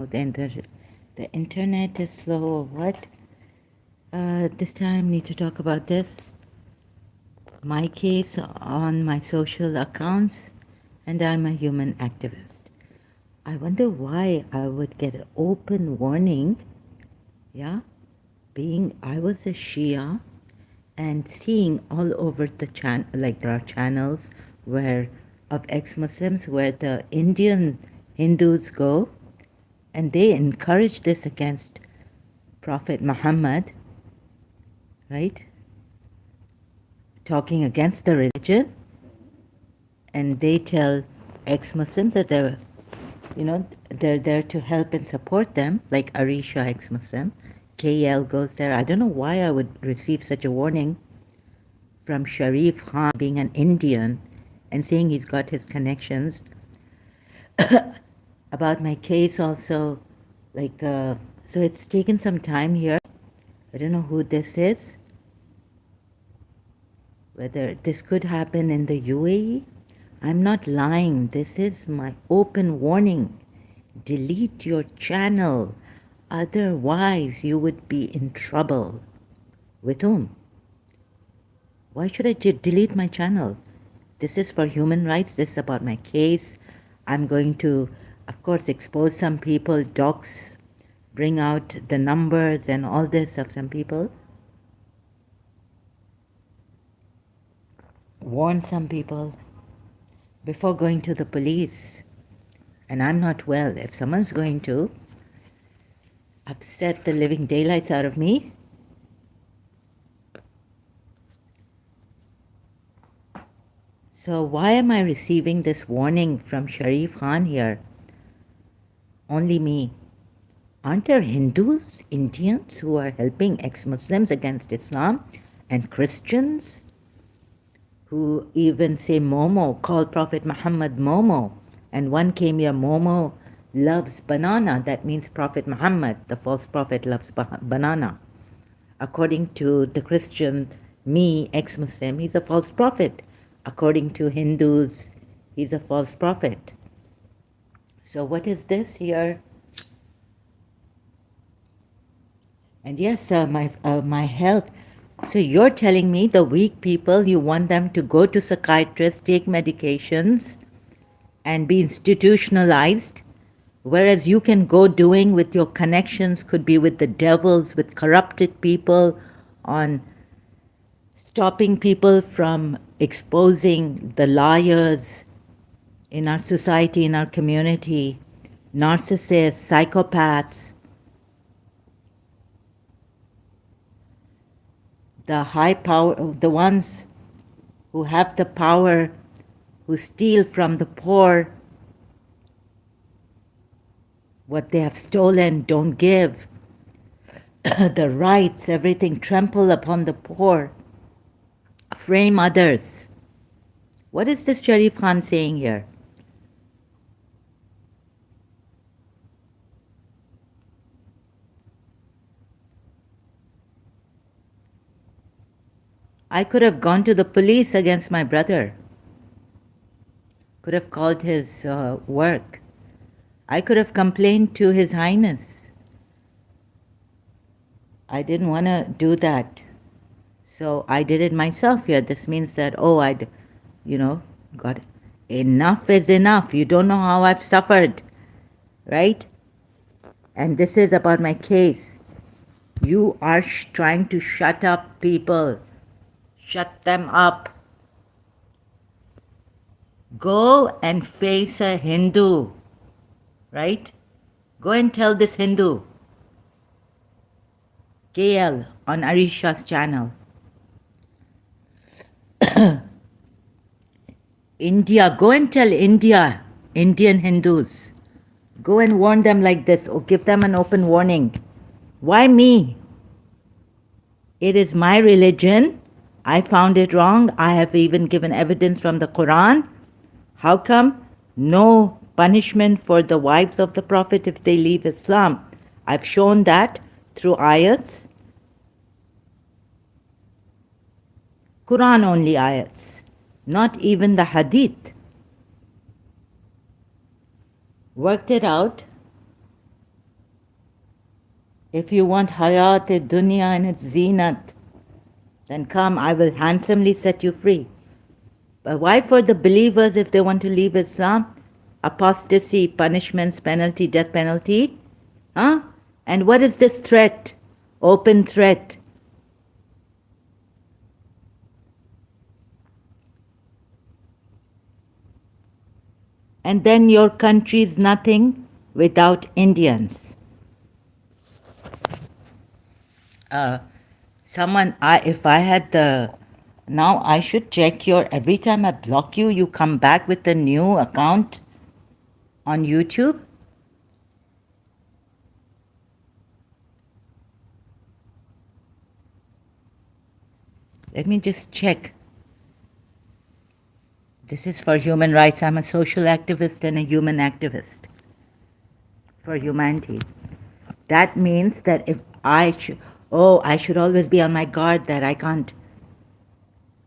The internet is slow or what? This time need to talk about this. My case on my social accounts, and I'm a human activist. I wonder why I would get an open warning, yeah, being I was a Shia and seeing all over the like there are channels where of ex-Muslims where the Indian Hindus go and they encourage this against Prophet Muhammad, right? Talking against the religion, and they tell ex-Muslims that they're there to help and support them, like Arisha ex-Muslim. KL goes there. I don't know why I would receive such a warning from Sharif Khan being an Indian and saying he's got his connections about my case also. So it's taken some time here. I don't know who this is, whether this could happen in the UAE. I'm not lying. This is my open warning. Delete your channel. Otherwise, you would be in trouble. With whom? Why should I delete my channel? This is for human rights. This is about my case. I'm going to, of course, expose some people, docs, bring out the numbers and all this of some people. Warn some people before going to the police. And I'm not well. If someone's going to upset the living daylights out of me, so why am I receiving this warning from Sharif Khan here? Only me. Aren't there Hindus, Indians who are helping ex-Muslims against Islam, and Christians who even say Momo, call Prophet Muhammad Momo, and one came here, Momo loves banana. That means Prophet Muhammad, the false prophet, loves banana. According to the Christian, me, ex-Muslim, he's a false prophet. According to Hindus, he's a false prophet. So what is this here? And yes, my health. So you're telling me the weak people, you want them to go to psychiatrists, take medications, and be institutionalized, whereas you can go doing with your connections, could be with the devils, with corrupted people, on stopping people from exposing the liars in our society, in our community, narcissists, psychopaths, the high power, the ones who have the power, who steal from the poor what they have stolen, don't give, the rights, everything, trample upon the poor, frame others. What is this Sharif Khan saying here? I could have gone to the police against my brother, could have called his work. I could have complained to His Highness. I didn't want to do that. So I did it myself here. This means that, got it. Enough is enough. You don't know how I've suffered, right? And this is about my case. You are trying to shut up people. Shut them up. Go and face a Hindu, right? Go and tell this Hindu. KL on Arisha's channel. India, go and tell India, Indian Hindus. Go and warn them like this, or give them an open warning. Why me? It is my religion. I found it wrong. I have even given evidence from the Quran. How come no punishment for the wives of the Prophet if they leave Islam? I've shown that through ayats. Quran only ayats, not even the hadith. Worked it out. If you want hayat dunya and its zinat, then come, I will handsomely set you free. But why for the believers if they want to leave Islam? Apostasy, punishments, penalty, death penalty? Huh? And what is this threat? Open threat. And then your country is nothing without Indians. If I had the, now I should check your, every time I block you, you come back with a new account on YouTube. Let me just check. This is for human rights. I'm a social activist and a human activist for humanity. That means that if I should, oh, I should always be on my guard that I can't.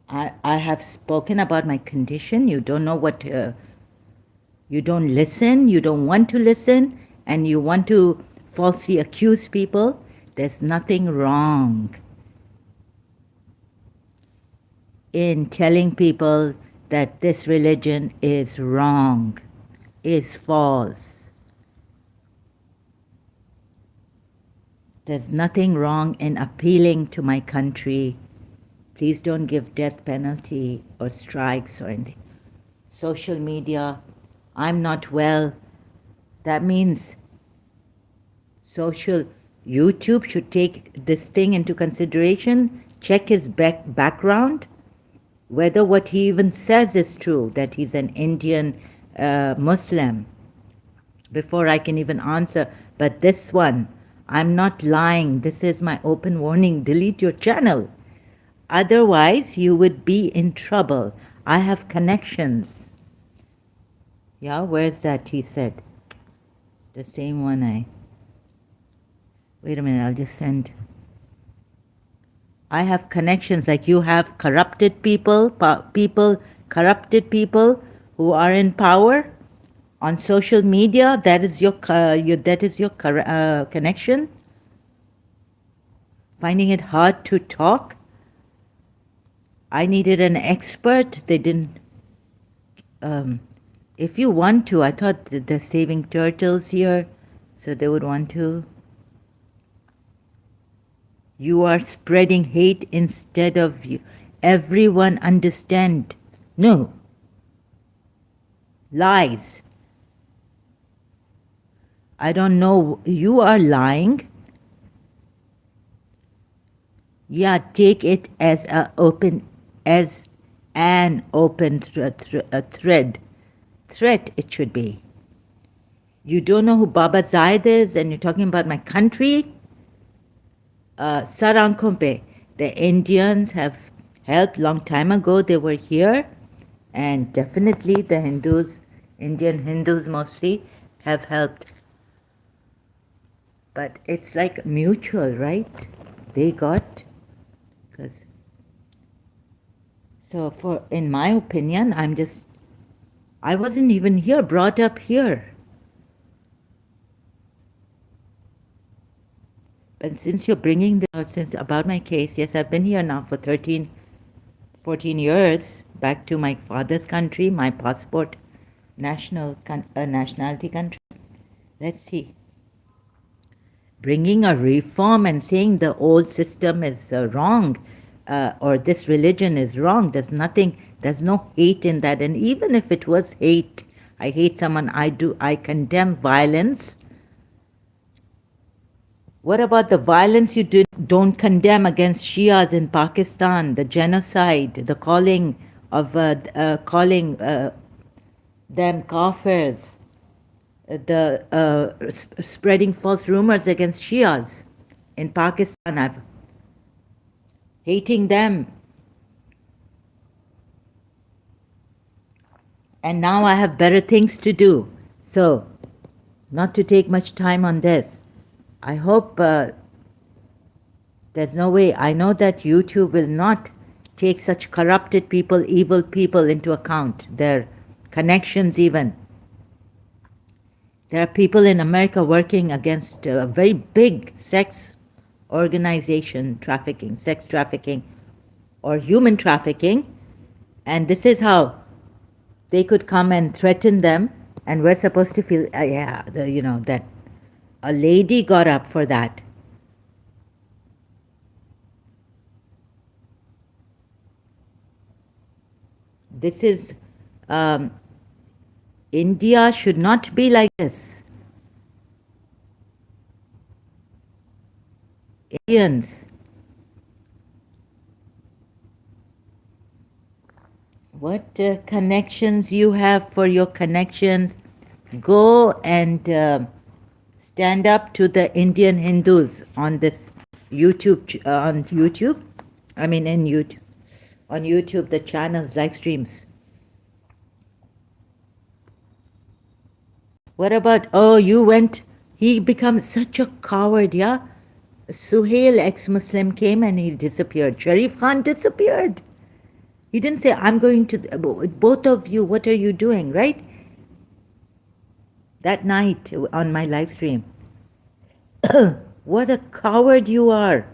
I have spoken about my condition. You don't know what, you don't listen, you don't want to listen, and you want to falsely accuse people. There's nothing wrong in telling people that this religion is wrong, is false. There's nothing wrong in appealing to my country. Please don't give death penalty or strikes or anything. Social media, I'm not well. That means YouTube should take this thing into consideration, check his background, whether what he even says is true, that he's an Indian Muslim, before I can even answer. But this one, I'm not lying. This is my open warning. Delete your channel. Otherwise, you would be in trouble. I have connections. Yeah, where's that? He said. It's the same one I. Wait a minute, I'll just send. I have connections like you have corrupted people, corrupted people who are in power on social media. That is your connection. Finding it hard to talk. I needed an expert. They didn't. If you want to, I thought that they're saving turtles here, so they would want to. You are spreading hate instead of you. Everyone understand. No. Lies. I don't know. You are lying. Yeah, take it as an open thread. Threat it should be. You don't know who Baba Zaid is, and you're talking about my country. Sarankompe, the Indians have helped long time ago. They were here, and definitely the Hindus, Indian Hindus mostly, have helped. But it's like mutual, right? They got, because. So in my opinion, I wasn't even here, brought up here. And since you're bringing since about my case, yes, I've been here now for 13, 14 years, back to my father's country, my passport, nationality country. Let's see. Bringing a reform and saying the old system is wrong, or this religion is wrong. There's no hate in that. And even if it was hate, I hate someone, I condemn violence. What about the violence you don't condemn against Shias in Pakistan, the genocide, the calling them kafirs, the spreading false rumors against Shias in Pakistan, hating them. And now I have better things to do. So, not to take much time on this. I hope there's no way. I know that YouTube will not take such corrupted people, evil people into account, their connections even. There are people in America working against a very big sex organization, trafficking, sex trafficking, or human trafficking. And this is how they could come and threaten them. And we're supposed to feel, yeah, that a lady got up for that. This is, um, India should not be like this. Indians, what connections you have for your connections, go and stand up to the Indian Hindus on this on YouTube. I mean, in YouTube, on YouTube, the channels, live streams. What about, oh, he becomes such a coward, yeah? Suhail, ex-Muslim, came and he disappeared. Sharif Khan disappeared. He didn't say, I'm going to, both of you, what are you doing, right? That night on my live stream. What a coward you are.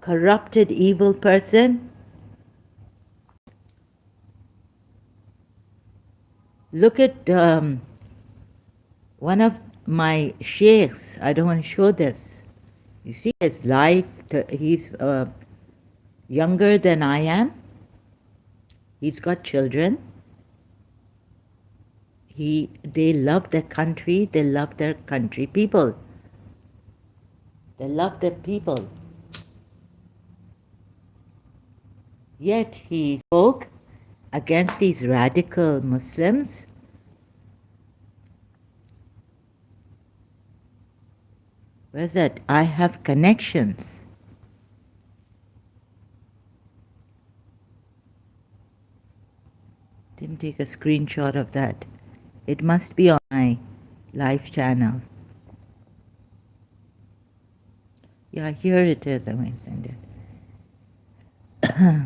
Corrupted, evil person. Look at one of my sheikhs. I don't want to show this. You see his life. He's younger than I am. He's got children. They love their country. They love their country people. They love their people. Yet he spoke against these radical Muslims. Where's that? I have connections. Didn't take a screenshot of that. It must be on my live channel. Yeah, here it is. I'm going to send it.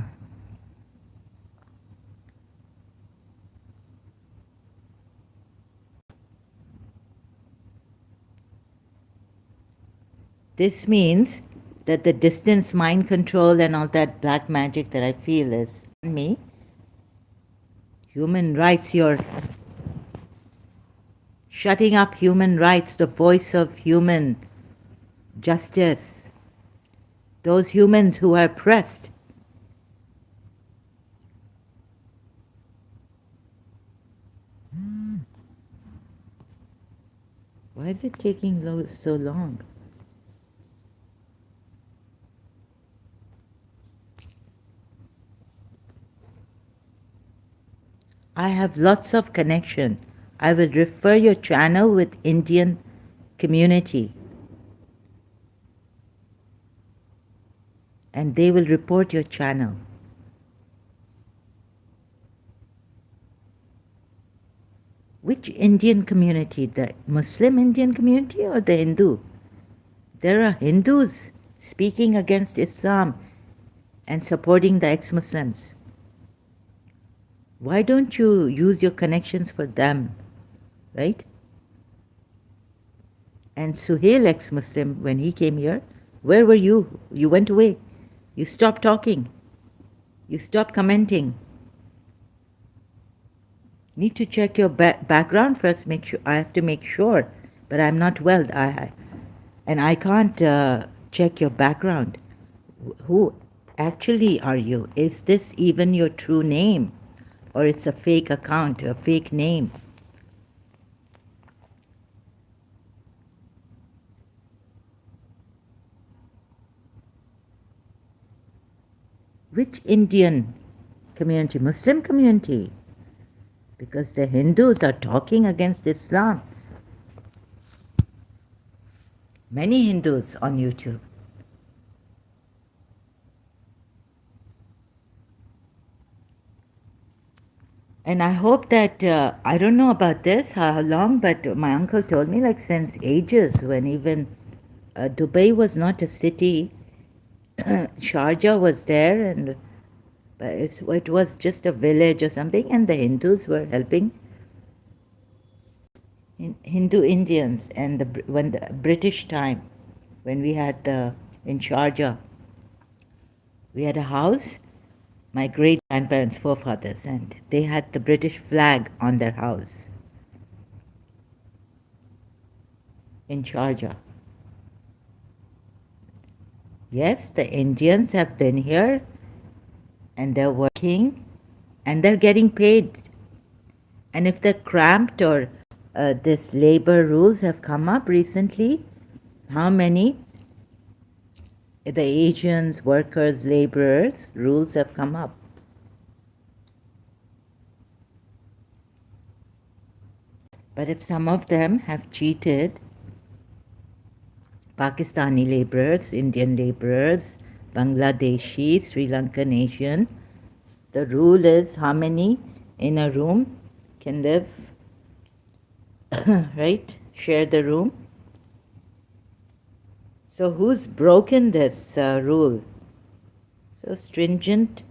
This means that the distance mind control and all that black magic that I feel is on me. Human rights, you're shutting up human rights, the voice of human justice. Those humans who are oppressed. Why is it taking so long? I have lots of connection. I will refer your channel with Indian community. And they will report your channel. Which Indian community? The Muslim Indian community or the Hindu? There are Hindus speaking against Islam and supporting the ex-Muslims. Why don't you use your connections for them, right? And Suhail, ex-Muslim, when he came here, where were you? You went away. You stopped talking. You stopped commenting. Need to check your background first. Make sure. I have to make sure, but I'm not well. And I can't check your background. Who actually are you? Is this even your true name? Or it's a fake account, a fake name? Which Indian community? Muslim community? Because the Hindus are talking against Islam. Many Hindus on YouTube. And I hope that, I don't know about this, how long, but my uncle told me like since ages when even Dubai was not a city, Sharjah was there, and it was just a village or something, and the Hindus were helping. Hindu Indians, and when the British time, when we had in Sharjah, we had a house, my great grandparents, forefathers, and they had the British flag on their house in Sharjah. Yes, the Indians have been here and they're working and they're getting paid. And if they're cramped or this labor rules have come up recently, how many the Asians, workers, laborers rules have come up? But if some of them have cheated, Pakistani laborers, Indian laborers, Bangladeshi, Sri Lankan Asian, the rule is how many in a room can live, right? Share the room. So who's broken this rule? So stringent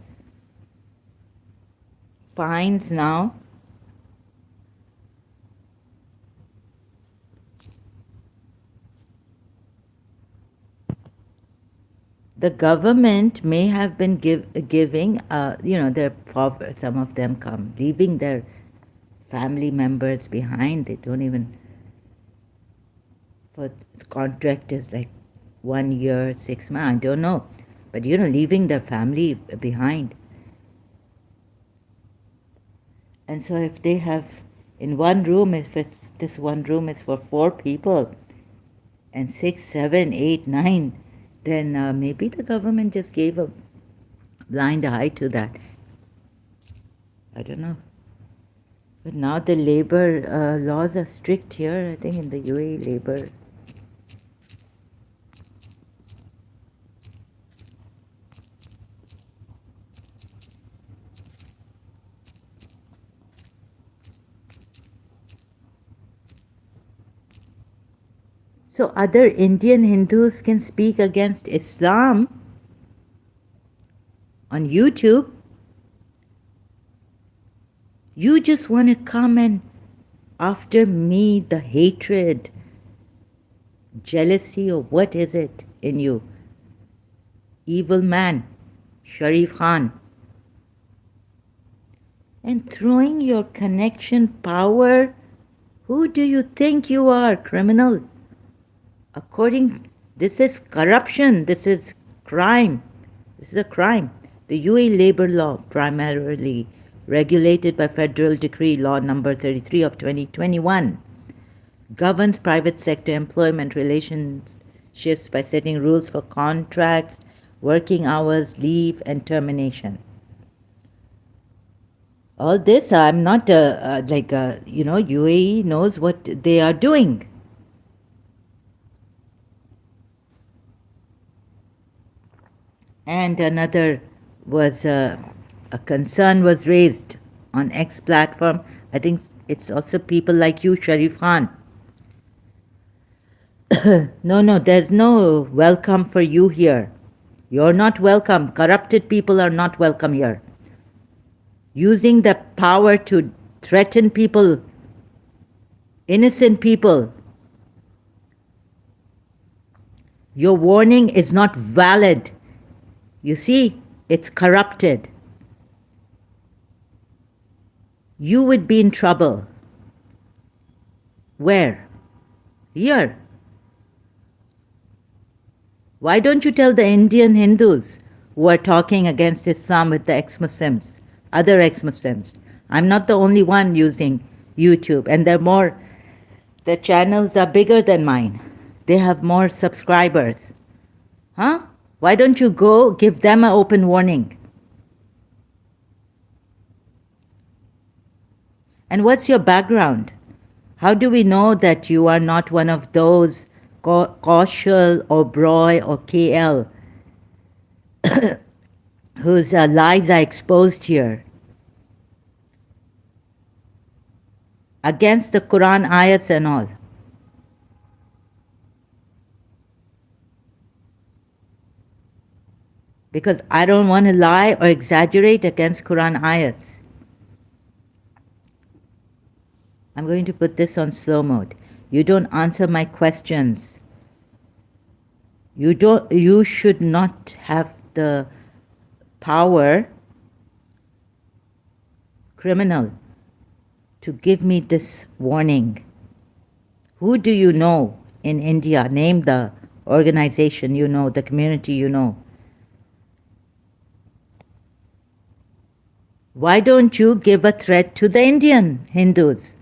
fines now. The government may have been giving, some of them come, leaving their family members behind. They don't even, for the contract is like 1 year, 6 months, I don't know. But, leaving their family behind. And so if they have in one room, if this one room is for 4 people, and 6, 7, 8, 9, then maybe the government just gave a blind eye to that. I don't know. But now the labor laws are strict here, I think, in the UAE labor. So other Indian Hindus can speak against Islam on YouTube. You just want to come and after me the hatred, jealousy, or what is it in you? Evil man, Sharif Khan. And throwing your connection power, who do you think you are, criminal? This is corruption, this is crime. This is a crime. The UAE labor law, primarily regulated by Federal Decree Law number 33 of 2021, governs private sector employment relationships by setting rules for contracts, working hours, leave, and termination. All this, I'm not UAE knows what they are doing. And another was a concern was raised on X platform. I think it's also people like you, Sharif Khan. No, there's no welcome for you here. You're not welcome. Corrupted people are not welcome here. Using the power to threaten people, innocent people. Your warning is not valid. You see, it's corrupted. You would be in trouble. Where? Here. Why don't you tell the Indian Hindus who are talking against Islam with the ex-Muslims, other ex-Muslims? I'm not the only one using YouTube, and the channels are bigger than mine. They have more subscribers. Huh? Why don't you go give them an open warning? And what's your background? How do we know that you are not one of those Kaushal or Broy or KL whose lies are exposed here against the Quran ayats and all? Because I don't want to lie or exaggerate against Quran ayats. I'm going to put this on slow mode. You don't answer my questions. You should not have the power, criminal, to give me this warning. Who do you know in India? Name the organization you know, the community you know. Why don't you give a threat to the Indian Hindus?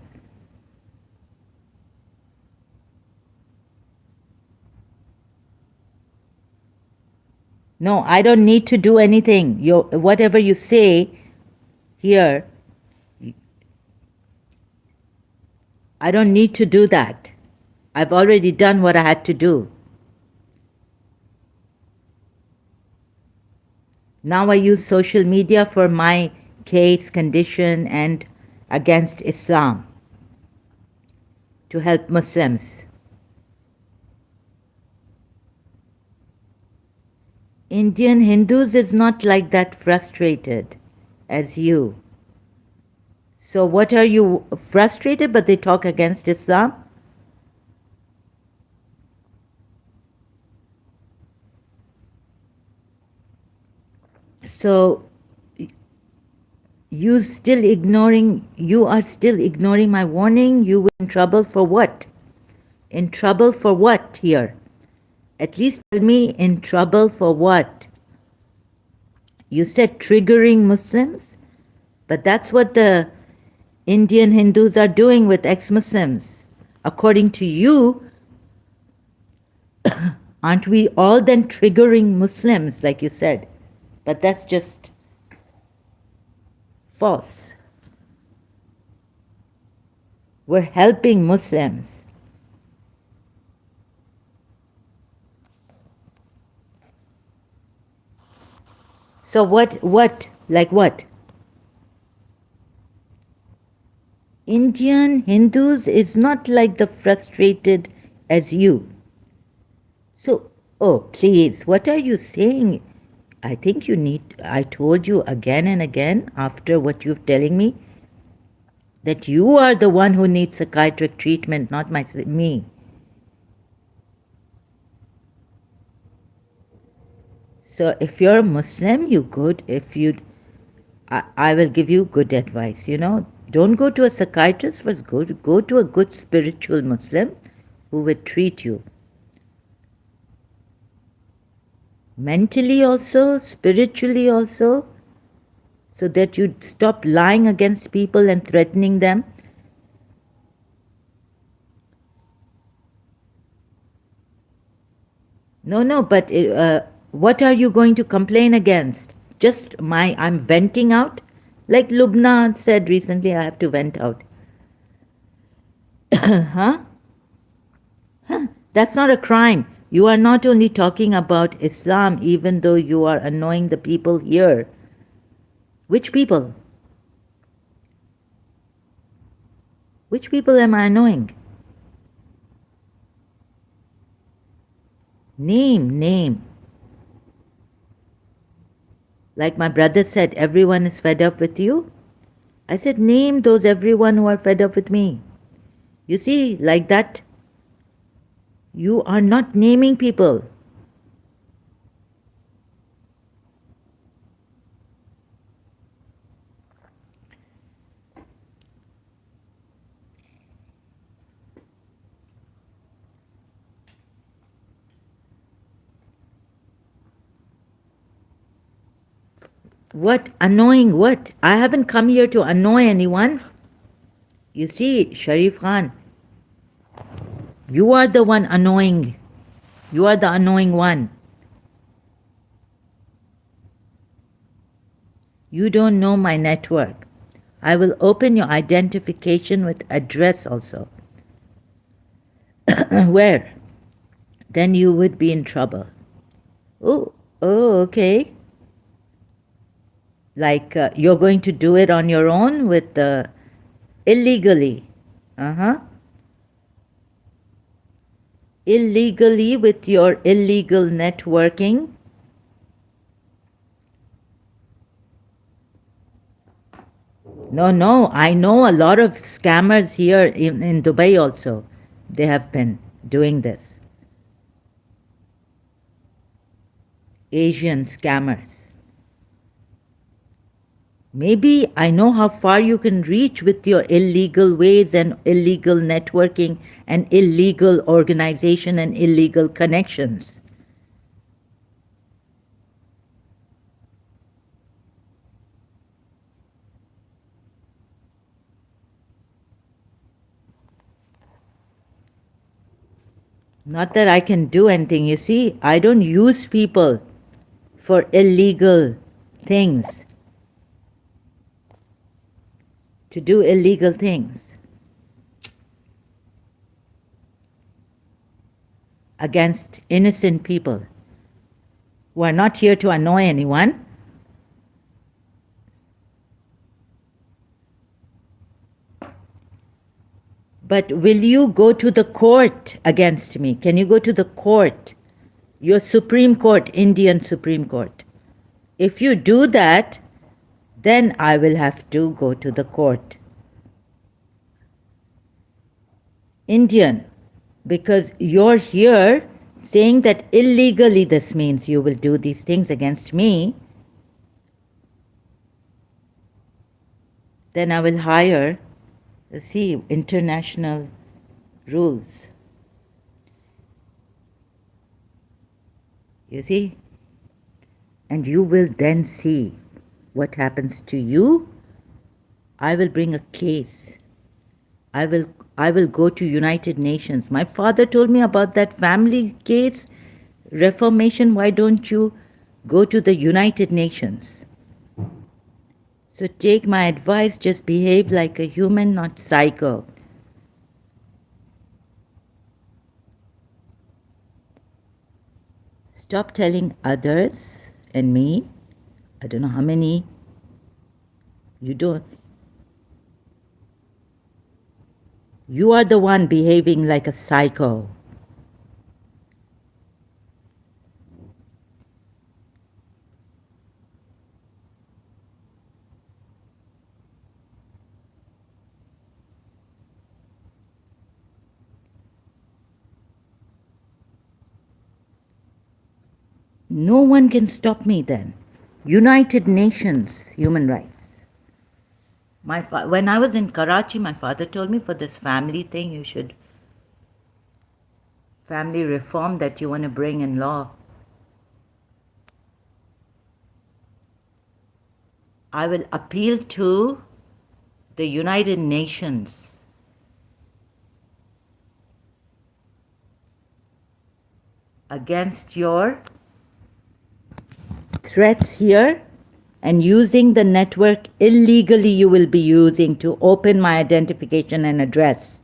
No, I don't need to do anything. Whatever you say here, I don't need to do that. I've already done what I had to do. Now I use social media for my case, condition, and against Islam to help Muslims. Indian Hindus is not like that frustrated as you. So what are you frustrated but they talk against Islam? So you are still ignoring my warning. You were in trouble for what? In trouble for what here? At least tell me, in trouble for what? You said triggering Muslims, but that's what the Indian Hindus are doing with ex-Muslims. According to you, aren't we all then triggering Muslims, like you said? But that's just false. We're helping Muslims. So what, like what? Indian Hindus is not like the frustrated as you. So, oh, please, what are you saying? I think I told you again and again after what you're telling me that you are the one who needs psychiatric treatment, not me. So if you're a Muslim, I will give you good advice, Don't go to a psychiatrist first, go to a good spiritual Muslim who will treat you. Mentally also, spiritually also, so that you stop lying against people and threatening them. No, but what are you going to complain against? Just I'm venting out? Like Lubna said recently, I have to vent out. Huh? That's not a crime. You are not only talking about Islam, even though you are annoying the people here. Which people? Which people am I annoying? Name. Like my brother said, everyone is fed up with you. I said, name those everyone who are fed up with me. You see, like that, you are not naming people. What? Annoying what? I haven't come here to annoy anyone. You see, Sharif Khan, you are the one annoying. You are the annoying one. You don't know my network. I will open your identification with address also. Where? Then you would be in trouble. Oh, okay. Like you're going to do it on your own with illegally. Illegally with your illegal networking. No, no, I know a lot of scammers here in Dubai also. They have been doing this. Asian scammers. Maybe I know how far you can reach with your illegal ways and illegal networking and illegal organization and illegal connections. Not that I can do anything. You see, I don't use people for illegal things, to do illegal things against innocent people who are not here to annoy anyone. But will you go to the court against me? Can you go to the court? Your Supreme Court, Indian Supreme Court. If you do that, then I will have to go to the court. Indian, because you're here saying that illegally this means you will do these things against me, then I will hire, see, international rules. You see? And you will then see what happens to you. I will bring a case. I will go to United Nations. My father told me about that family case, reformation. Why don't you go to the United Nations? So take my advice, just behave like a human, not psycho. Stop telling others and me, I don't know how many, you are the one behaving like a psycho. No one can stop me then. United Nations human rights. When I was in Karachi, my father told me for this family thing, you should, family reform that you want to bring in law. I will appeal to the United Nations against your threats here, and using the network illegally you will be using to open my identification and address.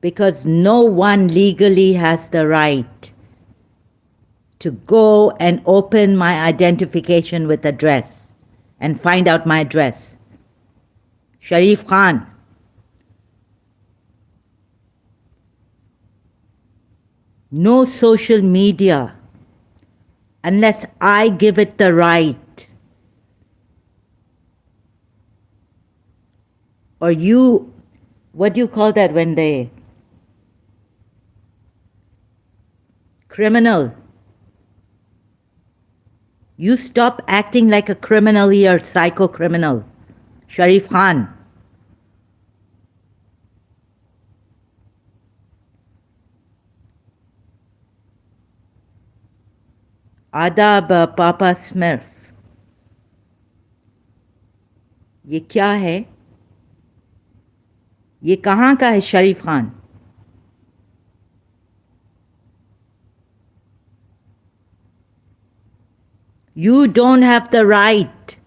Because no one legally has the right to go and open my identification with address and find out my address. Sharif Khan. No social media unless I give it the right. Or you, what do you call that when they, criminal. You stop acting like a criminal here, psycho criminal. Sharif Khan. आदाब पापा स्मिर्फ. ये क्या है? ये कहाँ का है शरीफ Khan? You don't have the right,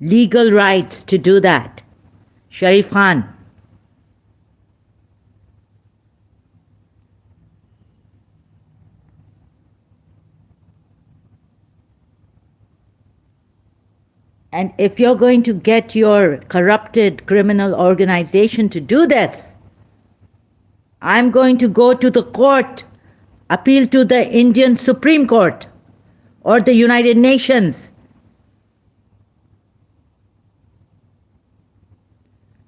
legal rights to do that, Sharif Khan. And if you're going to get your corrupted criminal organization to do this, I'm going to go to the court, appeal to the Indian Supreme Court, or the United Nations.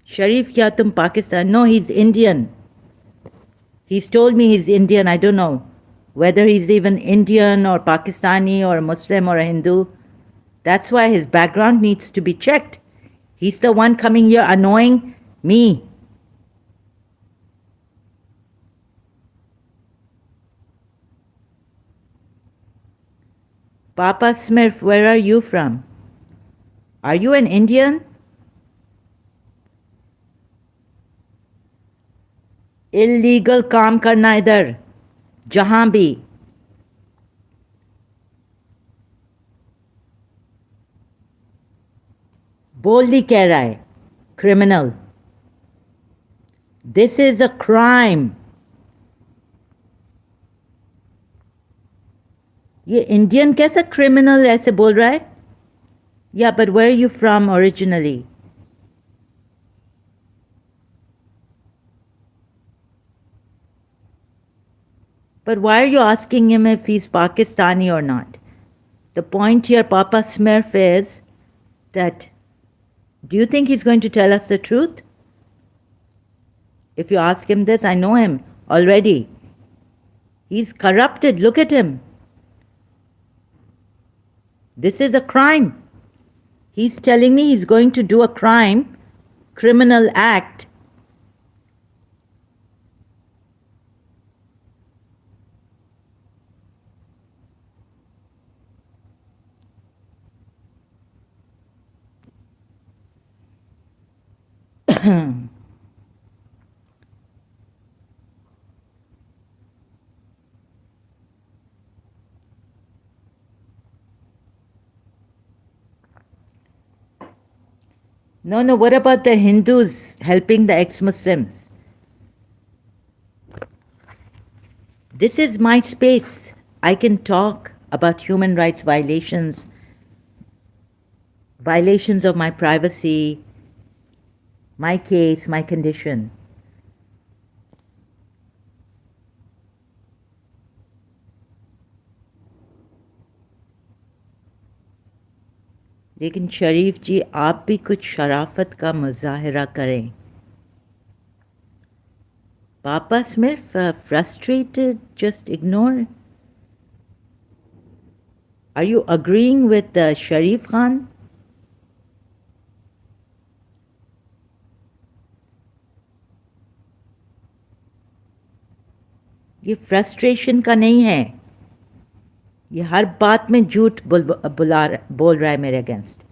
Sharif, kya tum Pakistan? No, he's Indian. He's told me he's Indian. I don't know whether he's even Indian or Pakistani or Muslim or a Hindu. That's why his background needs to be checked. He's the one coming here annoying me. Papa Smurf, where are you from? Are you an Indian? Illegal काम करना इधर जहां भी boldly कह रहा है criminal. This is a crime. ये Indian कैसा क्रिमिनल ऐसे बोल रहा है? Yeah, but where are you from originally? But why are you asking him if he's Pakistani or not? The point here, Papa Smurf, is that do you think he's going to tell us the truth? If you ask him this, I know him already. He's corrupted. Look at him. This is a crime. He's telling me he's going to do a crime, criminal act. No, what about the Hindus helping the ex-Muslims? This is my space. I can talk about human rights violations, violations of my privacy, my case, my condition. लेकिन शरीफ जी आप भी कुछ शराफत का मुजाहरा करें. Papa Smurf, frustrated, just ignore. Are you agreeing with Sharif Khan? ये frustration का नहीं है, ये हर बात में झूठ बोल रहा है मेरे अगेंस्ट.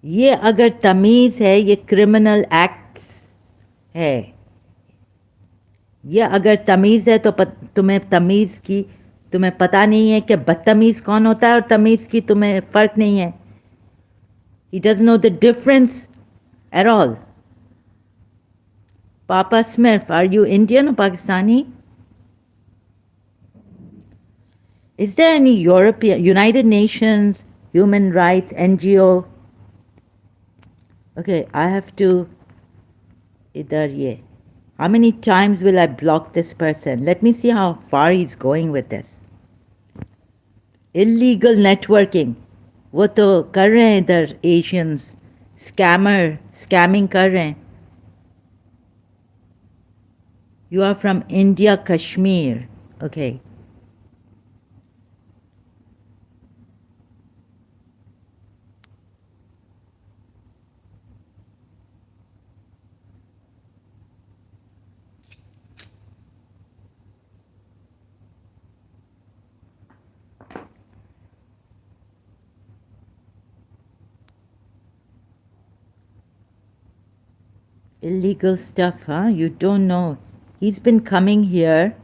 ये अगर तमीज़ है, ये क्रिमिनल एक्ट्स है. ये अगर तमीज़ है तो तुम्हें तमीज़ की तुम्हें पता नहीं है कि बदतमीज़ कौन होता है और तमीज़ की तुम्हें फ़र्क नहीं है. He doesn't know the difference at all. Papa Smurf, are you Indian or Pakistani? Is there any European, United Nations, human rights, NGO? Okay, I have to, idhar ye. How many times will I block this person? Let me see how far he's going with this. Illegal networking. वो तो कर रहे हैं इधर Asians, scamming कर रहे हैं. You are from India, Kashmir. Okay. Illegal stuff, huh? You don't know. He's been coming here.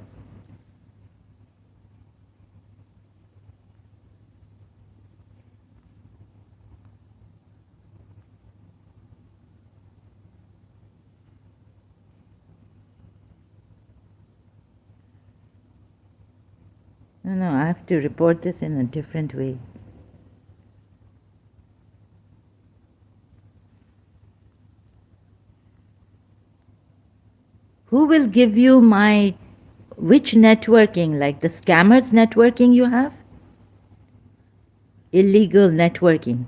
No, I have to report this in a different way. Who will give you which networking, like the scammers networking you have? Illegal networking.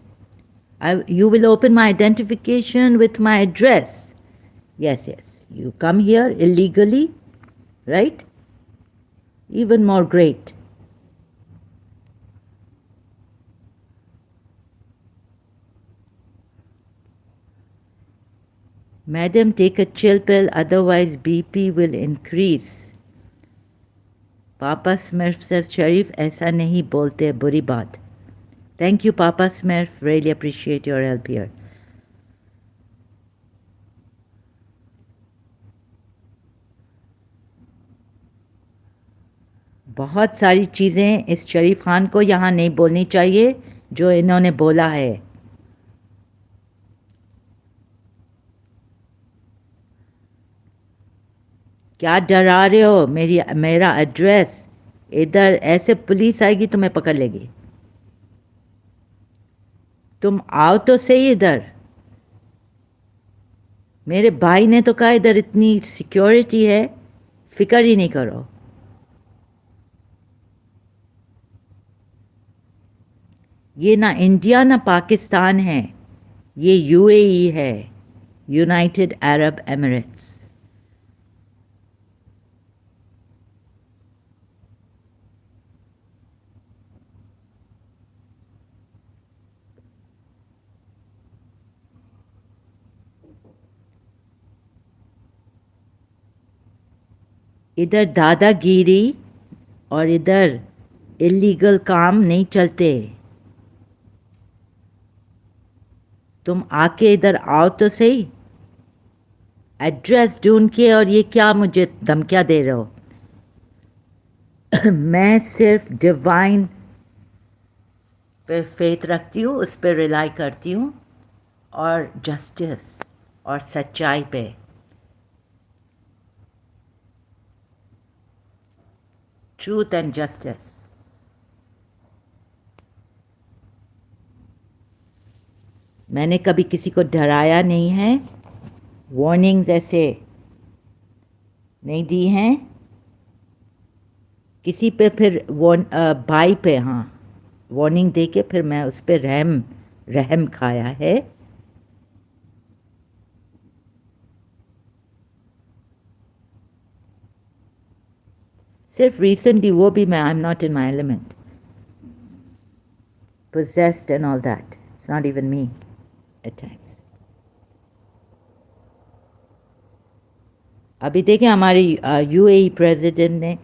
You will open my identification with my address. Yes, yes. You come here illegally, right? Even more great. Madam, take a chill pill, otherwise BP will increase. Papa Smurf says, Sharif, ऐसा नहीं बोलते, बुरी बात. Thank you, Papa Smurf. Really appreciate your help here. बहुत सारी चीज़ें इस शरीफ खान को यहाँ नहीं बोलनी चाहिए जो इन्होंने बोला है. क्या डरा रहे हो? मेरा एड्रेस इधर, ऐसे पुलिस आएगी तुम्हें पकड़ लेगी. तुम आओ तो सही इधर. मेरे भाई ने तो कहा इधर इतनी सिक्योरिटी है, फिक्र ही नहीं करो. ये ना इंडिया ना पाकिस्तान है, ये यूएई है, यूनाइटेड अरब एमिरेट्स. इधर दादागिरी और इधर इलीगल काम नहीं चलते. तुम आके इधर आओ तो सही. एड्रेस ढूंढ के, और ये क्या मुझे धमकियाँ दे रहे हो? मैं सिर्फ डिवाइन पे फेथ रखती हूँ, उस पर रिलाई करती हूँ, और जस्टिस और सच्चाई पे. Truth and justice. मैंने कभी किसी को डराया नहीं है, वार्निंग्स ऐसे नहीं दी हैं किसी पे. फिर भाई पे हाँ वार्निंग दे के फिर मैं उस पर रहम खाया है. सिर्फ रिसेंटली, वो भी मैं, I am not in my element, possessed and all that. It's not even me at times. अभी देखें हमारे यूएई प्रेसिडेंट ने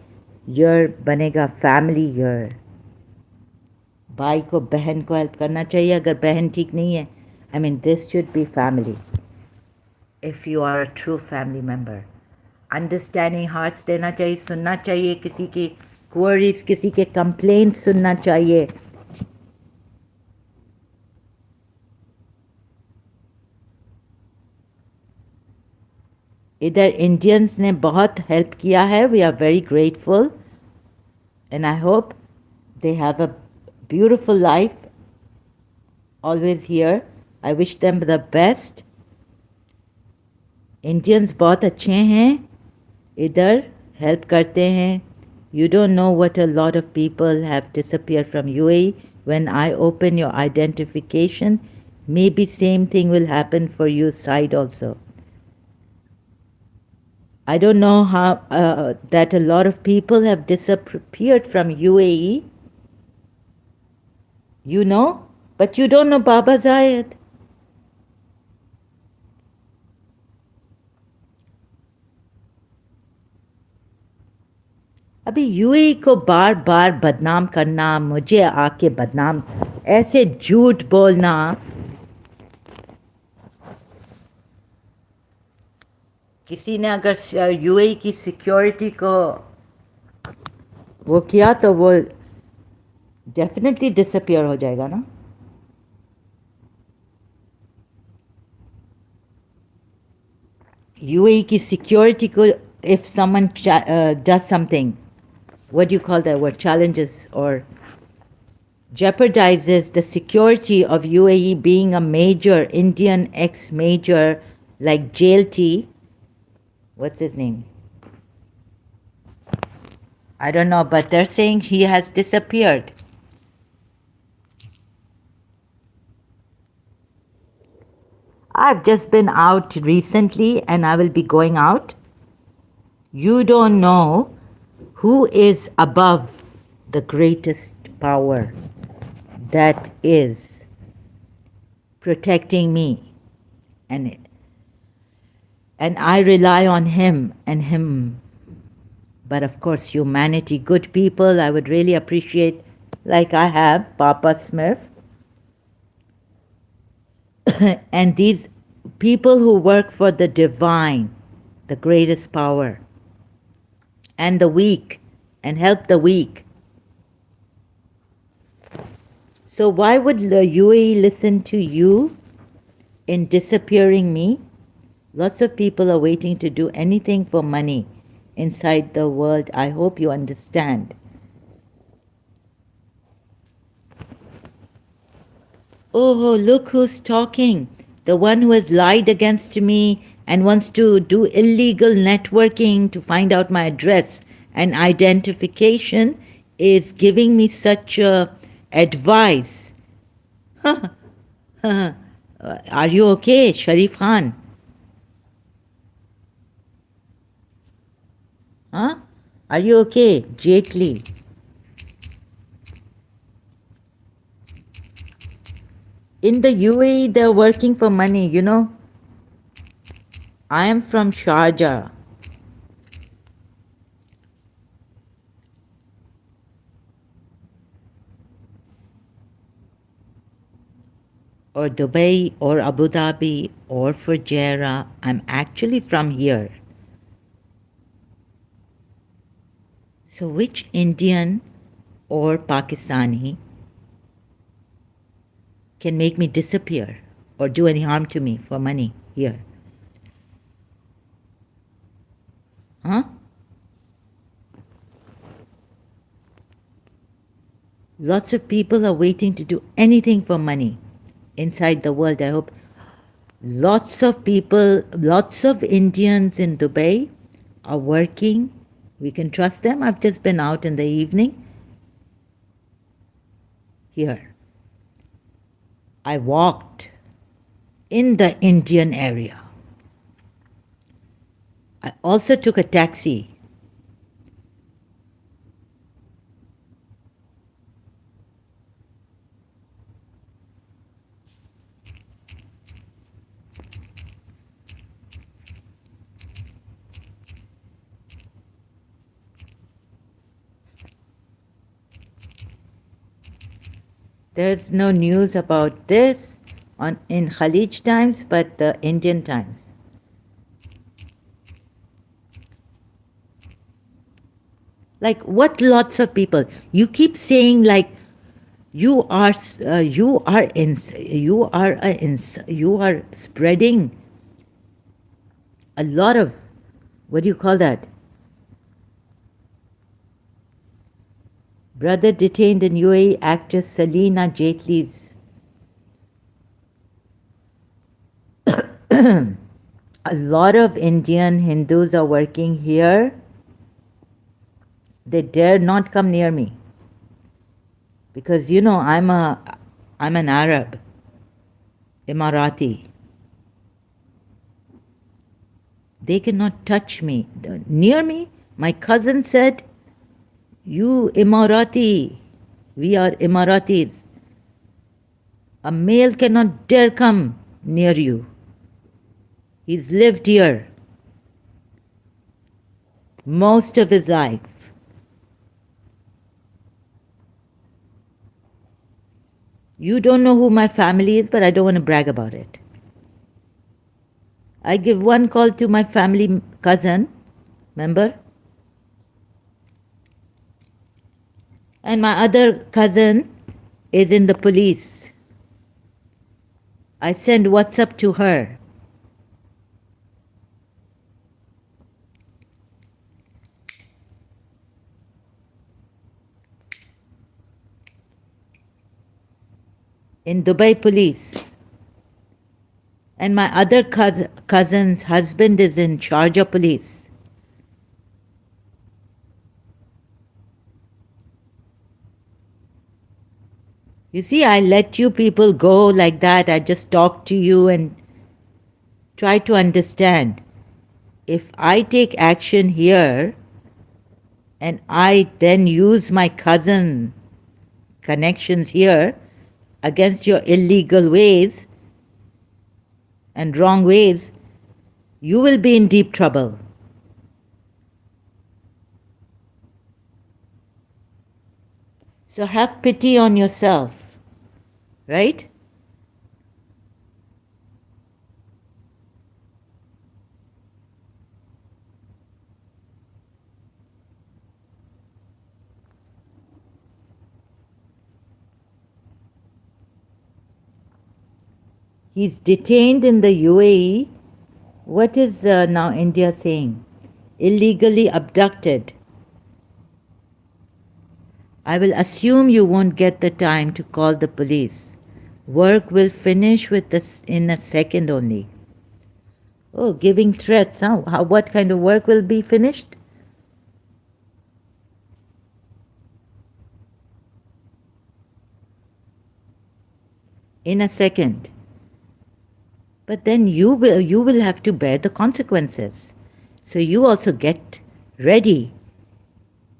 ईयर बनेगा फैमिली ईयर. भाई को बहन को हेल्प करना चाहिए. अगर बहन ठीक नहीं है, I mean this should be family. If you are a true family member, understanding hearts देना चाहिए, सुनना चाहिए किसी की क्वेरीज, किसी के कंप्लेंट सुनना चाहिए. इधर इंडियंस ने बहुत हेल्प किया है. We are very grateful and I hope they have a beautiful life always here. I wish them the best. Indians बहुत अच्छे हैं, इधर हेल्प करते हैं. You don't know what a lot of people have disappeared from UAE. When I open your identification, maybe same thing will happen for your side also. I don't know how that a lot of people have disappeared from UAE. You know, but you don't know Baba Zayed. अभी UAE को बार बार बदनाम करना, मुझे आके बदनाम, ऐसे झूठ बोलना. किसी ने अगर यूएई की सिक्योरिटी को वो किया तो वो डेफिनेटली डिसअपियर हो जाएगा ना. यूएई की सिक्योरिटी को, if someone does something, what do you call that word, challenges or jeopardizes the security of UAE being a major Indian ex-major like JLT, what's his name, I don't know, but they're saying he has disappeared. I've just been out recently and I will be going out. You don't know who is above the greatest power that is protecting me, and and I rely on him and him. But of course, humanity, good people, I would really appreciate, like I have, Papa Smurf, and these people who work for the divine, the greatest power, and the weak, and help the weak. So why would the UAE listen to you in disappearing me? Lots of people are waiting to do anything for money inside the world. I hope you understand. Oh, look who's talking. The one who has lied against me and wants to do illegal networking to find out my address and identification is giving me such advice. Are you okay, Sharif Khan? Huh? Are you okay, Jatli? In the UAE, they're working for money, you know. I am from Sharjah or Dubai or Abu Dhabi or Fujairah. I'm actually from here. So, which Indian or Pakistani can make me disappear or do any harm to me for money here? Huh? Lots of people are waiting to do anything for money inside the world. I hope lots of people, lots of Indians in Dubai are working. We can trust them. I've just been out in the evening here. I walked in the Indian area. I also took a taxi. There's no news about this in Khalij Times, but the Indian Times. Like what? Lots of people. You keep saying like you are spreading a lot of, what do you call that? Brother detained in UAE, actress Selena Jatli's. A lot of Indian Hindus are working here. They dare not come near me because you know I'm an Arab, Emirati. They cannot touch me. Near me, my cousin said, "You Emirati, we are Emiratis. A male cannot dare come near you. He's lived here most of his life." You don't know who my family is, but I don't want to brag about it. I give one call to my family cousin, remember? And my other cousin is in the police. I send WhatsApp to her. In Dubai police. And my other cousin's husband is in Sharjah police. You see, I let you people go like that. I just talk to you and try to understand. If I take action here and I then use my cousin connections here against your illegal ways and wrong ways, you will be in deep trouble. So have pity on yourself, right? He's detained in the UAE. What is now India saying? Illegally abducted. I will assume you won't get the time to call the police. Work will finish with this in a second only. Oh, giving threats. What kind of work will be finished? In a second. But then you will have to bear the consequences. So you also get ready.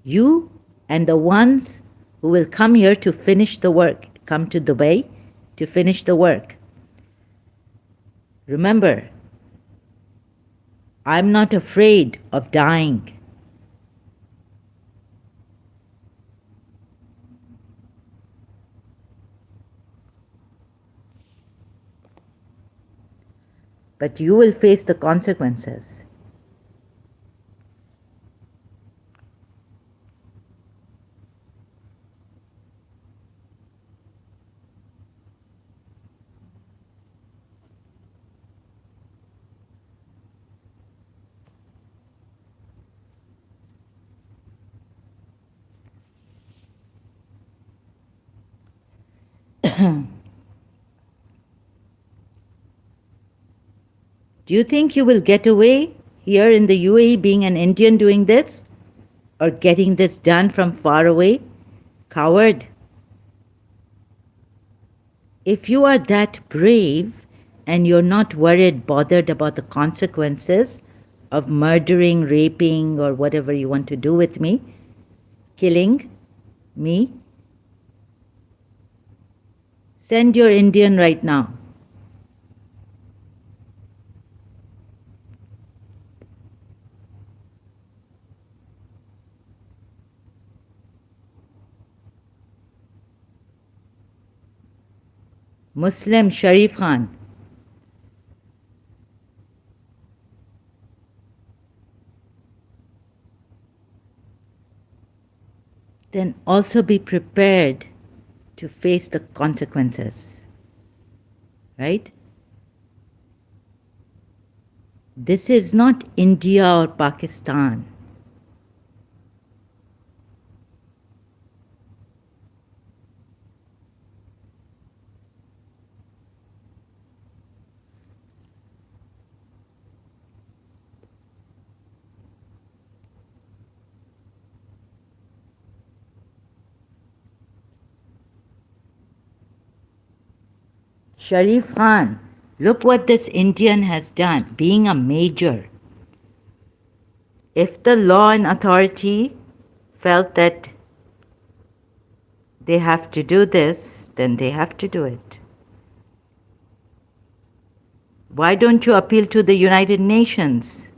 You and the ones who will come here to finish the work, come to Dubai to finish the work. Remember, I'm not afraid of dying. But you will face the consequences. Do you think you will get away here in the UAE being an Indian doing this? Or getting this done from far away? Coward. If you are that brave and you're not bothered about the consequences of murdering, raping, or whatever you want to do with me, killing me, send your Indian right now. Muslim Sharif Khan. Then also be prepared to face the consequences. Right? This is not India or Pakistan. Sharif Khan, look what this Indian has done, being a major. If the law and authority felt that they have to do this, then they have to do it. Why don't you appeal to the United Nations?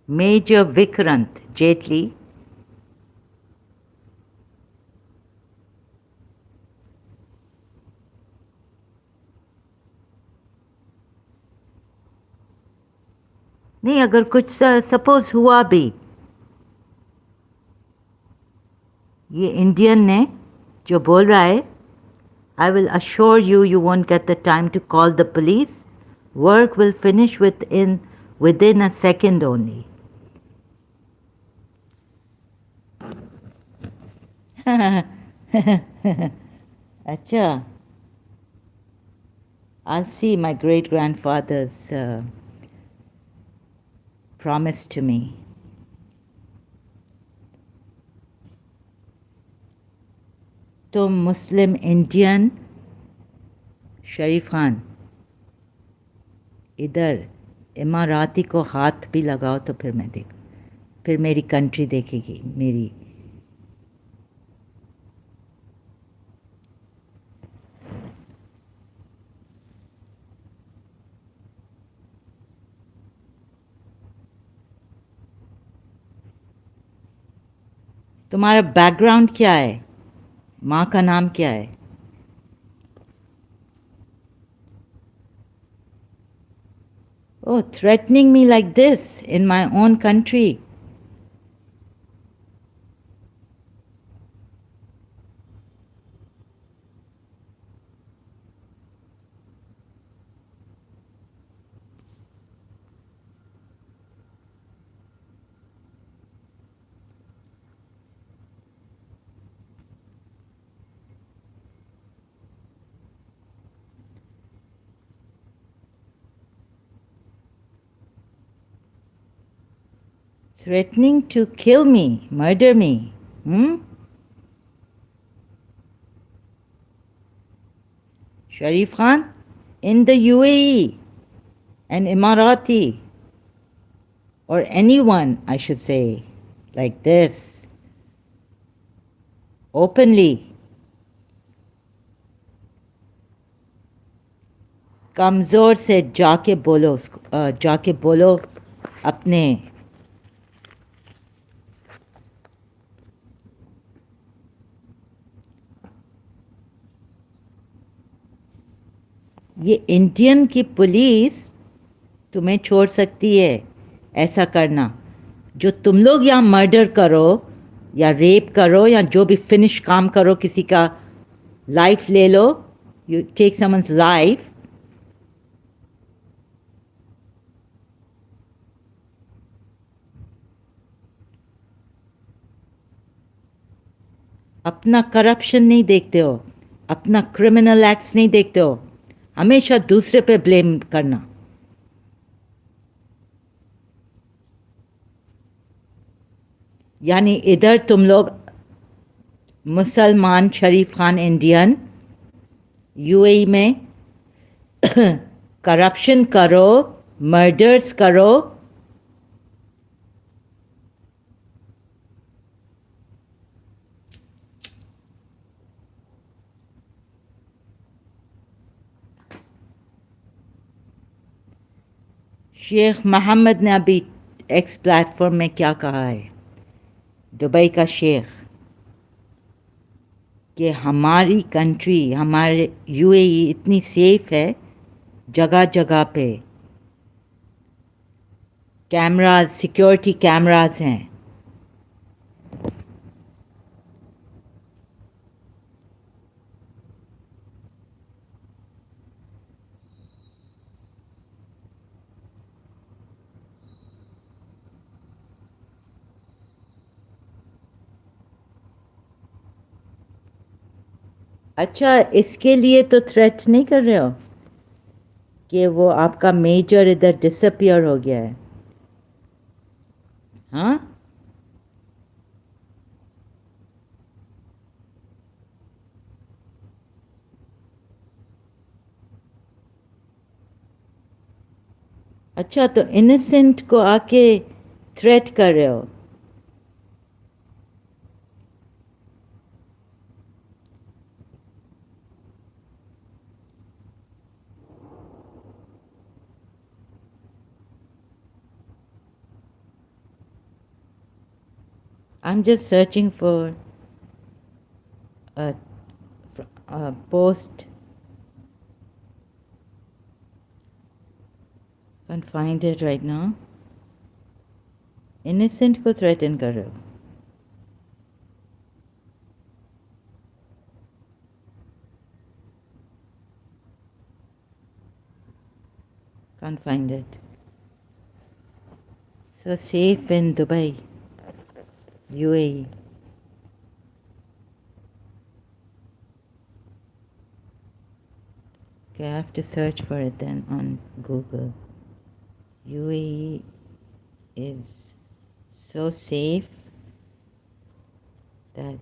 Major Vikrant Jetli, नहीं अगर कुछ suppose हुआ भी ये Indian ने जो बोल रहा है I will assure you, you won't get the time to call the police. Work will finish within a second only. Acha. I'll see my great-grandfather's promise to me. तो मुस्लिम इंडियन शरीफ खान, इधर इमाराती को हाथ भी लगाओ तो फिर मैं देख, फिर मेरी कंट्री देखेगी मेरी। तुम्हारा बैकग्राउंड क्या है? माँ का नाम क्या है? Oh, threatening me like this in my own country. Threatening to kill me, murder me. Sharif Khan, in the UAE and Emirati, or anyone, I should say, like this, openly. कमज़ोर से जाके बोलो अपने ये इंडियन की police तुम्हें छोड़ सकती है ऐसा करना। जो तुम लोग यहाँ मर्डर करो या रेप करो या जो भी फिनिश काम करो, किसी का लाइफ ले लो, यू टेक समन्स लाइफ, अपना करप्शन नहीं देखते हो, अपना क्रिमिनल एक्ट्स नहीं देखते हो, हमेशा दूसरे पे ब्लेम करना। यानी इधर तुम लोग मुसलमान शरीफ खान इंडियन यूएई में करप्शन करो, मर्डर्स करो, शेख मोहम्मद ने अभी एक्स प्लेटफॉर्म में क्या कहा है, दुबई का शेख, कि हमारी कंट्री, हमारे यूएई इतनी सेफ है, जगह जगह पे कैमराज, सिक्योरिटी कैमराज हैं। अच्छा, इसके लिए तो थ्रेट नहीं कर रहे हो कि वो आपका मेजर इधर डिसअपियर हो गया है? हाँ, अच्छा, तो इनोसेंट को आके थ्रेट कर रहे हो? I'm just searching for a, a post. Can't find it right now. Innocent को threaten कर रहे हो? Can't find it. So safe in Dubai, UAE. Okay, I have to search for it then on Google. UAE is so safe that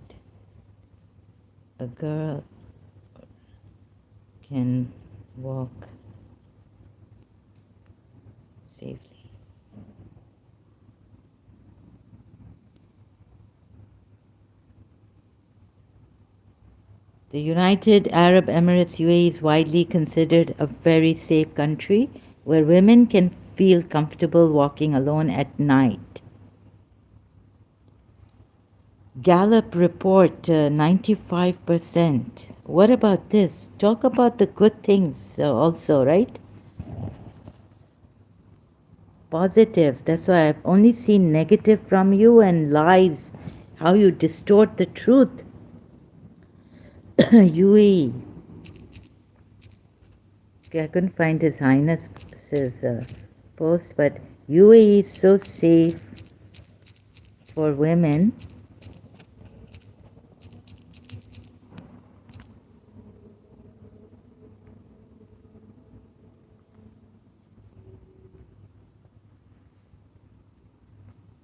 a girl can walk safely. The United Arab Emirates UAE is widely considered a very safe country where women can feel comfortable walking alone at night. Gallup report 95%. What about this? Talk about the good things also, right? Positive. That's why I've only seen negative from you and lies. How you distort the truth. UAE. Okay, I couldn't find His Highness's post, but UAE is so safe for women.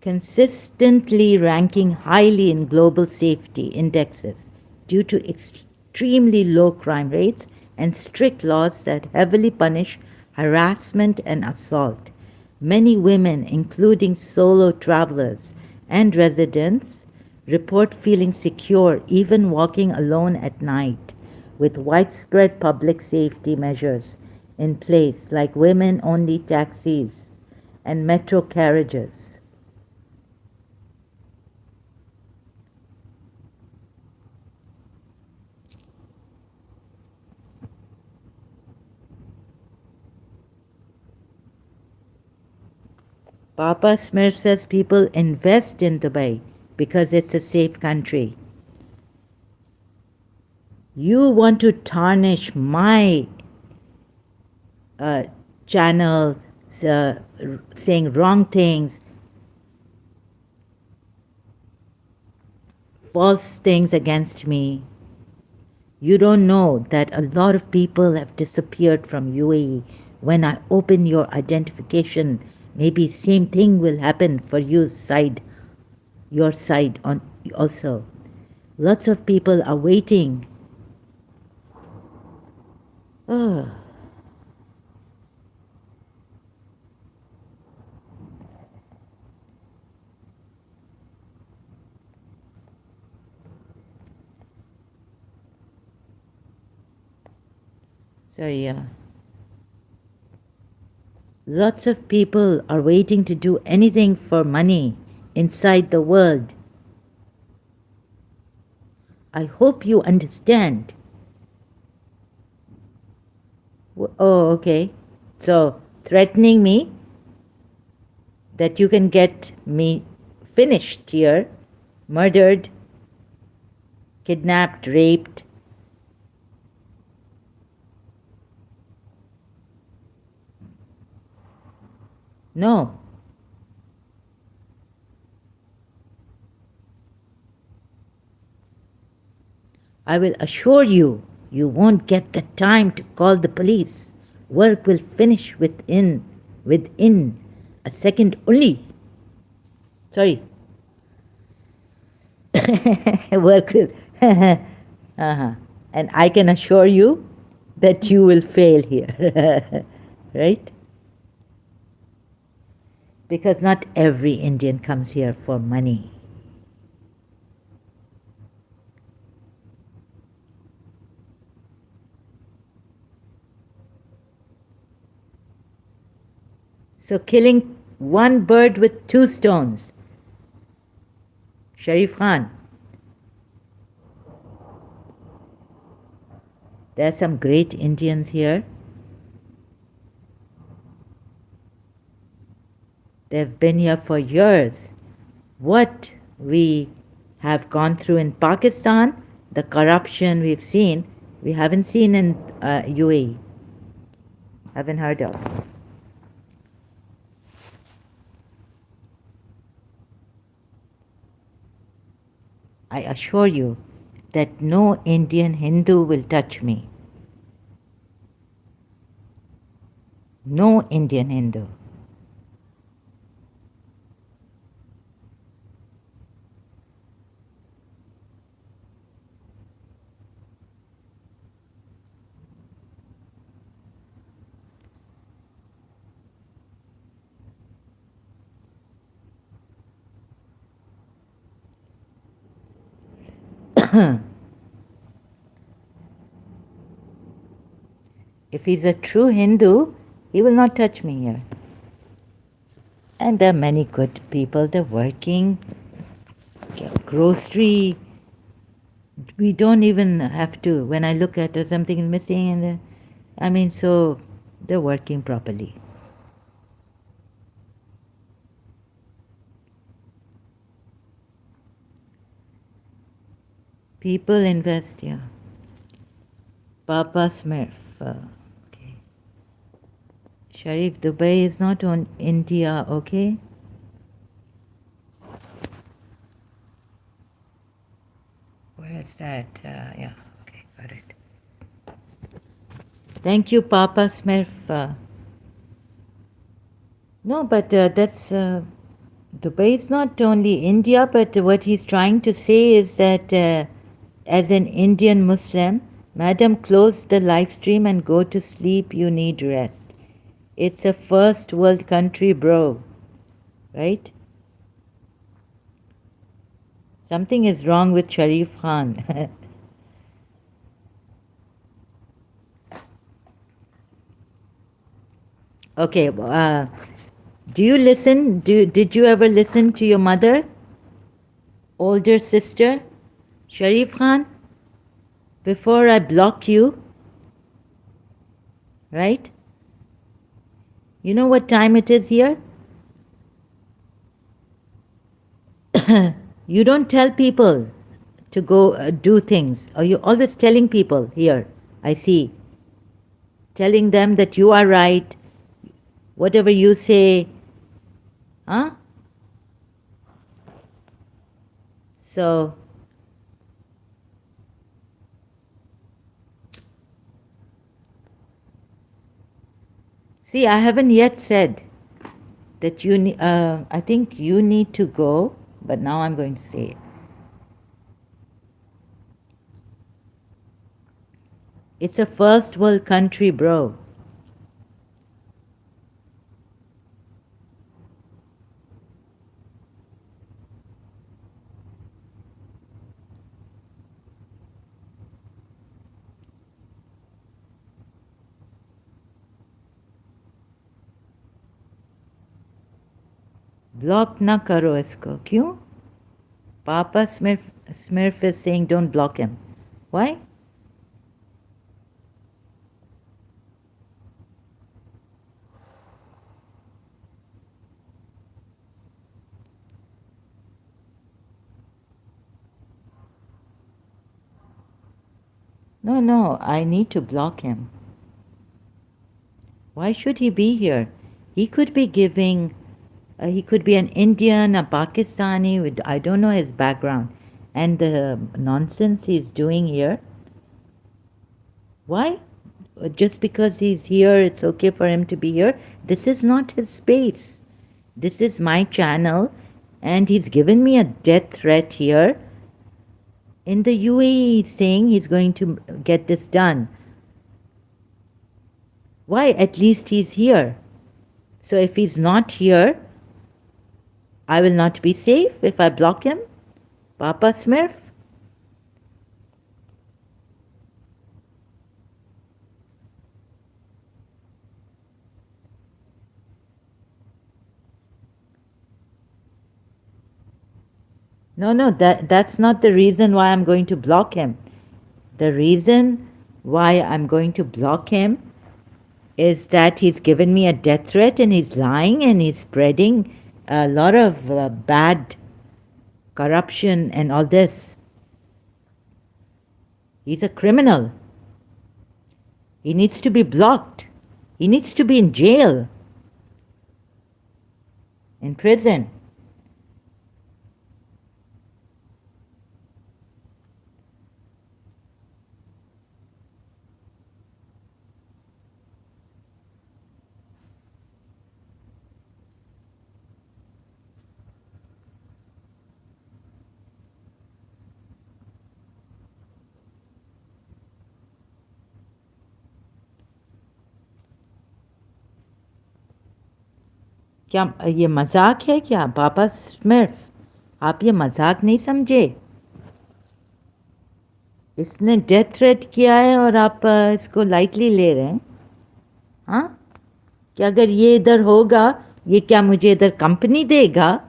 Consistently ranking highly in global safety indexes due to extremely low crime rates and strict laws that heavily punish harassment and assault. Many women, including solo travelers and residents, report feeling secure even walking alone at night, with widespread public safety measures in place like women only taxis and metro carriages. Papa Smurf says people invest in Dubai because it's a safe country. You want to tarnish my uh, channel, saying wrong things, false things against me. You don't know that a lot of people have disappeared from UAE. When I open your identification, maybe same thing will happen for your side on also. Lots of people are waiting. Oh. Sorry, lots of people are waiting to do anything for money inside the world. I hope you understand. Oh, okay. So, threatening me that you can get me finished here, murdered, kidnapped, raped. No. I will assure you, you won't get the time to call the police. Work will finish within a second only. Sorry. Work will. Uh-huh. And I can assure you that you will fail here. Right? Because not every Indian comes here for money. So killing one bird with two stones. Sharif Khan, there are some great Indians here. They've been here for years. What we have gone through in Pakistan, the corruption we've seen, we haven't seen in UAE. Haven't heard of. I assure you that no Indian Hindu will touch me. No Indian Hindu. If he's a true Hindu, he will not touch me here. And there are many good people. They're working, grocery. We don't even have to. When I look at something is missing, and I mean, so they're working properly. People invest, yeah. Papa Smurf. Okay. Sharif, Dubai is not on India, okay? Where is that? Yeah, okay, got it. Thank you, Papa Smurf. No, but that's. Dubai is not only India, but what he's trying to say is that as an Indian Muslim, Madam, close the live stream and go to sleep. You need rest. It's a first world country, bro. Right? Something is wrong with Sharif Khan. Okay. Do you listen? Did you ever listen to your mother? Older sister? Sharif Khan? Before I block you, right? You know what time it is here? You don't tell people to go do things, or you're always telling people here, I see. Telling them that you are right, whatever you say, huh? So, see, I haven't yet said that I think you need to go, but now I'm going to say it. It's a first world country, bro. Block na karo isko. Kyun? Papa Smurf is saying don't block him. Why? No, I need to block him. Why should he be here? He could be giving, he could be an Indian, a Pakistani, with, I don't know his background. And the nonsense he's doing here. Why? Just because he's here, it's okay for him to be here? This is not his space. This is my channel, and he's given me a death threat here. In the UAE, he's saying he's going to get this done. Why? At least he's here. So if he's not here, I will not be safe if I block him? Papa Smurf? No, that's not the reason why I'm going to block him. The reason why I'm going to block him is that he's given me a death threat and he's lying and he's spreading a lot of bad corruption and all this. He's a criminal. He needs to be blocked. He needs to be in jail, in prison. क्या ये मजाक है क्या? पापा स्मिर्फ, आप ये मजाक नहीं समझे? इसने डेथ थ्रेट किया है और आप इसको लाइटली ले रहे हैं? हाँ, कि अगर ये इधर होगा, ये क्या मुझे इधर कंपनी देगा?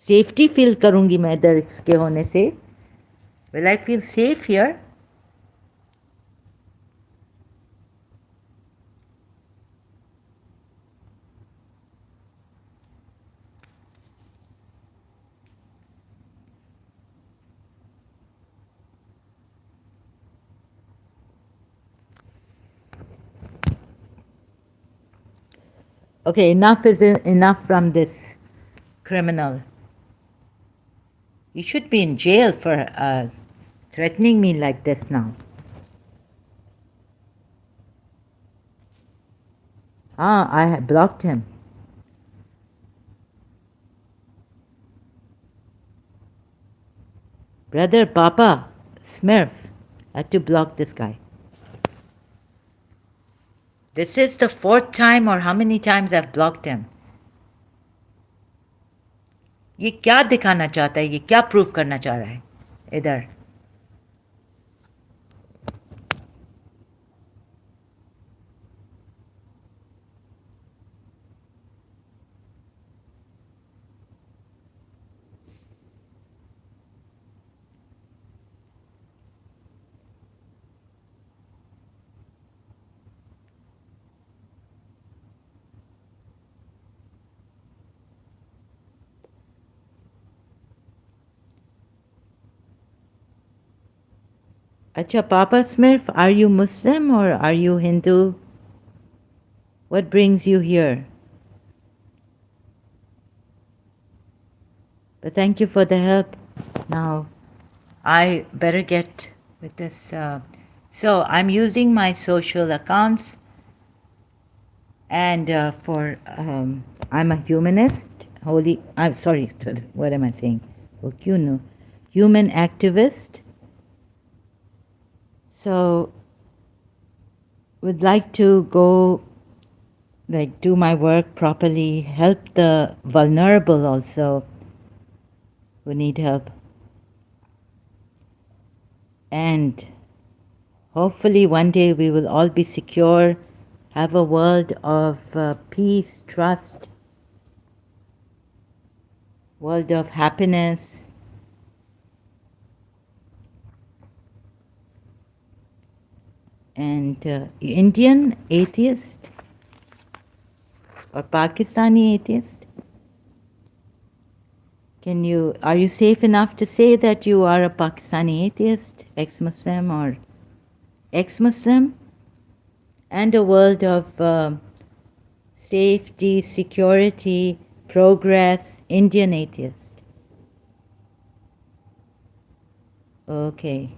सेफ्टी फील करूँगी मैं इधर इसके होने से? Will I feel safe here? Okay, enough is enough from this criminal. You should be in jail for threatening me like this now. Ah, I have blocked him. Brother, Papa, Smurf, had to block this guy. This is the fourth time or how many times I've blocked him. ये क्या दिखाना चाहता है? ये क्या proof करना चाह रहा है इधर? Acha, Papa Smurf, are you Muslim or are you Hindu? What brings you here? But thank you for the help. Now, I better get with this. So, I'm using my social accounts, and I'm a humanist. I'm sorry, what am I saying? Human activist. So, would like to go, like, do my work properly, help the vulnerable also who need help. And hopefully one day we will all be secure, have a world of peace, trust, world of happiness. And Indian atheist or Pakistani atheist? Are you safe enough to say that you are a Pakistani atheist, ex-Muslim or ex-Muslim? And a world of safety, security, progress, Indian atheist. Okay.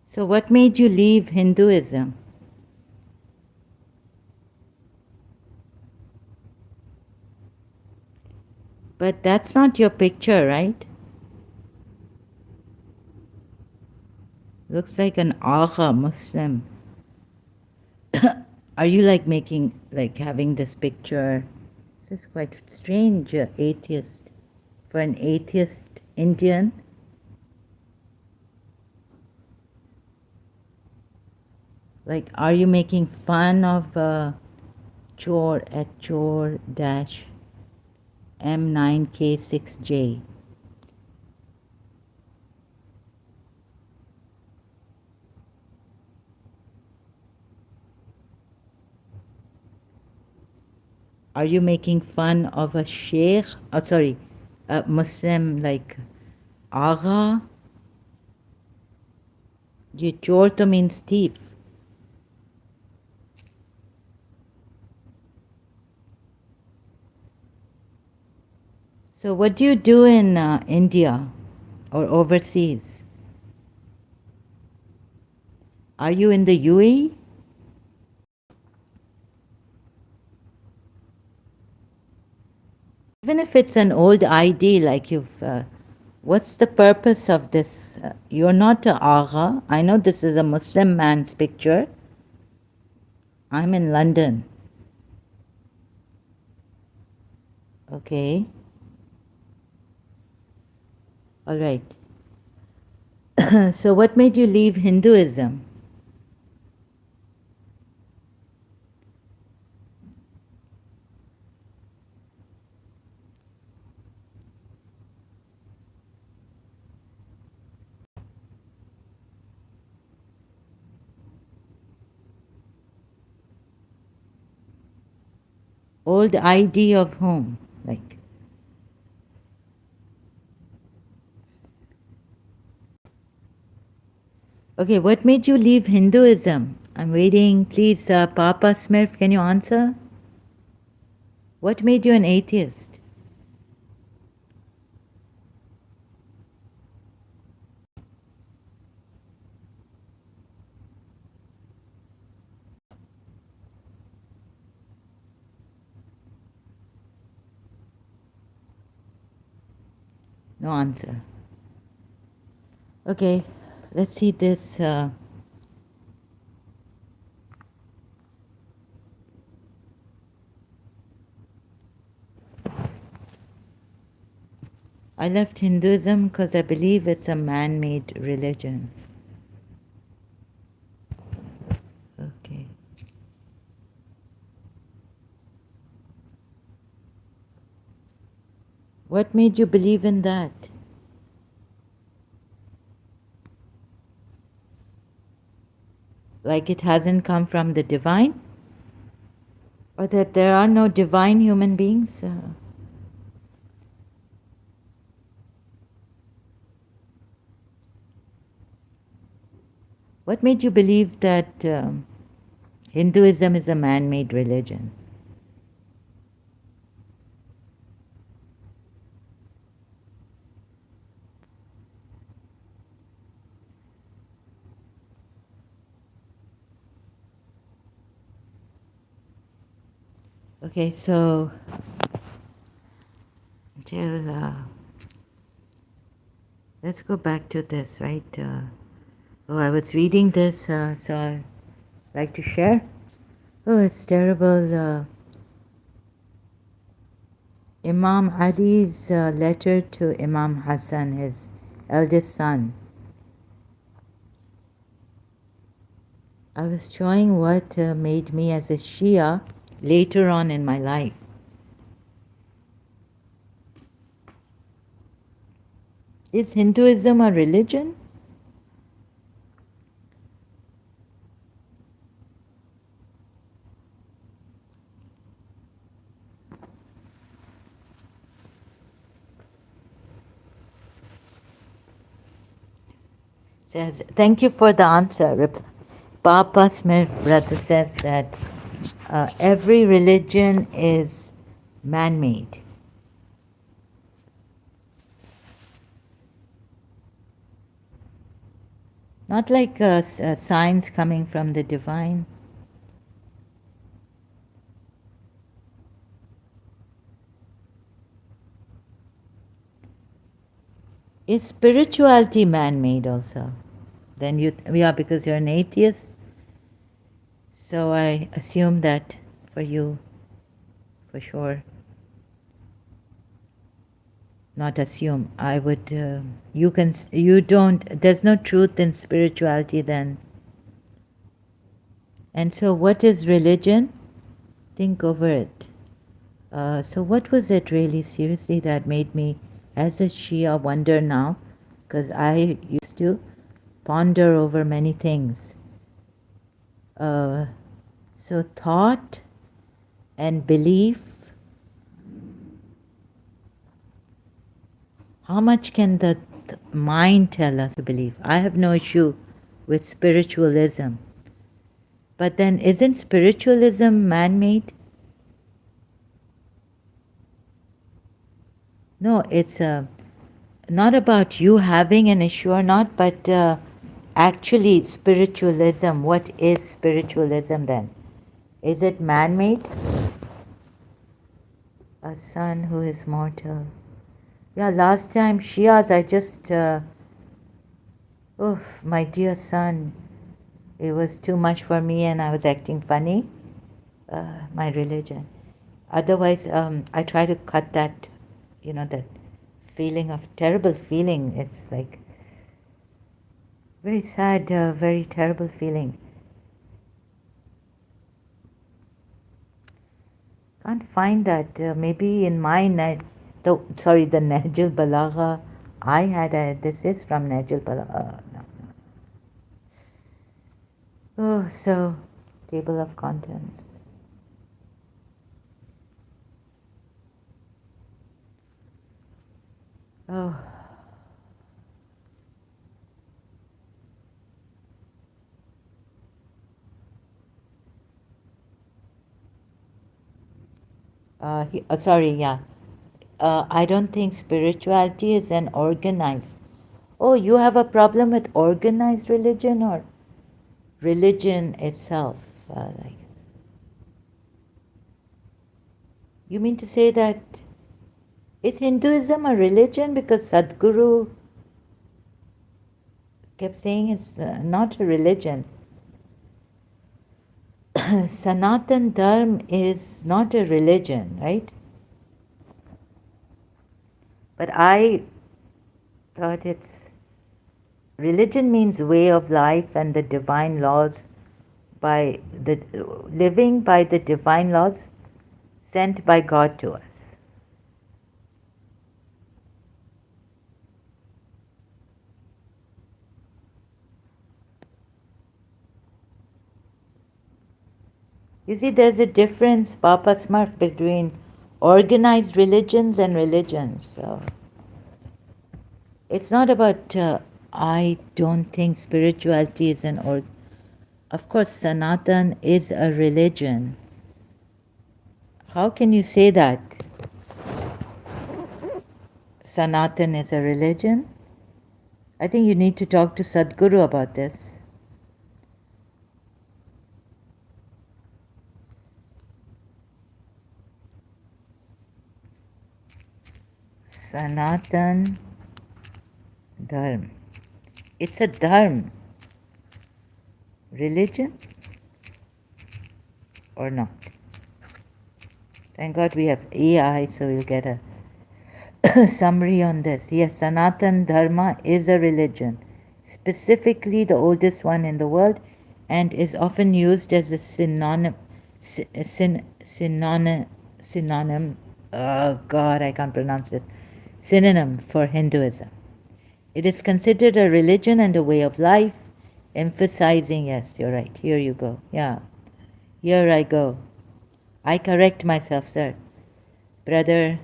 So what made you leave Hinduism? But that's not your picture, right? Looks like an Agha Muslim. Are you having this picture? This is quite strange, atheist. For an atheist Indian. Like, are you making fun of Chor at Chor-M9K6J? Are you making fun of a sheikh? Oh, sorry, a Muslim like Agha? Ye Chor to means thief. So what do you do in India or overseas? Are you in the UAE? Even if it's an old ID, like what's the purpose of this? You're not a agha. I know this is a Muslim man's picture. I'm in London. Okay. All right. So what made you leave Hinduism? Old ID of whom? Like, okay, what made you leave Hinduism? I'm waiting. Please, Papa Smurf, can you answer? What made you an atheist? No answer. Okay, let's see this. I left Hinduism because I believe it's a man made religion. Okay. What made you believe in that? Like it hasn't come from the divine? Or that there are no divine human beings? What made you believe that Hinduism is a man made religion? Okay, so until let's go back to this, right? I was reading this, so I like to share. Oh, it's terrible. Imam Ali's letter to Imam Hassan, his eldest son. I was showing what made me as a Shia later on in my life. Is Hinduism a religion? Says, thank you for the answer. Papa Smith, brother, says that every religion is man-made. Not like signs coming from the divine. Is spirituality man-made also? Then yeah, because you're an atheist. So I assume that for you, for sure. Not assume. I would. You don't. There's no truth in spirituality then. And so, what is religion? Think over it. So, what was it really, seriously, that made me, as a Shia, wonder now? Because I used to ponder over many things. So, thought and belief. How much can the mind tell us to believe? I have no issue with spiritualism. But then, isn't spiritualism man made? No, it's not about you having an issue or not, but actually, spiritualism. What is spiritualism then? Is it man made? A son who is mortal. Yeah, last time Shias, I just, oof, my dear son, it was too much for me and I was acting funny. My religion. Otherwise, I try to cut that, that feeling of terrible feeling. It's like very sad, very terrible feeling. Can't find that. Maybe in my the Nahjul Balagha I had. This is from Nahjul Balagha. No. Oh, so table of contents. Oh, sorry, yeah. I don't think spirituality is an organized. Oh, you have a problem with organized religion or religion itself? Like, you mean to say that is Hinduism a religion? Because Sadhguru kept saying it's not a religion. Sanatan Dharma is not a religion, right? But I thought it's religion means way of life and the divine laws by the living by the divine laws sent by God to us. You see, there's a difference, Papa Smurf, between organized religions and religions. So it's not about, I don't think spirituality is an of course, Sanatan is a religion. How can you say that? Sanatan is a religion? I think you need to talk to Sadhguru about this. Sanatan Dharma. It's a dharma. Religion or not? Thank God we have AI, so we'll get a summary on this. Yes, Sanatan Dharma is a religion, specifically the oldest one in the world, and is often used as a synonym. Oh God, I can't pronounce this. Synonym for Hinduism. It is considered a religion and a way of life, emphasizing, yes, you're right, here you go. Yeah, here I go. I correct myself, sir. Brother.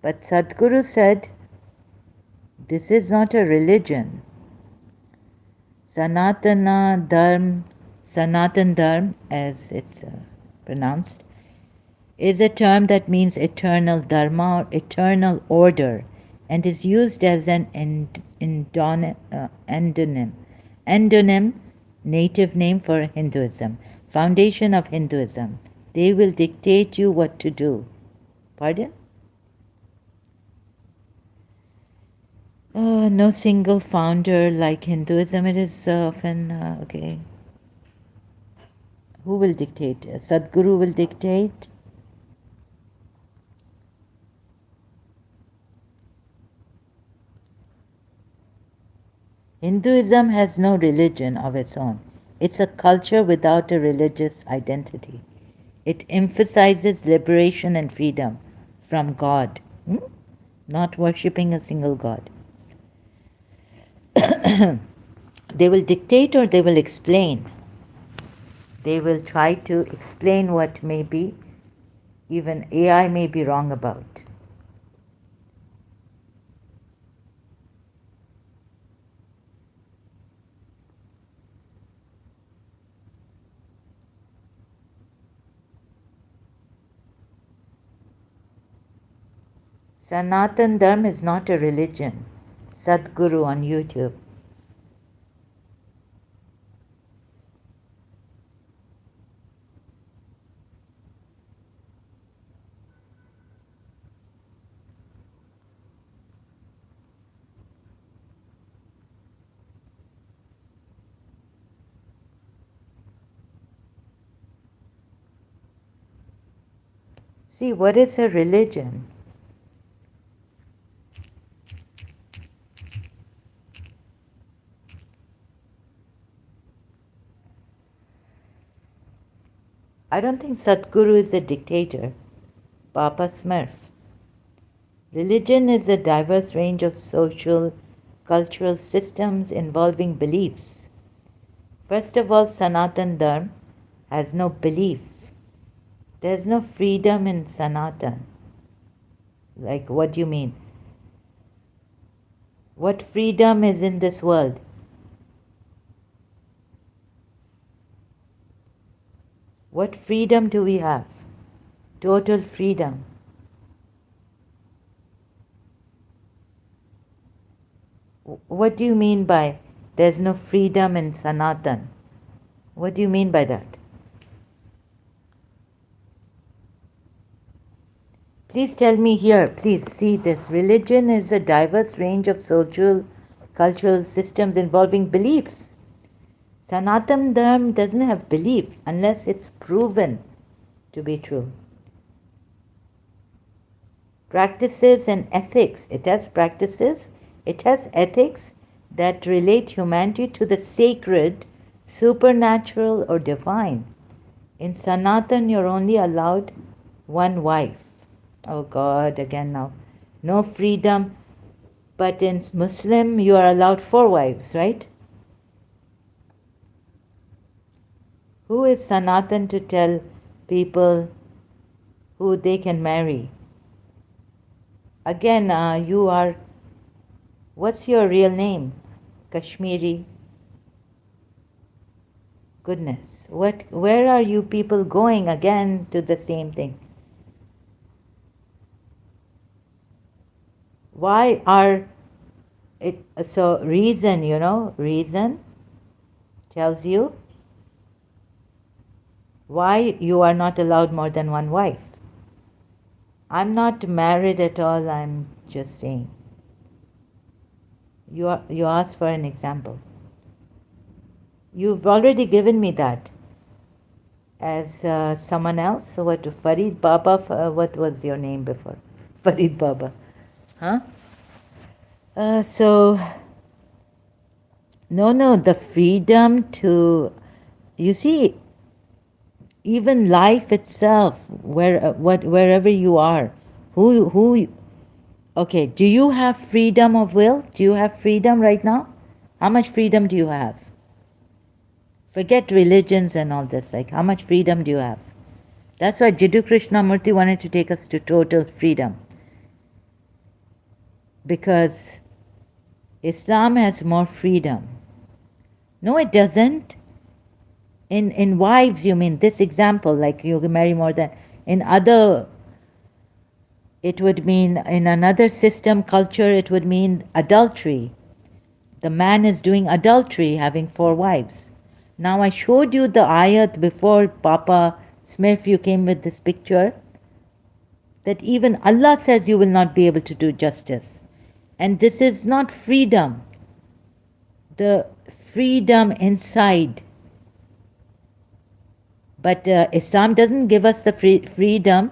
But Sadhguru said, this is not a religion. Sanatana Dharma, Sanatan Dharma, as it's pronounced, is a term that means eternal dharma or eternal order and is used as an endonym, native name for Hinduism, foundation of Hinduism. They will dictate you what to do. Pardon? No single founder like Hinduism. It is often, okay. Who will dictate? Sadhguru will dictate. Hinduism has no religion of its own. It's a culture without a religious identity. It emphasizes liberation and freedom from God, not worshipping a single God. They will dictate or they will explain. They will try to explain what may be, even AI may be wrong about. Sanatan Dharma is not a religion. Sadhguru on YouTube. See, what is a religion? I don't think Sadhguru is a dictator, Papa Smurf. Religion is a diverse range of social, cultural systems involving beliefs. First of all, Sanatan Dharma has no belief. There's no freedom in Sanatan. Like, what do you mean? What freedom is in this world? What freedom do we have? Total freedom. What do you mean by there's no freedom in Sanatan? What do you mean by that? Please tell me here, please see this. Religion is a diverse range of social, cultural systems involving beliefs. Sanatan Dharma doesn't have belief unless it's proven to be true. Practices and ethics. It has practices, it has ethics that relate humanity to the sacred, supernatural, or divine. In Sanatan, you're only allowed one wife. Oh God, again now. No freedom. But in Muslim, you are allowed 4 wives, right? Who is Sanatan to tell people who they can marry? Again, you are, what's your real name? Kashmiri? Goodness, where are you people going again to the same thing? Why are it, so reason, reason tells you why you are not allowed more than one wife. I'm not married at all, I'm just saying. You asked for an example. You've already given me that as someone else. So what, Farid Baba, what was your name before? Farid Baba. Huh? No, the freedom to, you see, even life itself, wherever you are, okay, do you have freedom of will? Do you have freedom right now? How much freedom do you have? Forget religions and all this, like how much freedom do you have? That's why Jiddu Krishnamurti wanted to take us to total freedom. Because Islam has more freedom. No, it doesn't. In wives, you mean this example, like you can marry more than, in other, it would mean, in another system, culture, it would mean adultery. The man is doing adultery, having 4 wives. Now I showed you the ayat before, Papa Smith, you came with this picture, that even Allah says you will not be able to do justice. And this is not freedom. The freedom inside. But Islam doesn't give us the freedom.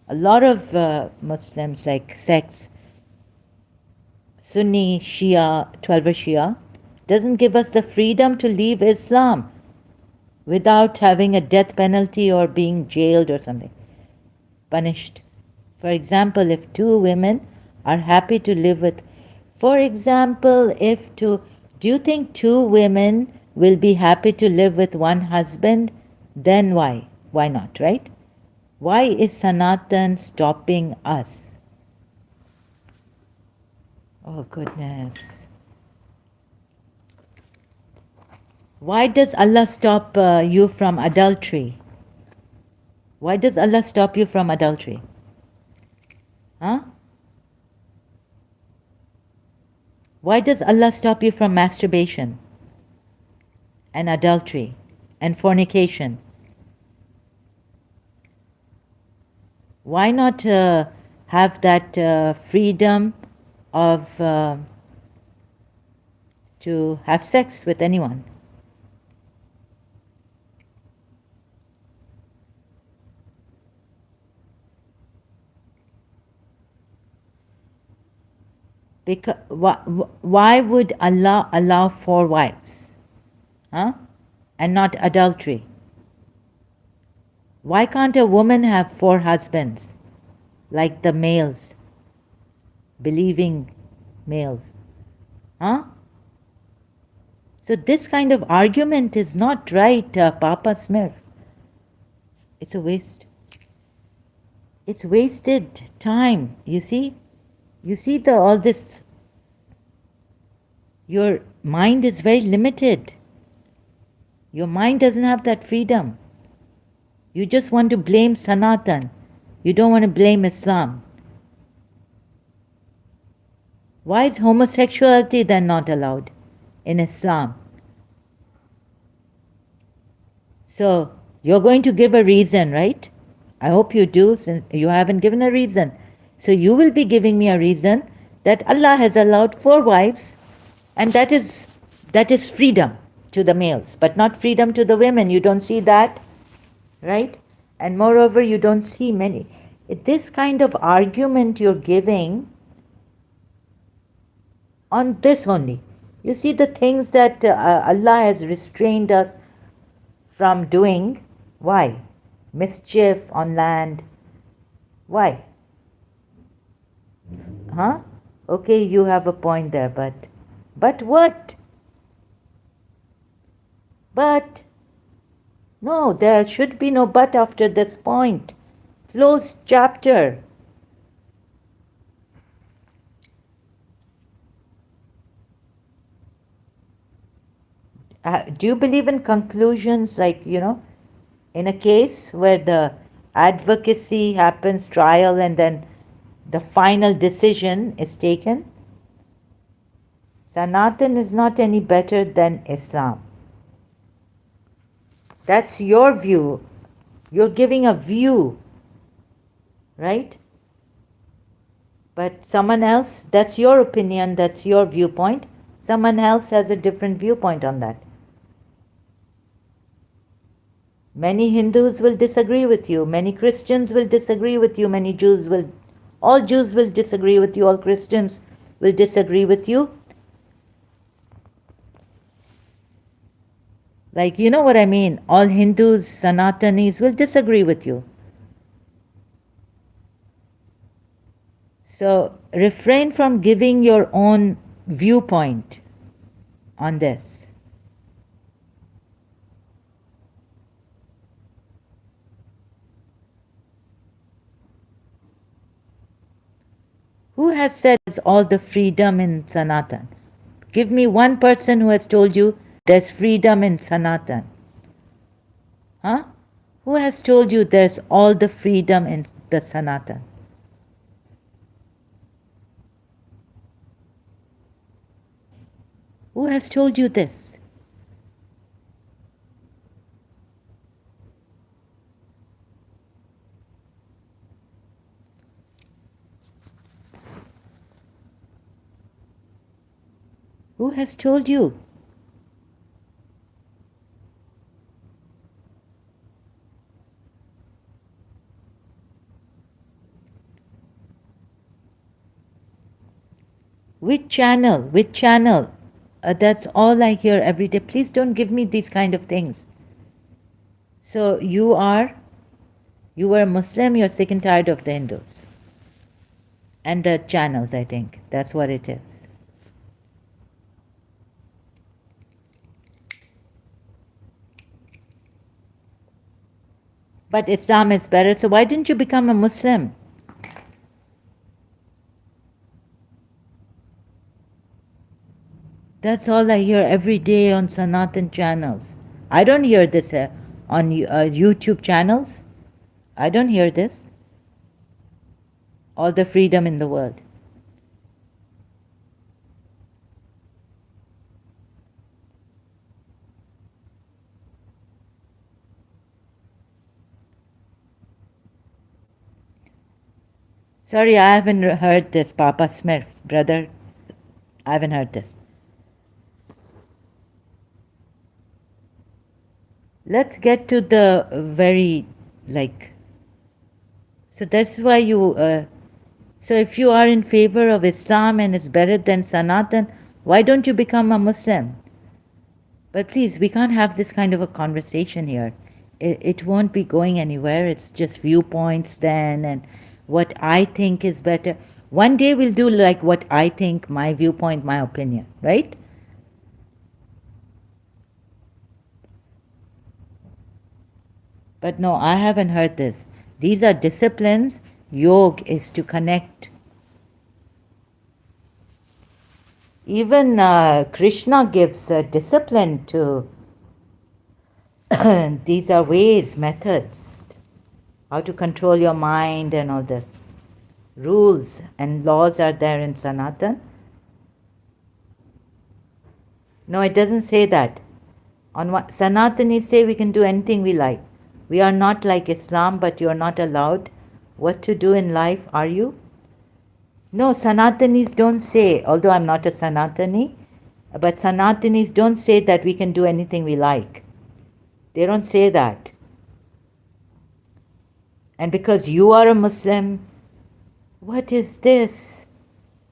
A lot of Muslims, like sects, Sunni, Shia, 12er Shia, doesn't give us the freedom to leave Islam without having a death penalty or being jailed or something, punished. For example, if 2 women are happy to live with, for example, do you think 2 women will be happy to live with one husband? Then why? Why not, right? Why is Sanatan stopping us? Oh, goodness. Why does Allah stop you from adultery? Why does Allah stop you from adultery? Huh? Why does Allah stop you from masturbation and adultery and fornication? Why not have that freedom of to have sex with anyone? Because why would Allah allow 4 wives? Huh? And not adultery? Why can't a woman have 4 husbands like the males, believing males? Huh? So this kind of argument is not right, Papa Smurf. It's a waste. It's wasted time, you see? You see all this, your mind is very limited. Your mind doesn't have that freedom. You just want to blame Sanatan. You don't want to blame Islam. Why is homosexuality then not allowed in Islam? So you're going to give a reason, right? I hope you do, since you haven't given a reason. So you will be giving me a reason that Allah has allowed 4 wives, and that is freedom to the males, but not freedom to the women. You don't see that, right? And moreover, you don't see many. This kind of argument you're giving on this only. You see the things that Allah has restrained us from doing. Why? Mischief on land. Why? Huh? Okay, you have a point there, but what? But no, there should be no but after this point. Closed chapter. Do you believe in conclusions, like, in a case where the advocacy happens, trial, and then the final decision is taken? Sanatan is not any better than Islam. That's your view. You're giving a view, right? But someone else, that's your opinion, that's your viewpoint. Someone else has a different viewpoint on that. Many Hindus will disagree with you. Many Christians will disagree with you. All Jews will disagree with you. All Christians will disagree with you. Like, you know what I mean? All Hindus, Sanatanis will disagree with you. So refrain from giving your own viewpoint on this. Who has said there's all the freedom in Sanatan? Give me one person who has told you there's freedom in Sanatan. Huh? Who has told you there's all the freedom in the Sanatan? Who has told you this? Who has told you? Which channel? Which channel? That's all I hear every day. Please don't give me these kind of things. So you are a Muslim, you're sick and tired of the Hindus. And the channels, I think. That's what it is. But Islam is better, so why didn't you become a Muslim? That's all I hear every day on Sanatan channels. I don't hear this on YouTube channels. I don't hear this. All the freedom in the world. Sorry, I haven't heard this, Papa Smurf, brother. I haven't heard this. Let's get to the very, so that's why So if you are in favor of Islam and it's better than Sanatan, why don't you become a Muslim? But please, we can't have this kind of a conversation here. It won't be going anywhere. It's just viewpoints then and what I think is better. One day we'll do like what I think, my viewpoint, my opinion, right? But no, I haven't heard this. These are disciplines. Yoga is to connect. Even Krishna gives discipline to. These are ways, methods, how to control your mind and all this. Rules and laws are there in Sanatan. No, it doesn't say that. On what Sanatanis say we can do anything we like. We are not like Islam, but you are not allowed what to do in life, are you? No, Sanatanis don't say, although I'm not a Sanatani, but Sanatanis don't say that we can do anything we like. They don't say that. And because you are a Muslim, what is this?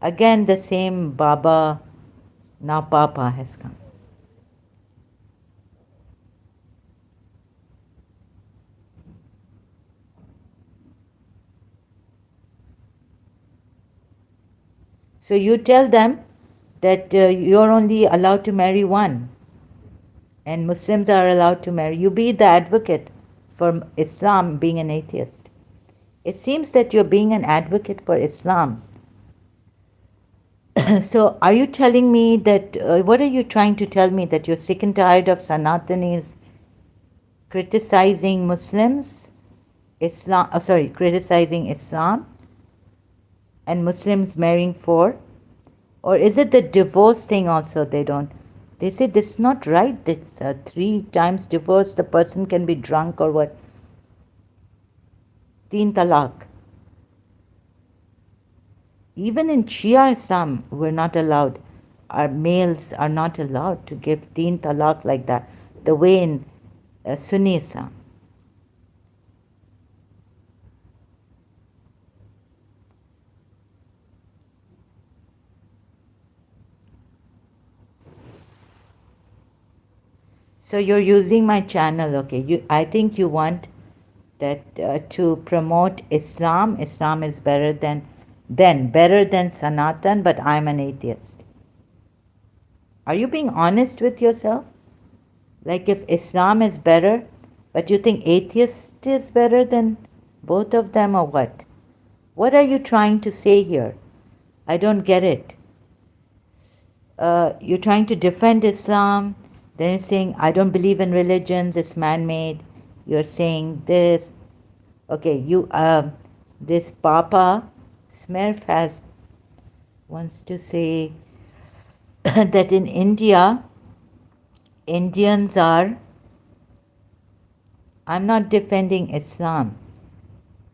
Again, the same Baba, now Papa has come. So you tell them that you're only allowed to marry one, and Muslims are allowed to marry. You be the advocate for Islam being an atheist. It seems that you're being an advocate for Islam. So are you telling me that, what are you trying to tell me, that you're sick and tired of Sanatanis criticizing Muslims, criticizing Islam, and Muslims marrying four? Or is it the divorce thing also they don't? They say this is not right. It's 3 times divorce, the person can be drunk or what? Teen talaq. Even in Shia Islam, we're not allowed. Our males are not allowed to give teen talaq like that, the way in Sunni Islam. So you're using my channel, okay? I think you want that to promote Islam. Islam is better than Sanatan, but I'm an atheist. Are you being honest with yourself? Like if Islam is better, but you think atheist is better than both of them, or what? What are you trying to say here? I don't get it. You're trying to defend Islam, then you're saying, I don't believe in religions, it's man-made. You're saying this. Okay, this Papa Smurf wants to say that in India, Indians are, I'm not defending Islam,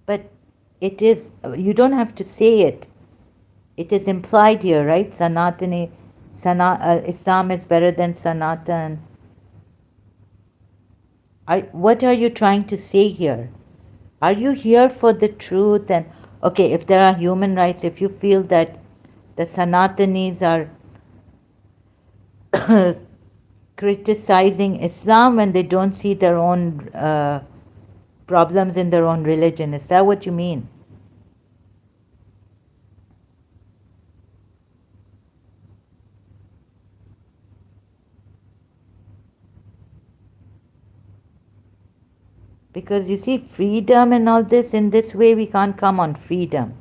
but it is, you don't have to say it. It is implied here, right? Islam is better than Sanatan. What are you trying to say here? Are you here for the truth? And okay, if there are human rights, if you feel that the Sanatanis are criticizing Islam when they don't see their own problems in their own religion, is that what you mean? Because you see, freedom and all this, in this way we can't come on freedom.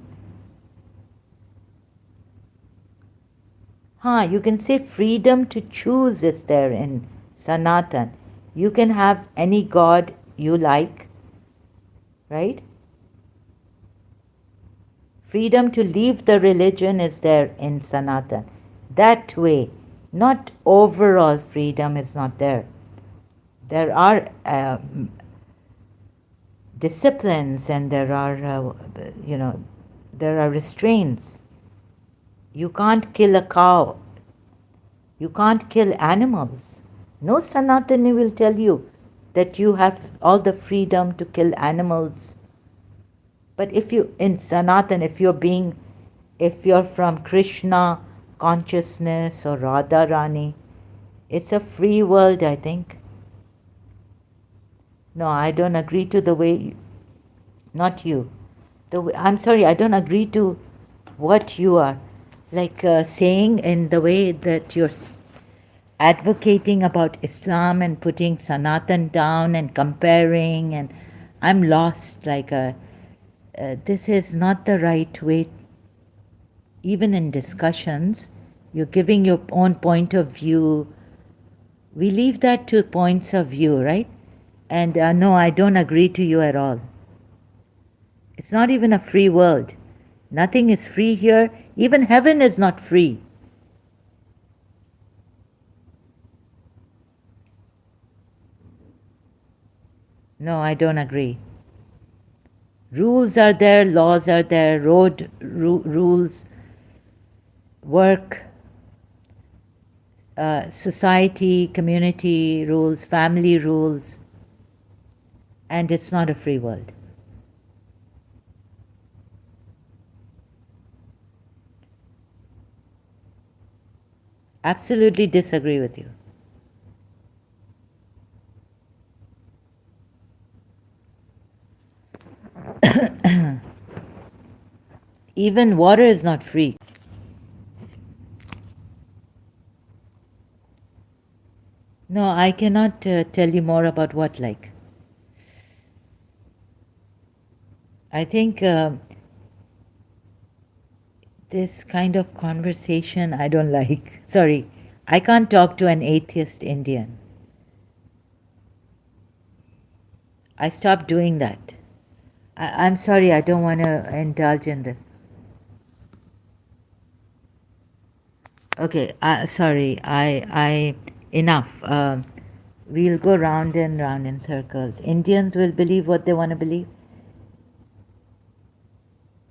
You can say freedom to choose is there in Sanatan. You can have any god you like, right? Freedom to leave the religion is there in Sanatan. That way, not overall freedom is not there. There are disciplines and there are, there are restraints. You can't kill a cow. You can't kill animals. No Sanatani will tell you that you have all the freedom to kill animals. But if you, in Sanatan, if you're from Krishna consciousness or Radha Rani, it's a free world, I think. No, I don't agree to the way, not you. I'm sorry, I don't agree to what you are like saying in the way that you're advocating about Islam and putting Sanatan down and comparing, and I'm lost. This is not the right way. Even in discussions, you're giving your own point of view. We leave that to points of view, right? And no, I don't agree to you at all. It's not even a free world. Nothing is free here. Even heaven is not free. No, I don't agree. Rules are there, laws are there, road rules, work, society, community rules, family rules, and it's not a free world. Absolutely disagree with you. Even water is not free. No, I cannot tell you more about what like. I think this kind of conversation I don't like. Sorry, I can't talk to an atheist Indian. I stopped doing that. I'm sorry, I don't want to indulge in this. Okay, sorry, enough. We'll go round and round in circles. Indians will believe what they want to believe.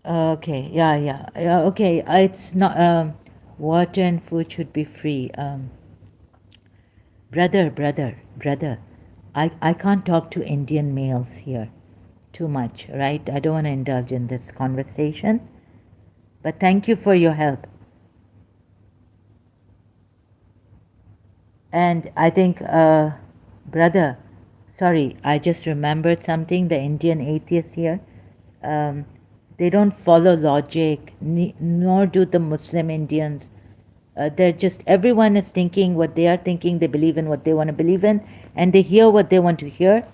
Okay, yeah. Okay, it's not. Water and food should be free. Brother. I can't talk to Indian males here too much, right? I don't want to indulge in this conversation. But thank you for your help. And I think, brother, sorry, I just remembered something. The Indian atheists here, they don't follow logic, nor do the Muslim Indians. They're just, everyone is thinking what they are thinking, they believe in what they want to believe in, and they hear what they want to hear.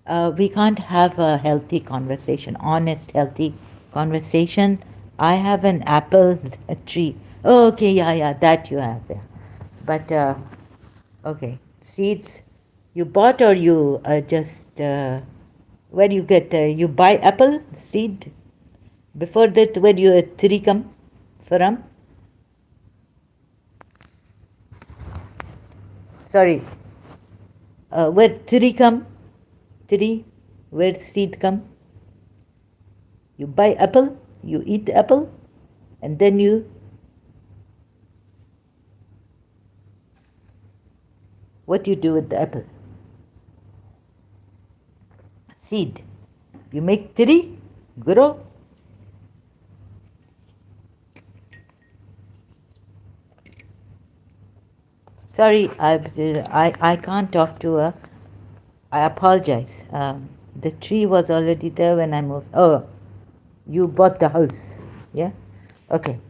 We can't have a healthy conversation, honest, healthy conversation. I have an apple tree. Oh, okay, yeah, that you have, yeah. But, okay, seeds you bought or you just, where you get, you buy apple seed? Before that, where you tree come from? Sorry, where tree come? Tree, where seed come? You buy apple, you eat apple, and then what you do with the apple? Seed. You make tree, grow. Sorry, I can't talk to her. I apologize. The tree was already there when I moved. Oh, you bought the house, yeah? Okay.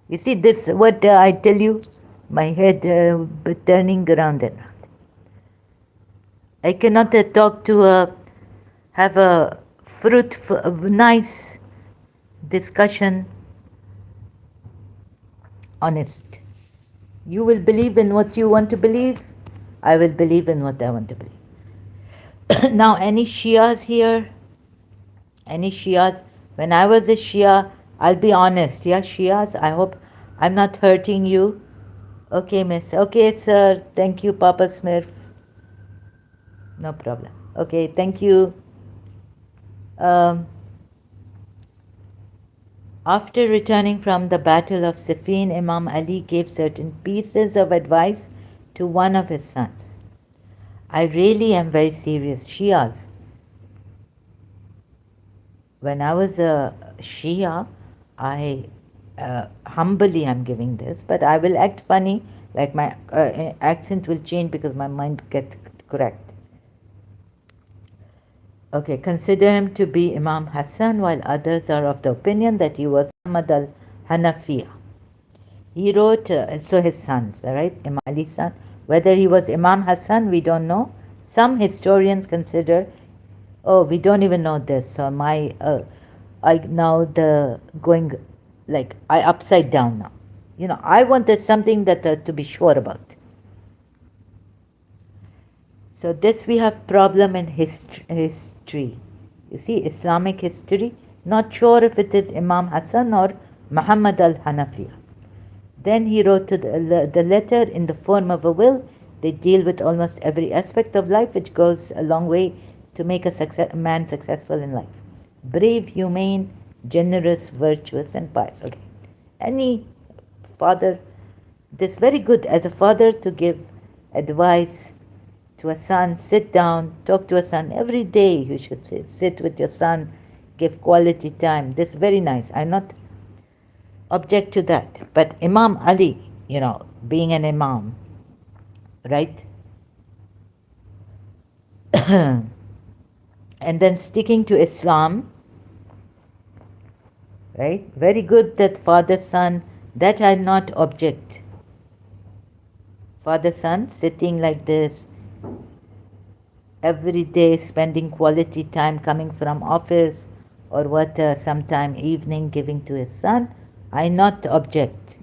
You see this, what I tell you, my head turning around and around. I cannot talk to have a fruitful, nice discussion, honest. You will believe in what you want to believe. I will believe in what I want to believe. Now, any Shias here? Any Shias? When I was a Shia, I'll be honest, yeah, Shias, I hope I'm not hurting you. Okay, miss. Okay, sir. Thank you, Papa Smurf. No problem. Okay, thank you. After returning from the Battle of Siffin, Imam Ali gave certain pieces of advice to one of his sons. I really am very serious, Shias. when I was a Shia, I humbly I'm giving this, but I will act funny, like my accent will change because my mind gets correct. Okay, consider him to be Imam Hassan, while others are of the opinion that he was Muhammad al-Hanafiya. He wrote, so his sons, right, Imam Ali's son. Whether he was Imam Hassan, we don't know. Some historians consider, oh, we don't even know this. So I now the going, like, I upside down now. You know, I want this something that to be sure about. So this we have problem in history. You see, Islamic history, not sure if it is Imam Hassan or Muhammad al-Hanafiya. Then he wrote to the letter in the form of a will. They deal with almost every aspect of life, which goes a long way to make a man successful in life. Brave, humane, generous, virtuous, and pious. Okay. Any father, this very good as a father to give advice to a son. Sit down, talk to a son every day. You should say, sit with your son, give quality time. This is very nice. I'm not object to that. But Imam Ali, you know, being an Imam, right? And then sticking to Islam, right? Very good that father son, that I not object. Father son sitting like this every day, spending quality time coming from office or what, sometime evening giving to his son, I not object.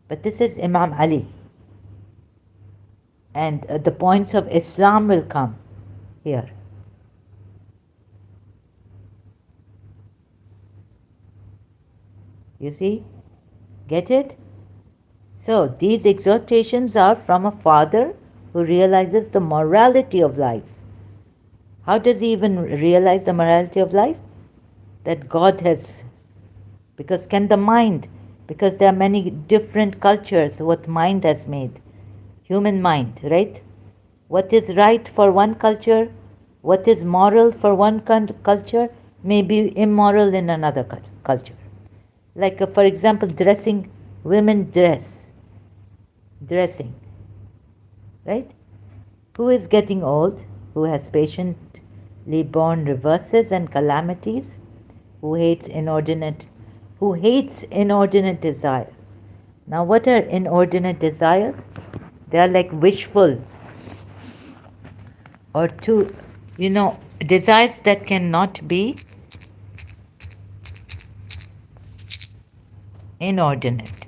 But this is Imam Ali. And the points of Islam will come here. You see? Get it? So, these exhortations are from a father who realizes the morality of life. How does he even realize the morality of life? That God has, because can the mind, because there are many different cultures, what mind has made. Human mind, right? What is right for one culture, what is moral for one culture, may be immoral in another culture. Like, for example, dressing, women dressing, right? Who is getting old, who has patiently borne reverses and calamities, who hates inordinate desires. Now, what are inordinate desires? They are like wishful or too, desires that cannot be inordinate.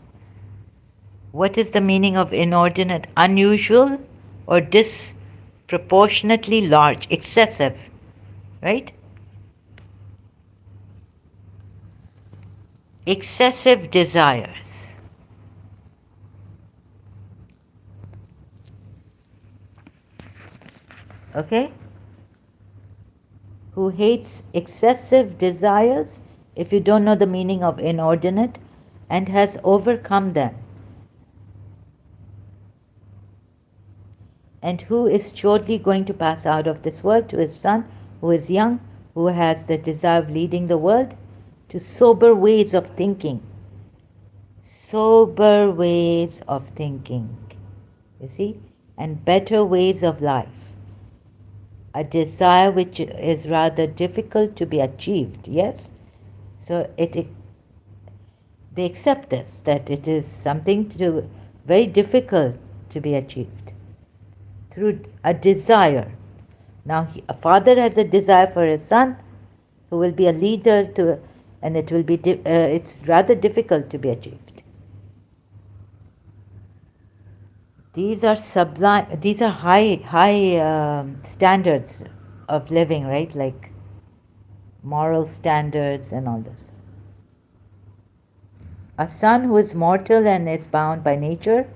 What is the meaning of inordinate? Unusual or disproportionately large, excessive, right? Excessive desires. Okay? Who hates excessive desires, if you don't know the meaning of inordinate, and has overcome them. And who is shortly going to pass out of this world, to his son, who is young, who has the desire of leading the world to sober ways of thinking. Sober ways of thinking, you see, and better ways of life. A desire which is rather difficult to be achieved, yes? So they accept this, that it is something very difficult to be achieved through a desire. Now, a father has a desire for his son, who will be a leader and it will be it's rather difficult to be achieved. These are sublime. These are high standards of living, right? Like moral standards and all this. A son who is mortal and is bound by nature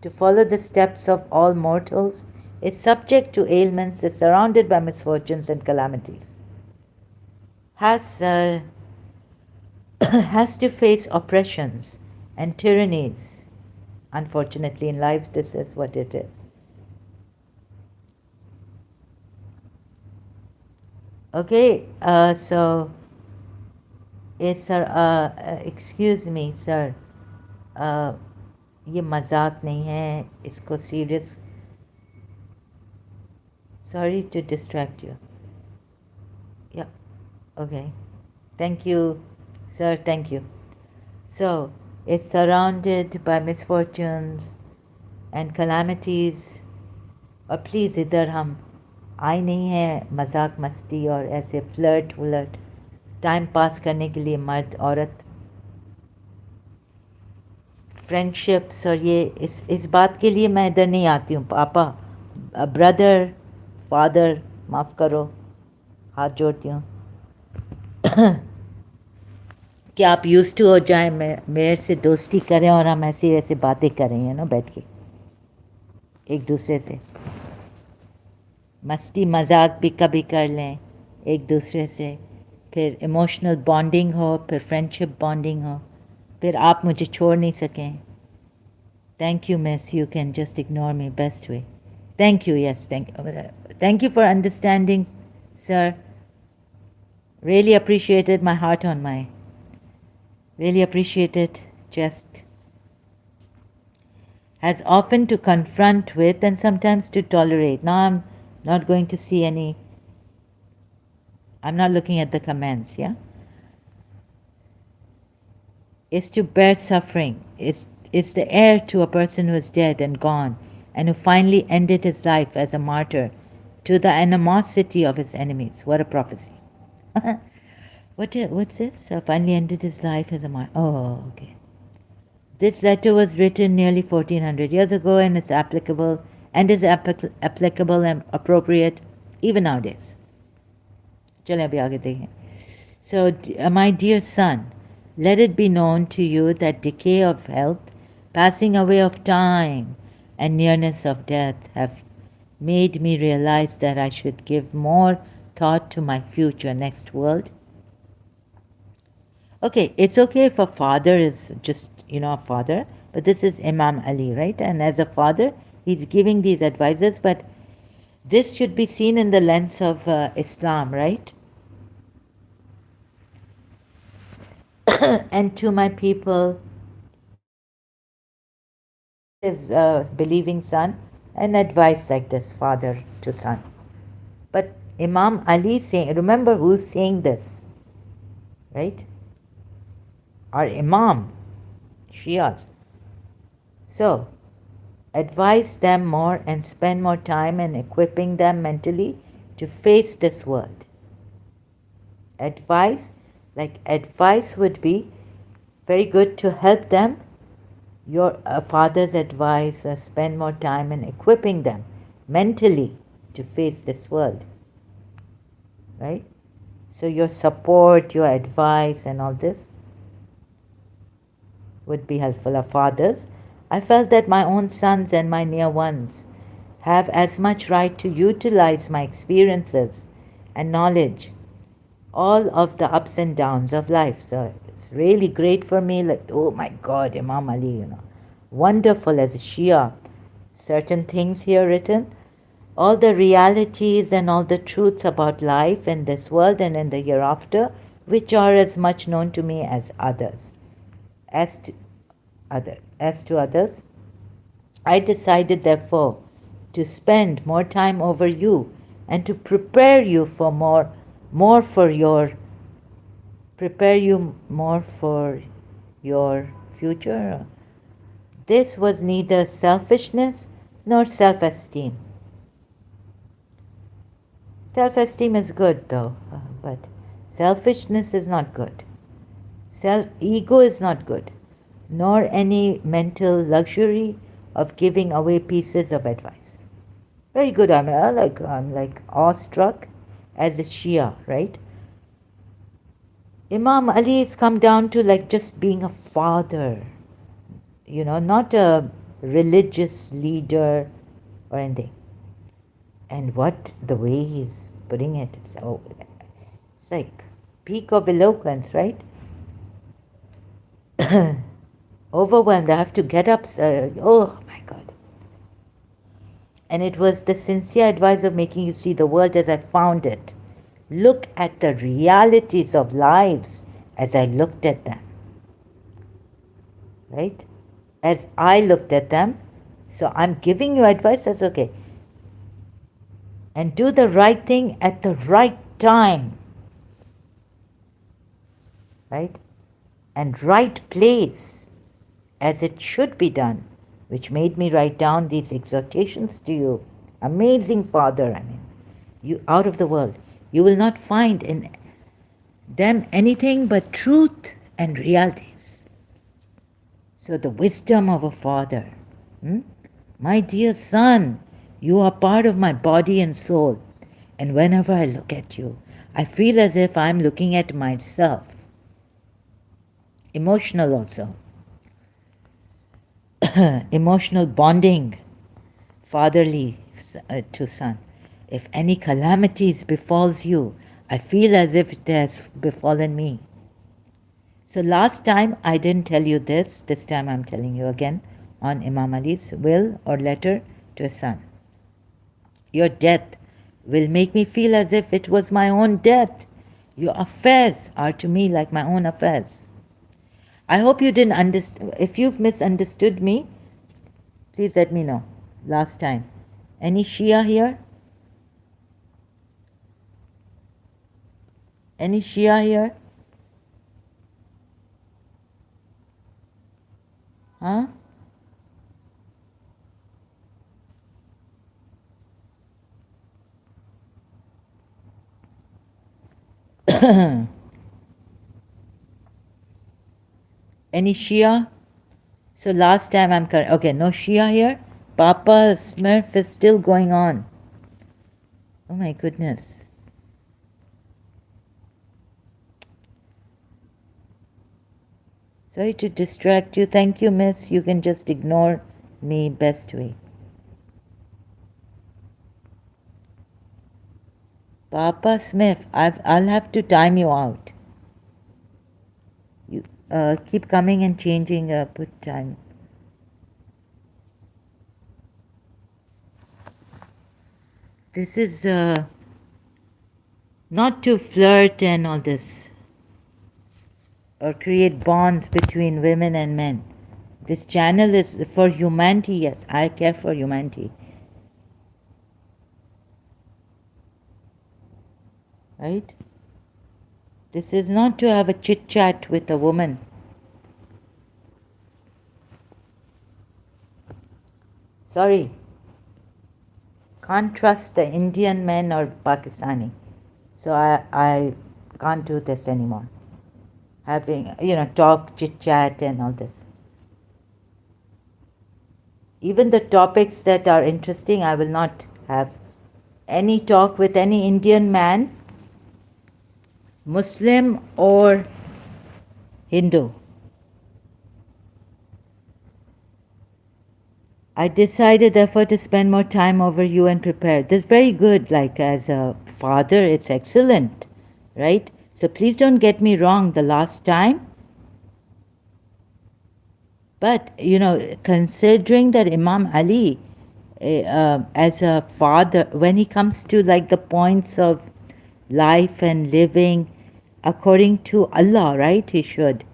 to follow the steps of all mortals, is subject to ailments, is surrounded by misfortunes and calamities, has has to face oppressions and tyrannies. Unfortunately, in life, this is what it is. Okay, so sir, excuse me, sir. Uh, ये मजाक नहीं है, इसको serious. Sorry to distract you. Yeah, okay. Thank you, sir, thank you. So, it's surrounded by misfortunes and calamities. और please इधर हम आए नहीं हैं मजाक मस्ती और ऐसे फ्लर्ट वलर्ट टाइम पास करने के लिए मर्द औरत फ्रेंडशिप्स और ये इस बात के लिए मैं इधर नहीं आती हूँ पापा ब्रदर फादर माफ़ करो हाथ जोड़ती हूँ कि आप यूज़ टू हो जाए मेरे से दोस्ती करें और हम ऐसी ऐसी बातें करें है ना बैठ के एक दूसरे से मस्ती मजाक भी कभी कर लें एक दूसरे से फिर इमोशनल बॉन्डिंग हो फिर फ्रेंडशिप बॉन्डिंग हो फिर आप मुझे छोड़ नहीं सकें thank you miss you can just ignore me best way thank you yes thank you for understanding sir really appreciated my heart on my really appreciated just has often to confront with and sometimes to tolerate. Now I'm not going to see any, I'm not looking at the comments, yeah? Is to bear suffering. Is the heir to a person who is dead and gone and who finally ended his life as a martyr to the animosity of his enemies. What a prophecy. What's this? Finally ended his life as a martyr. Oh, okay. This letter was written nearly 1400 years ago and is applicable and appropriate even nowadays. चलें अभी आगे देखें. So, my dear son, let it be known to you that decay of health, passing away of time, and nearness of death have made me realize that I should give more thought to my future next world. Okay, it's okay if a father is just, a father, but this is Imam Ali, right? And as a father, he's giving these advices, but this should be seen in the lens of Islam, right? And to my people, his believing son, an advice like this, father to son. But Imam Ali saying, remember who's saying this, right? Our Imam, Shias. So, advise them more and spend more time in equipping them mentally to face this world. Advice would be very good to help them. Your father's advice, spend more time in equipping them mentally to face this world. Right? So your support, your advice and all this would be helpful. Of fathers, I felt that my own sons and my near ones have as much right to utilize my experiences and knowledge, all of the ups and downs of life. So it's really great for me, like, oh my God, Imam Ali, wonderful as a Shia. Certain things here written, all the realities and all the truths about life in this world and in the hereafter, which are as much known to me as others. As to others, I decided therefore to spend more time over you and to prepare you for prepare you more for your future. This was neither selfishness nor self-esteem. Self-esteem is good though, but selfishness is not good. Ego is not good, nor any mental luxury of giving away pieces of advice. Very good. I'm like awestruck as a Shia, right? Imam Ali has come down to like just being a father, not a religious leader or anything. And what the way he's putting it, it's like peak of eloquence, right? Overwhelmed. I have to get up. Oh my God. And it was the sincere advice of making you see the world as I found it, look at the realities of lives as I looked at them, right? As I looked at them. So I'm giving you advice, that's okay. And do the right thing at the right time, right? And right place, as it should be done, which made me write down these exhortations to you. Amazing Father, I mean, you out of the world. You will not find in them anything but truth and realities. So the wisdom of a father. My dear son, you are part of my body and soul. And whenever I look at you, I feel as if I'm looking at myself. Emotional also. Emotional bonding, fatherly to son. If any calamities befalls you, I feel as if it has befallen me. So last time I didn't tell you this time I'm telling you again on Imam Ali's will or letter to his son. Your death will make me feel as if it was my own death. Your affairs are to me like my own affairs. I hope you didn't understand. If you've misunderstood me, please let me know. Last time. Any Shia here? Any Shia here? Huh? Any Shia? So last time I'm correct. Okay, no Shia here. Papa Smurf is still going on. Oh my goodness. Sorry to distract you. Thank you, miss. You can just ignore me best way. Papa Smith, I'll have to time you out. You keep coming and changing. Put time. This is not to flirt and all this or create bonds between women and men. This channel is for humanity. Yes, I care for humanity. Right? This is not to have a chit chat with a woman. Sorry. Can't trust the Indian men or Pakistani. So I can't do this anymore. Having, talk, chit chat and all this. Even the topics that are interesting, I will not have any talk with any Indian man, Muslim or Hindu. I decided therefore to spend more time over you and prepare. This is very good, like as a father, it's excellent, right? So please don't get me wrong the last time. But, considering that Imam Ali, as a father, when he comes to like the points of life and living according to Allah, right? He should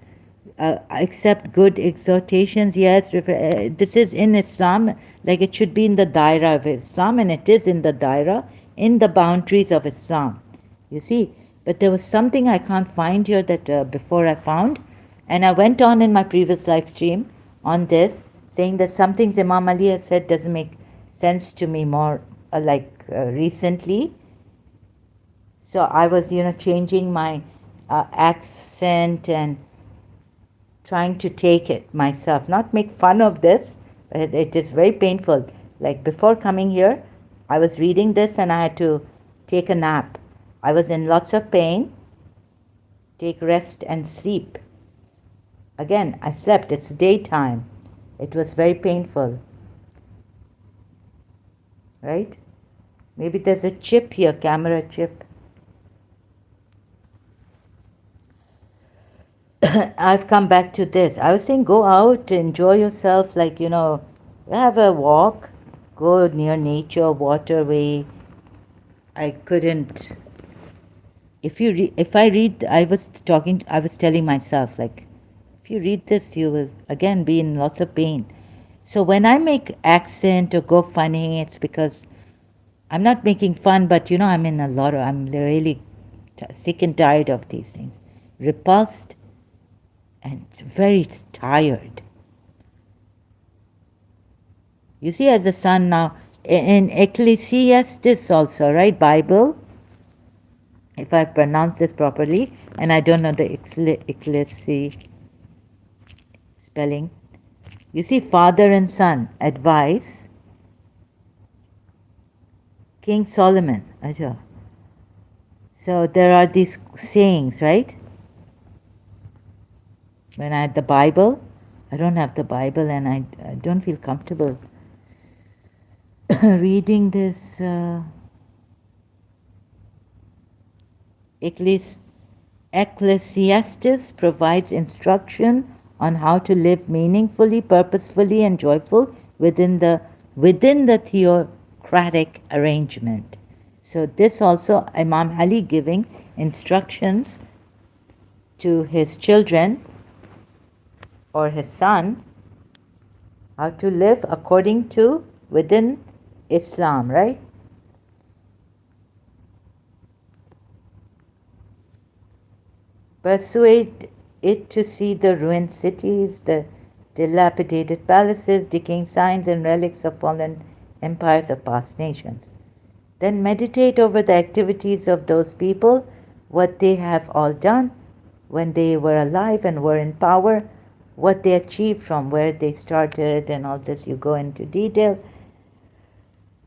accept good exhortations. Yes, this is in Islam, like it should be in the daira of Islam, and it is in the daira, in the boundaries of Islam. You see, but there was something I can't find here that before I found, and I went on in my previous live stream on this, saying that some things Imam Ali has said doesn't make sense to me more recently. So I was, changing my accent and trying to take it myself, not make fun of this, but it is very painful. Like before coming here, I was reading this and I had to take a nap. I was in lots of pain. Take rest and sleep. Again, I slept. It's daytime. It was very painful. Right? Maybe there's a chip here, camera chip. I've come back to this. I was saying go out, enjoy yourself, have a walk, go near nature, waterway. I couldn't if I read, I was telling myself, like, if you read this, you will again be in lots of pain. So when I make accent or go funny, it's because I'm not making fun, but I'm really sick and tired of these things, repulsed and very tired. You see, as a son now, in Ecclesiastes also, right? Bible, if I've pronounced this properly, and I don't know the ecclesi spelling. You see, father and son advice, King Solomon. Acha. So there are these sayings, right? When I had the Bible, I don't have the Bible, and I don't feel comfortable reading this Ecclesi- Ecclesiastes provides instruction on how to live meaningfully, purposefully, and joyful within the theocratic arrangement. So this also Imam Ali giving instructions to his children or his son how to live according to within Islam, right? Persuade it to see the ruined cities, the dilapidated palaces, decaying signs and relics of fallen empires of past nations. Then meditate over the activities of those people, what they have all done when they were alive and were in power, what they achieved from where they started, and all this. You go into detail.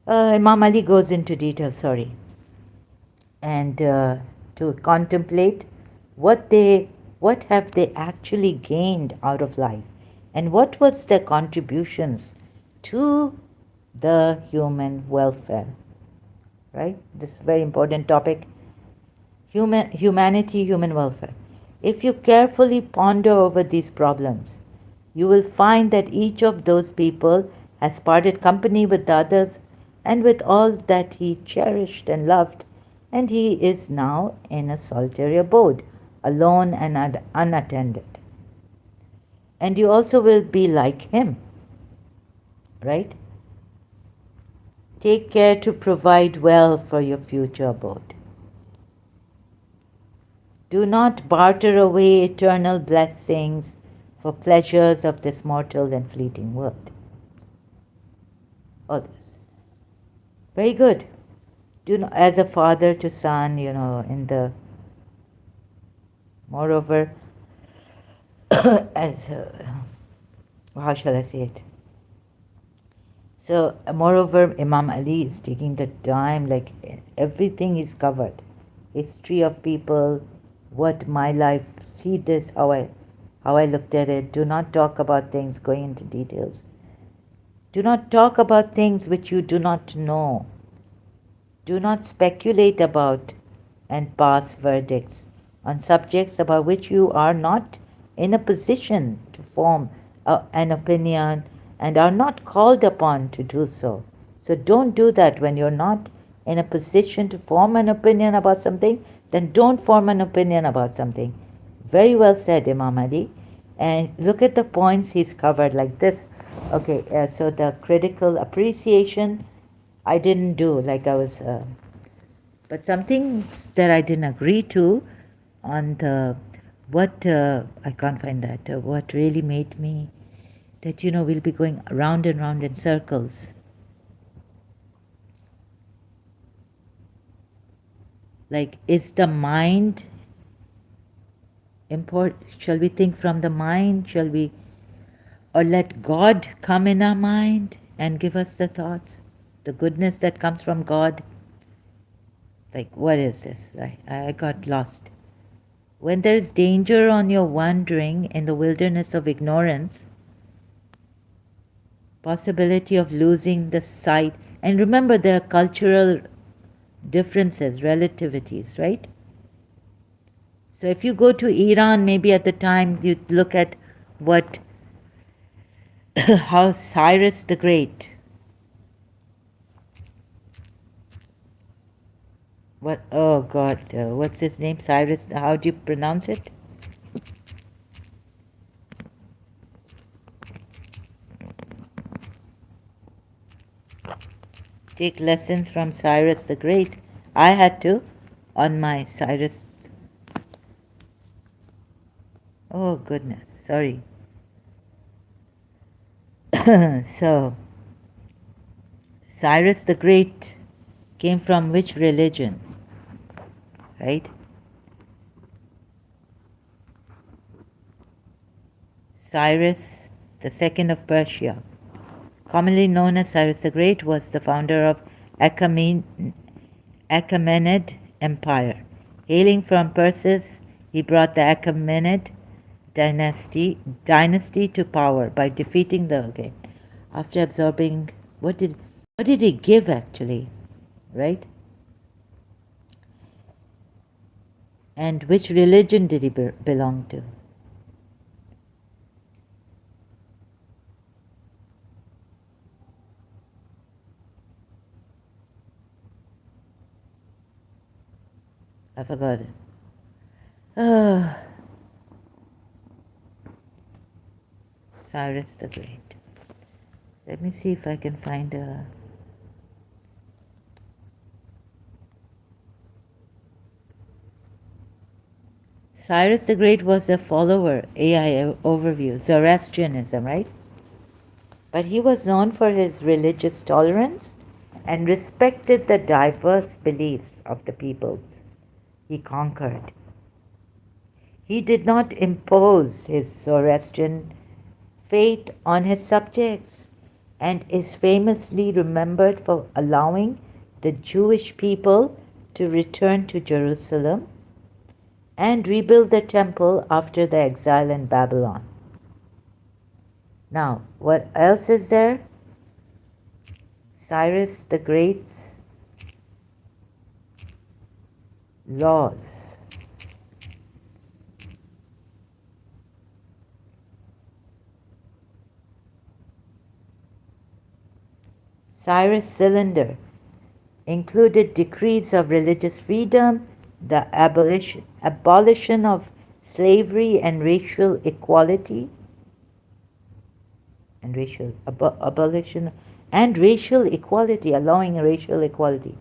Imam Ali goes into detail, sorry, and to contemplate what they what have they actually gained out of life, and what was their contributions to the human welfare, right? This is a very important topic. Humanity, human welfare. If you carefully ponder over these problems, you will find that each of those people has parted company with the others and with all that he cherished and loved, and he is now in a solitary abode, alone and unattended. And you also will be like him, right? Take care to provide well for your future abode. Do not barter away eternal blessings for pleasures of this mortal and fleeting world. All this. Very good. Do not, as a father to son, in the, moreover, as, how shall I say it? So, moreover, Imam Ali is taking the time, like everything is covered. History of people, what my life, see this, how I looked at it. Do not talk about things, going into details. Do not talk about things which you do not know. Do not speculate about and pass verdicts on subjects about which you are not in a position to form an opinion and are not called upon to do so. So don't do that when you're not in a position to form an opinion about something, then don't form an opinion about something. Very well said, Imam Ali. And look at the points he's covered like this. Okay, so the critical appreciation I didn't do, like I was, but some things that I didn't agree to on the, what, I can't find that, what really made me, that, we'll be going round and round in circles. Like, is the mind shall we think from the mind? Shall we, or let God come in our mind and give us the thoughts, the goodness that comes from God? Like, what is this? I got lost. When there is danger on your wandering in the wilderness of ignorance, possibility of losing the sight, and remember there are cultural differences, relativities, right? So if you go to Iran, maybe at the time you look at what how Cyrus the Great What? Oh God! What's his name? Cyrus. How do you pronounce it? Take lessons from Cyrus the Great. I had to, on my Cyrus. Oh goodness! Sorry. So Cyrus the Great came from which religion? Right? Cyrus the Second of Persia, commonly known as Cyrus the Great, was the founder of Achaemenid Empire. Hailing from Persis, he brought the Achaemenid dynasty to power by defeating the after absorbing what did he give actually, right? And which religion did he belong to? I forgot it. Oh, Cyrus the Great. Let me see if I can find a. Cyrus the Great was a follower, AI overview, Zoroastrianism, right? But he was known for his religious tolerance and respected the diverse beliefs of the peoples he conquered. He did not impose his Zoroastrian faith on his subjects and is famously remembered for allowing the Jewish people to return to Jerusalem and rebuild the temple after the exile in Babylon. Now, what else is there? Cyrus the Great's laws. Cyrus' cylinder included decrees of religious freedom, the abolition of slavery and racial equality, and abolition and racial equality, allowing racial equality.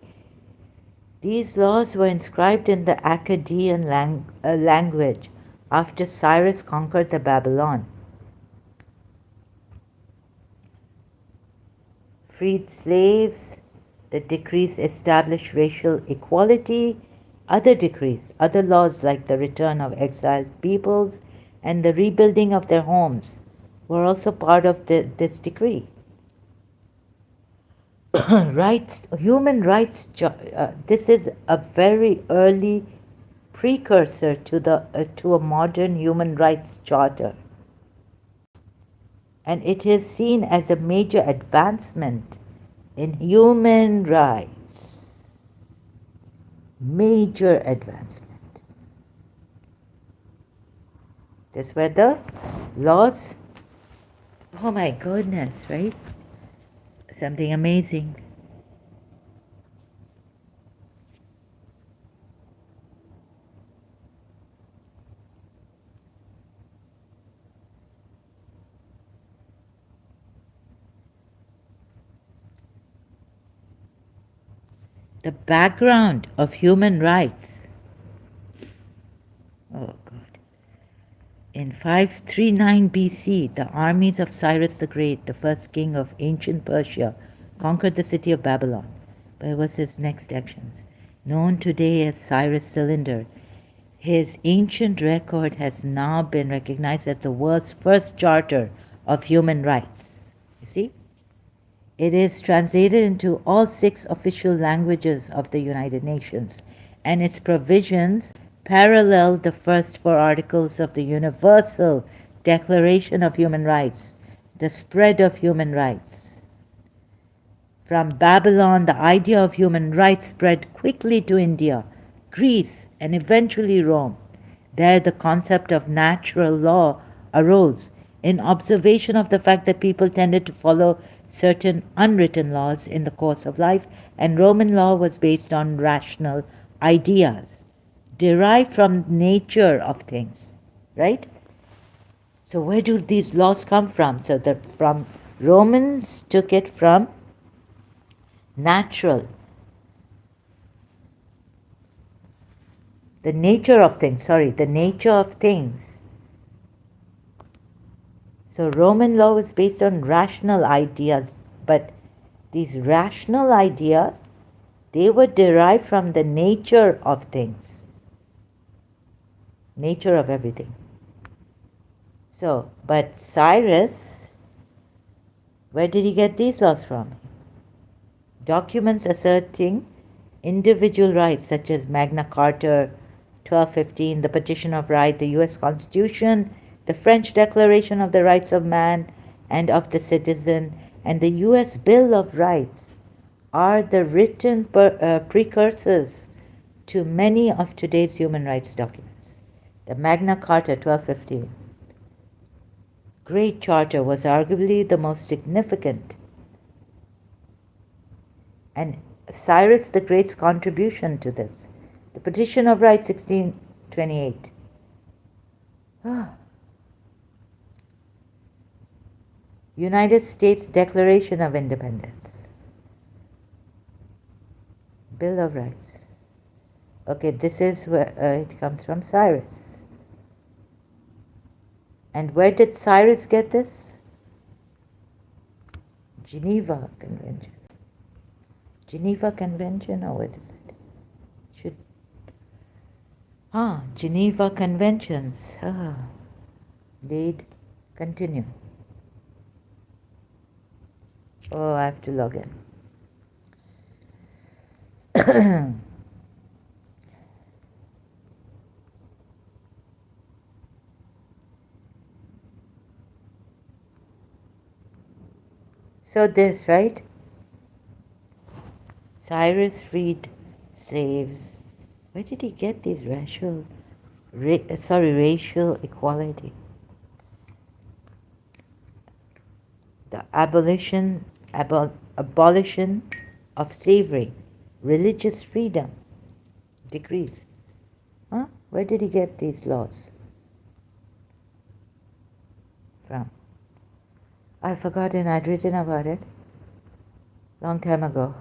These laws were inscribed in the Akkadian language after Cyrus conquered the Babylon. Freed slaves, the decrees established racial equality, other laws like the return of exiled peoples and the rebuilding of their homes were also part of this decree. Human rights, this is a very early precursor to a modern human rights charter. And it is seen as a major advancement in human rights. Major advancement. This were the laws. Oh my goodness, right? Something amazing. The background of human rights. Oh God. In 539 BC, the armies of Cyrus the Great, the first king of ancient Persia, conquered the city of Babylon. But it was his next actions. Known today as Cyrus Cylinder, his ancient record has now been recognized as the world's first charter of human rights. You see? It is translated into all 6 official languages of the United Nations, and its provisions parallel the first 4 articles of the Universal Declaration of Human Rights, the spread of human rights. From Babylon, the idea of human rights spread quickly to India, Greece, and eventually Rome. There, the concept of natural law arose in observation of the fact that people tended to follow certain unwritten laws in the course of life, and Roman law was based on rational ideas derived from nature of things, right? So where do these laws come from? So that from Romans took it from natural, the nature of things, the nature of things. So Roman law was based on rational ideas, but these rational ideas, they were derived from the nature of things, nature of everything. So, but Cyrus, where did he get these laws from? Documents asserting individual rights such as Magna Carta, 1215, the Petition of Right, the U.S. Constitution, the French Declaration of the Rights of Man and of the Citizen, and the U.S. Bill of Rights are the written precursors to many of today's human rights documents. The Magna Carta, 1215, Great Charter, was arguably the most significant, and Cyrus the Great's contribution to this. The Petition of Right, 1628. United States Declaration of Independence. Bill of Rights. Okay, this is where it comes from Cyrus. And where did Cyrus get this? Geneva Convention. Geneva Convention, or what is it? Geneva Conventions. Lead. Continue. Oh, I have to log in. So this, right? Cyrus freed slaves. Where did he get these racial equality? The abolition of slavery, religious freedom, decrees. Where did he get these laws from? I've forgotten. I'd written about it long time ago.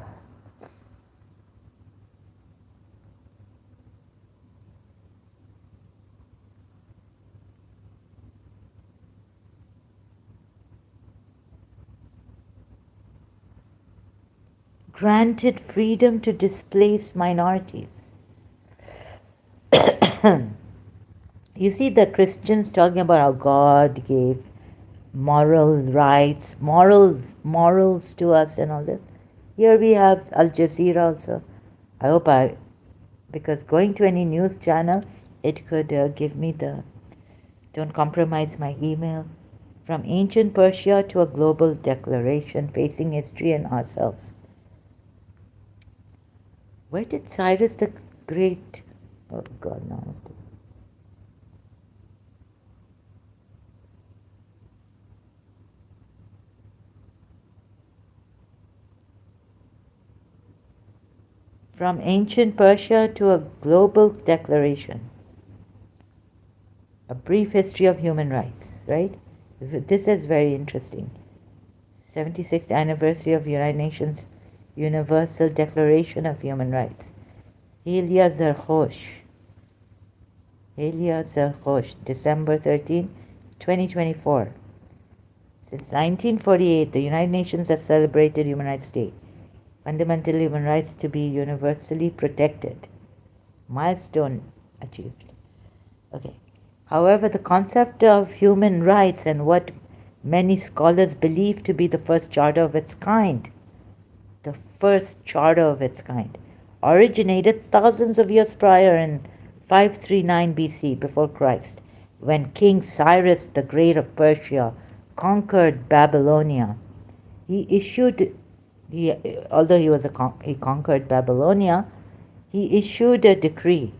Granted freedom to displaced minorities. You see the Christians talking about how God gave moral rights, morals to us and all this. Here we have Al Jazeera also. I hope because going to any news channel, it could give me don't compromise my email. From ancient Persia to a global declaration facing history and ourselves. Where did Cyrus the Great, oh God, no. From ancient Persia to a global declaration. A brief history of human rights, right? This is very interesting. 76th anniversary of United Nations Universal Declaration of Human Rights. Helia Zerchosh, December 13, 2024. Since 1948, the United Nations has celebrated Human Rights Day. Fundamental human rights to be universally protected. Milestone achieved. Okay. However, the concept of human rights and what many scholars believe to be the first charter of its kind, originated thousands of years prior in 539 BC before Christ, when King Cyrus the Great of Persia conquered Babylonia. Although he conquered Babylonia, he issued a decree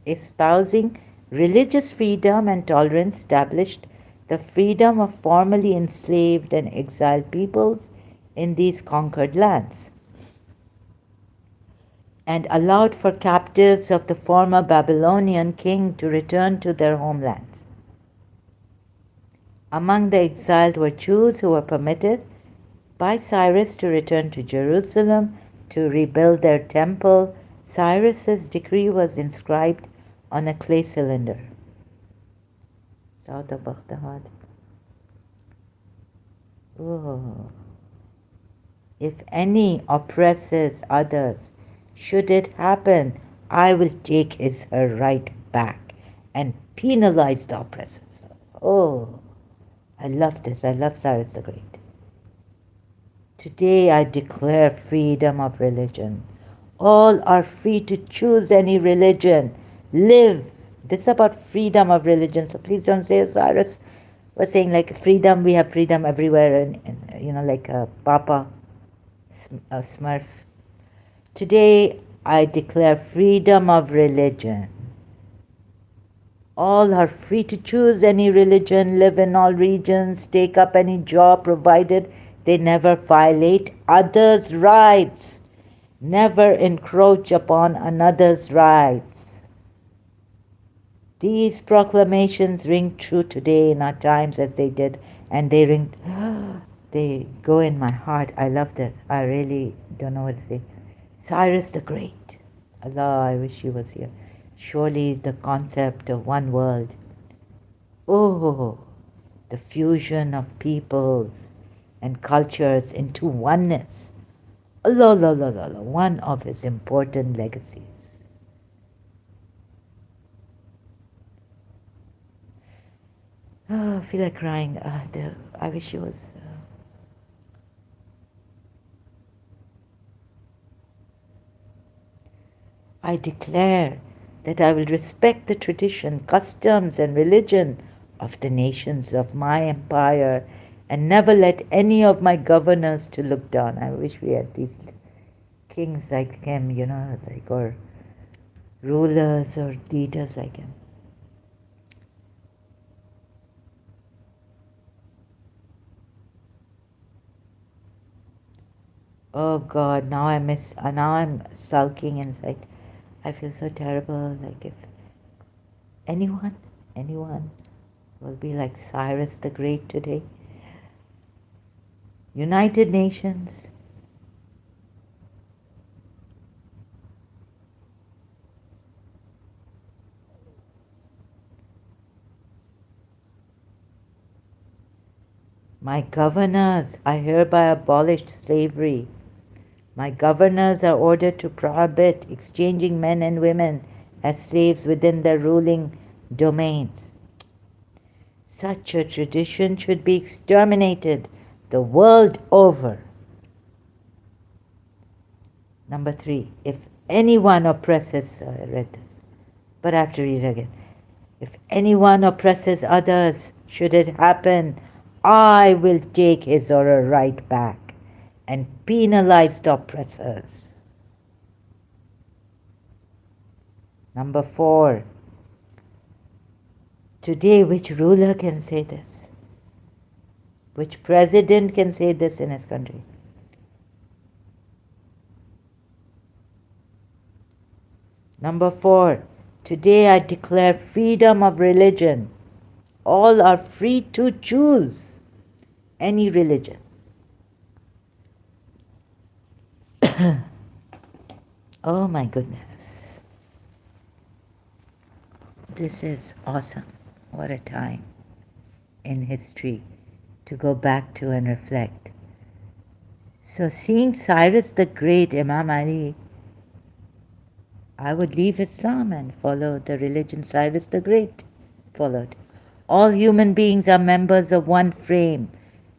espousing religious freedom and tolerance, established the freedom of formerly enslaved and exiled peoples in these conquered lands, and allowed for captives of the former Babylonian king to return to their homelands. Among the exiled were Jews who were permitted by Cyrus to return to Jerusalem to rebuild their temple. Cyrus's decree was inscribed on a clay cylinder. South of Baghdad. Oh. If any oppresses others, should it happen, I will take his her right back and penalize the oppressors. Oh, I love this. I love Cyrus the Great. Today I declare freedom of religion. All are free to choose any religion. Live. This is about freedom of religion. So please don't say Cyrus was saying like freedom, we have freedom everywhere, and like a Papa, a Smurf. Today I declare freedom of religion. All are free to choose any religion, live in all regions, take up any job provided they never violate others' rights, never encroach upon another's rights. These proclamations ring true today in our times as they did, and they go in my heart. I love this. I really don't know what to say. Cyrus the Great. Allah, I wish he was here. Surely the concept of one world. Oh, the fusion of peoples and cultures into oneness. Allah, Allah, Allah, Allah, one of his important legacies. Oh, I feel like crying. I wish he was. I declare that I will respect the tradition, customs, and religion of the nations of my empire and never let any of my governors to look down. I wish we had these kings like him, or rulers or leaders like him. Oh God, now I'm sulking inside. I feel so terrible. Like if anyone will be like Cyrus the Great today. United Nations. My governors, I hereby abolish slavery. My governors are ordered to prohibit exchanging men and women as slaves within their ruling domains. Such a tradition should be exterminated the world over. Number 3, if anyone oppresses, I read this, but I have to read it again. If anyone oppresses others, should it happen, I will take his or her right back and penalize the oppressors. Number 4, today which ruler can say this? Which president can say this in his country? Number 4, today I declare freedom of religion. All are free to choose any religion. Oh my goodness. This is awesome. What a time in history to go back to and reflect. So seeing Cyrus the Great, Imam Ali, I would leave Islam and follow the religion Cyrus the Great followed. All human beings are members of one frame,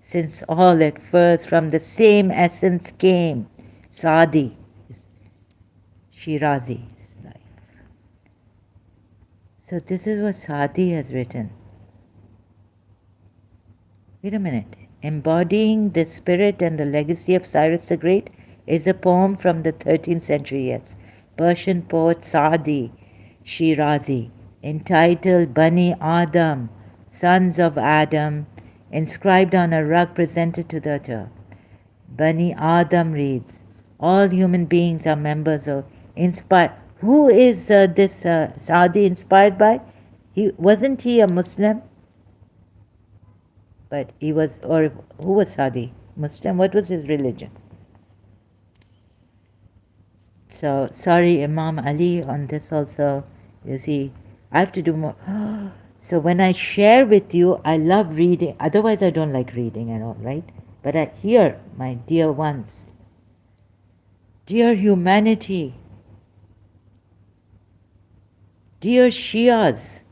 since all at first from the same essence came. Saadi, Shirazi's life. So this is what Saadi has written. Wait a minute. Embodying the spirit and the legacy of Cyrus the Great is a poem from the 13th century, yes. Persian poet Saadi Shirazi, entitled Bani Adam, Sons of Adam, inscribed on a rug presented to the author. Bani Adam reads, all human beings are members of inspired. Who is this Saudi inspired by? Wasn't he a Muslim? But he was, or who was Saudi? Muslim? What was his religion? So, sorry, Imam Ali, on this also, you see, I have to do more. So, when I share with you, I love reading. Otherwise, I don't like reading at all, right? But I hear, my dear ones, dear humanity, dear Shias,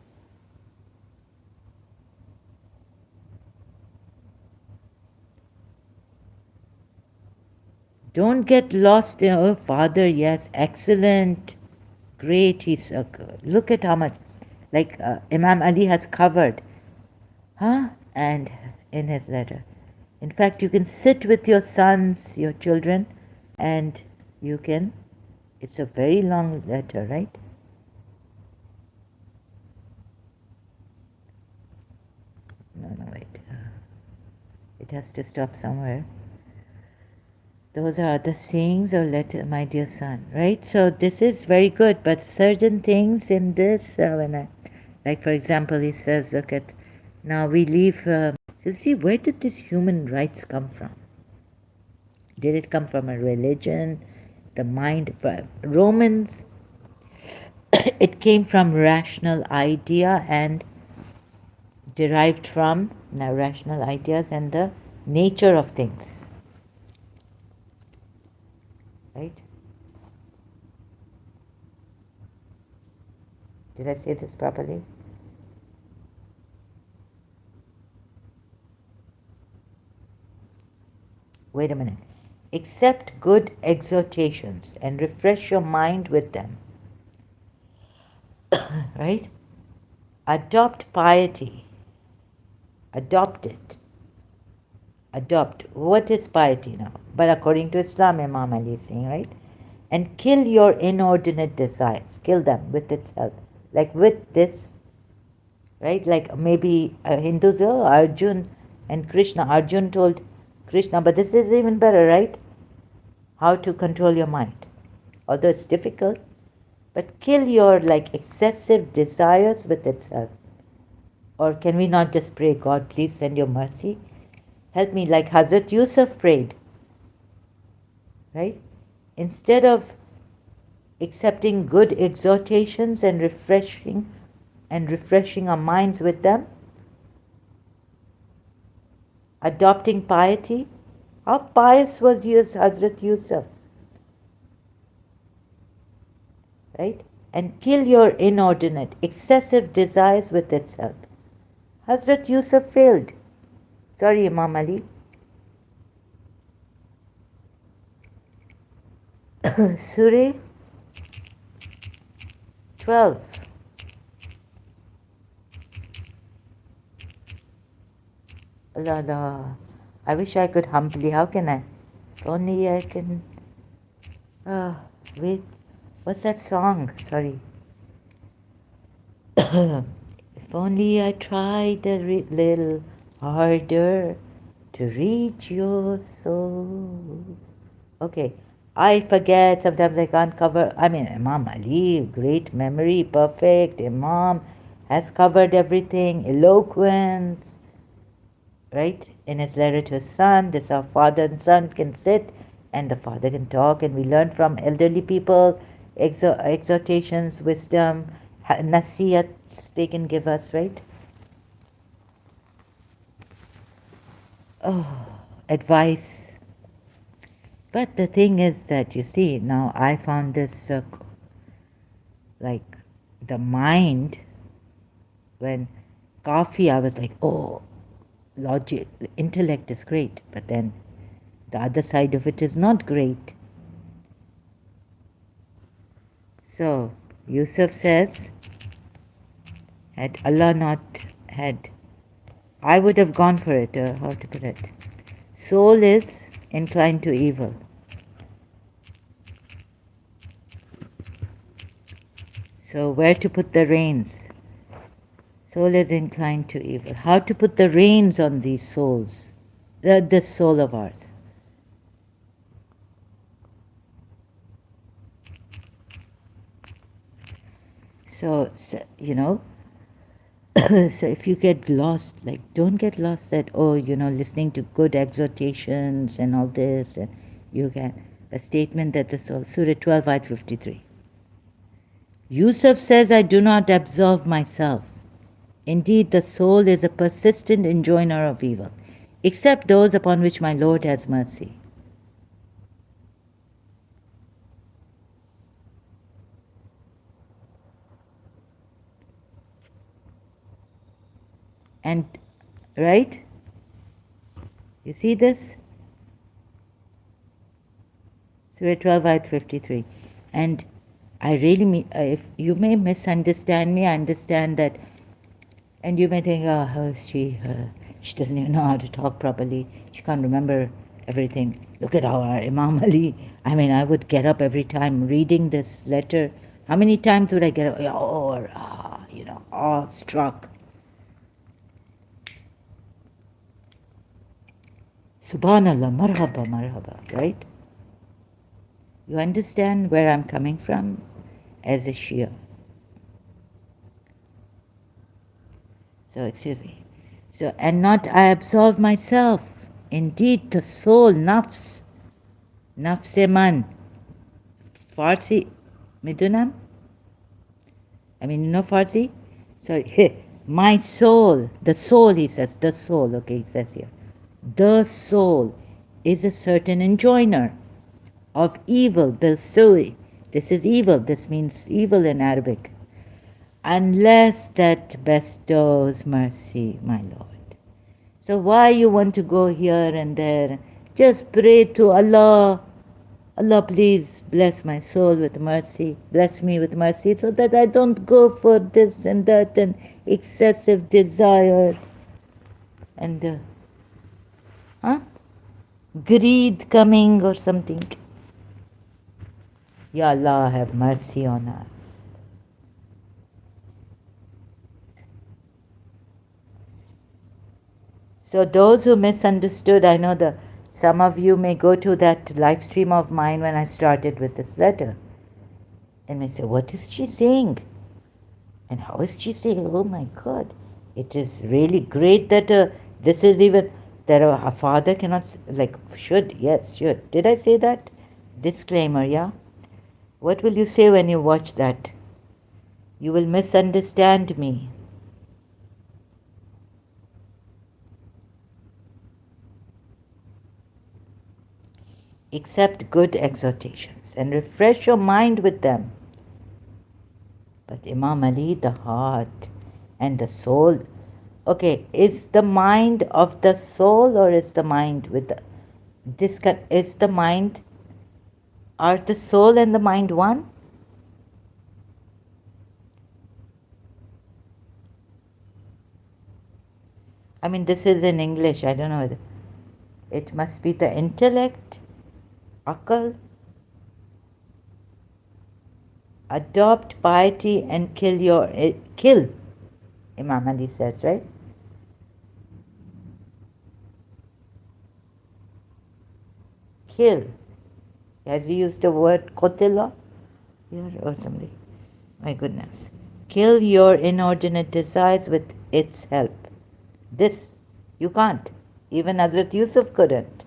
don't get lost in, oh, Father, yes, excellent, great. Look at how much, like Imam Ali has covered, huh? And in his letter. In fact, you can sit with your sons, your children, and you can, it's a very long letter, right? No, wait. It has to stop somewhere. Those are the sayings of letter, my dear son, right? So this is very good, but certain things in this, like for example, he says, look at, now we leave, you see, where did this human rights come from? Did it come from a religion, the mind? Romans, it came from rational idea and derived from rational ideas and the nature of things. Right? Did I say this properly? Wait a minute. Accept good exhortations and refresh your mind with them. Right? Adopt piety. Adopt it. Adopt. What is piety now? But according to Islam, Imam Ali is saying, right? And kill your inordinate desires. Kill them with itself. Like with this, right? Like maybe Hindus, oh, Arjun and Krishna. Arjun told Krishna, but this is even better, right? How to control your mind. Although it's difficult, but kill your like excessive desires with itself. Or can we not just pray, God, please send your mercy? Help me, like Hazrat Yusuf prayed, right? Instead of accepting good exhortations and refreshing our minds with them, adopting piety. How pious was Hazrat Yusuf? Right? And kill your inordinate, excessive desires with itself. Hazrat Yusuf failed. Sorry, Imam Ali. Surah 12. Allah. I wish I could humbly. How can I? If only I can. Wait. What's that song? Sorry. If only I tried a little harder to reach your souls. Okay. I forget. Sometimes I can't cover. I mean, Imam Ali, great memory, perfect. Imam has covered everything. Eloquence. Right? In his letter to his son, this our father and son can sit and the father can talk, and we learn from elderly people, exhortations, wisdom, nasihats they can give us, right? Oh, advice. But the thing is that, you see, now I found this, like, the mind, when coffee, I was like, oh, logic, intellect is great, but then the other side of it is not great. So, Yusuf says, had Allah not had, I would have gone for it, how to put it. Soul is inclined to evil. So, where to put the reins? Soul is inclined to evil. How to put the reins on these souls, this soul of ours? So so if you get lost, like, don't get lost that, oh, listening to good exhortations and all this, and you get a statement that the soul, Surah 12, Ayat 53. Yusuf says, I do not absolve myself. Indeed, the soul is a persistent enjoiner of evil, except those upon which my Lord has mercy. And, right? You see this? Surah 12, Ayat 53. And I really mean, if you may misunderstand me, I understand that. And you may think, oh, how is she? She doesn't even know how to talk properly. She can't remember everything. Look at our Imam Ali. I mean, I would get up every time reading this letter. How many times would I get up? Awestruck. Subhanallah, marhaba, marhaba, right? You understand where I'm coming from as a Shia. So, excuse me. So, and not I absolve myself. Indeed, the soul, nafs, nafse-man, Farsi, Midunam? I mean, you know Farsi? Sorry, my soul, the soul, he says, the soul, okay, he says here. The soul is a certain enjoiner of evil, bilsui. This is evil, this means evil in Arabic. Unless that bestows mercy, my Lord. So why you want to go here and there? Just pray to Allah. Allah, please bless my soul with mercy. Bless me with mercy so that I don't go for this and that and excessive desire and greed coming or something. Ya Allah, have mercy on us. So those who misunderstood, I know some of you may go to that live stream of mine when I started with this letter and may say, what is she saying? And how is she saying, oh my God, it is really great that this is even, that a father cannot, should. Did I say that? Disclaimer, yeah? What will you say when you watch that? You will misunderstand me. Accept good exhortations and refresh your mind with them. But Imam Ali, the heart and the soul, okay, is the mind of the soul or is the mind with is the mind, are the soul and the mind one? I mean, this is in English, I don't know. It must be the intellect, akal, adopt piety and kill, Imam Ali says, right? Kill. Has he used the word qotila here or something? My goodness. Kill your inordinate desires with its help. This you can't. Even Hazrat Yusuf couldn't.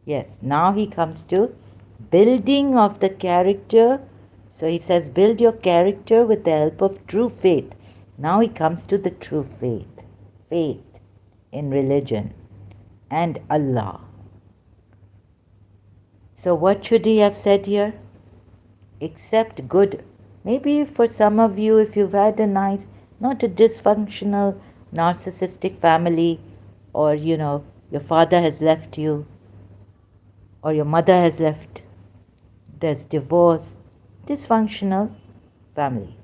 Yes, now he comes to building of the character. So he says, build your character with the help of true faith. Now he comes to the true faith. Faith in religion and Allah. So what should he have said here? Accept good. Maybe for some of you, if you've had a nice, not a dysfunctional, narcissistic family, or your father has left you, or your mother has left, there's divorce, dysfunctional family.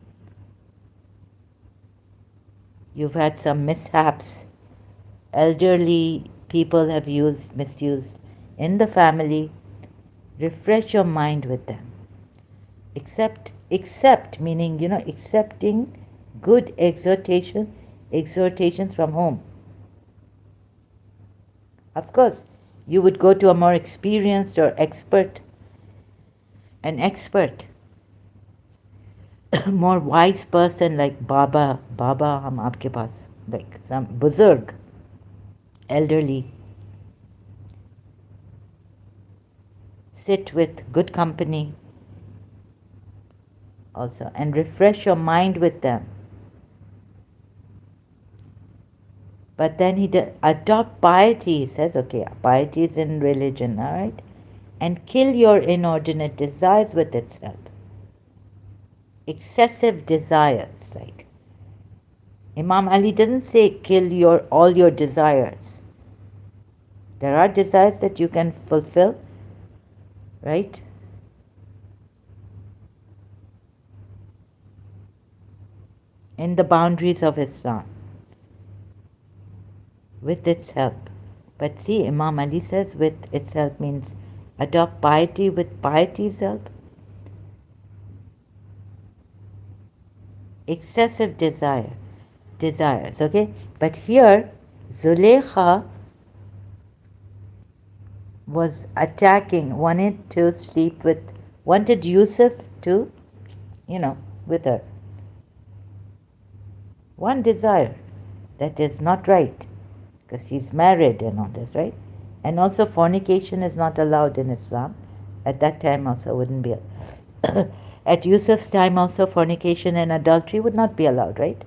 You've had some mishaps, elderly people have misused in the family. Refresh your mind with them. Accept meaning, accepting good exhortations from whom? Of course, you would go to a more experienced or an expert, more wise person like Baba hum aapke paas, like some buzurg, elderly. Sit with good company also and refresh your mind with them. But then adopt piety. He says, okay, piety is in religion, all right? And kill your inordinate desires with its help. Excessive desires, like Imam Ali doesn't say kill all your desires. There are desires that you can fulfill, right? In the boundaries of Islam, with its help. But see, Imam Ali says with its help means adopt piety with piety's help. Excessive desires, okay? But here, Zulekha was attacking, wanted Yusuf to, with her. One desire that is not right, because she's married and all this, right? And also fornication is not allowed in Islam. At that time also wouldn't be. At Yusuf's time also fornication and adultery would not be allowed, right?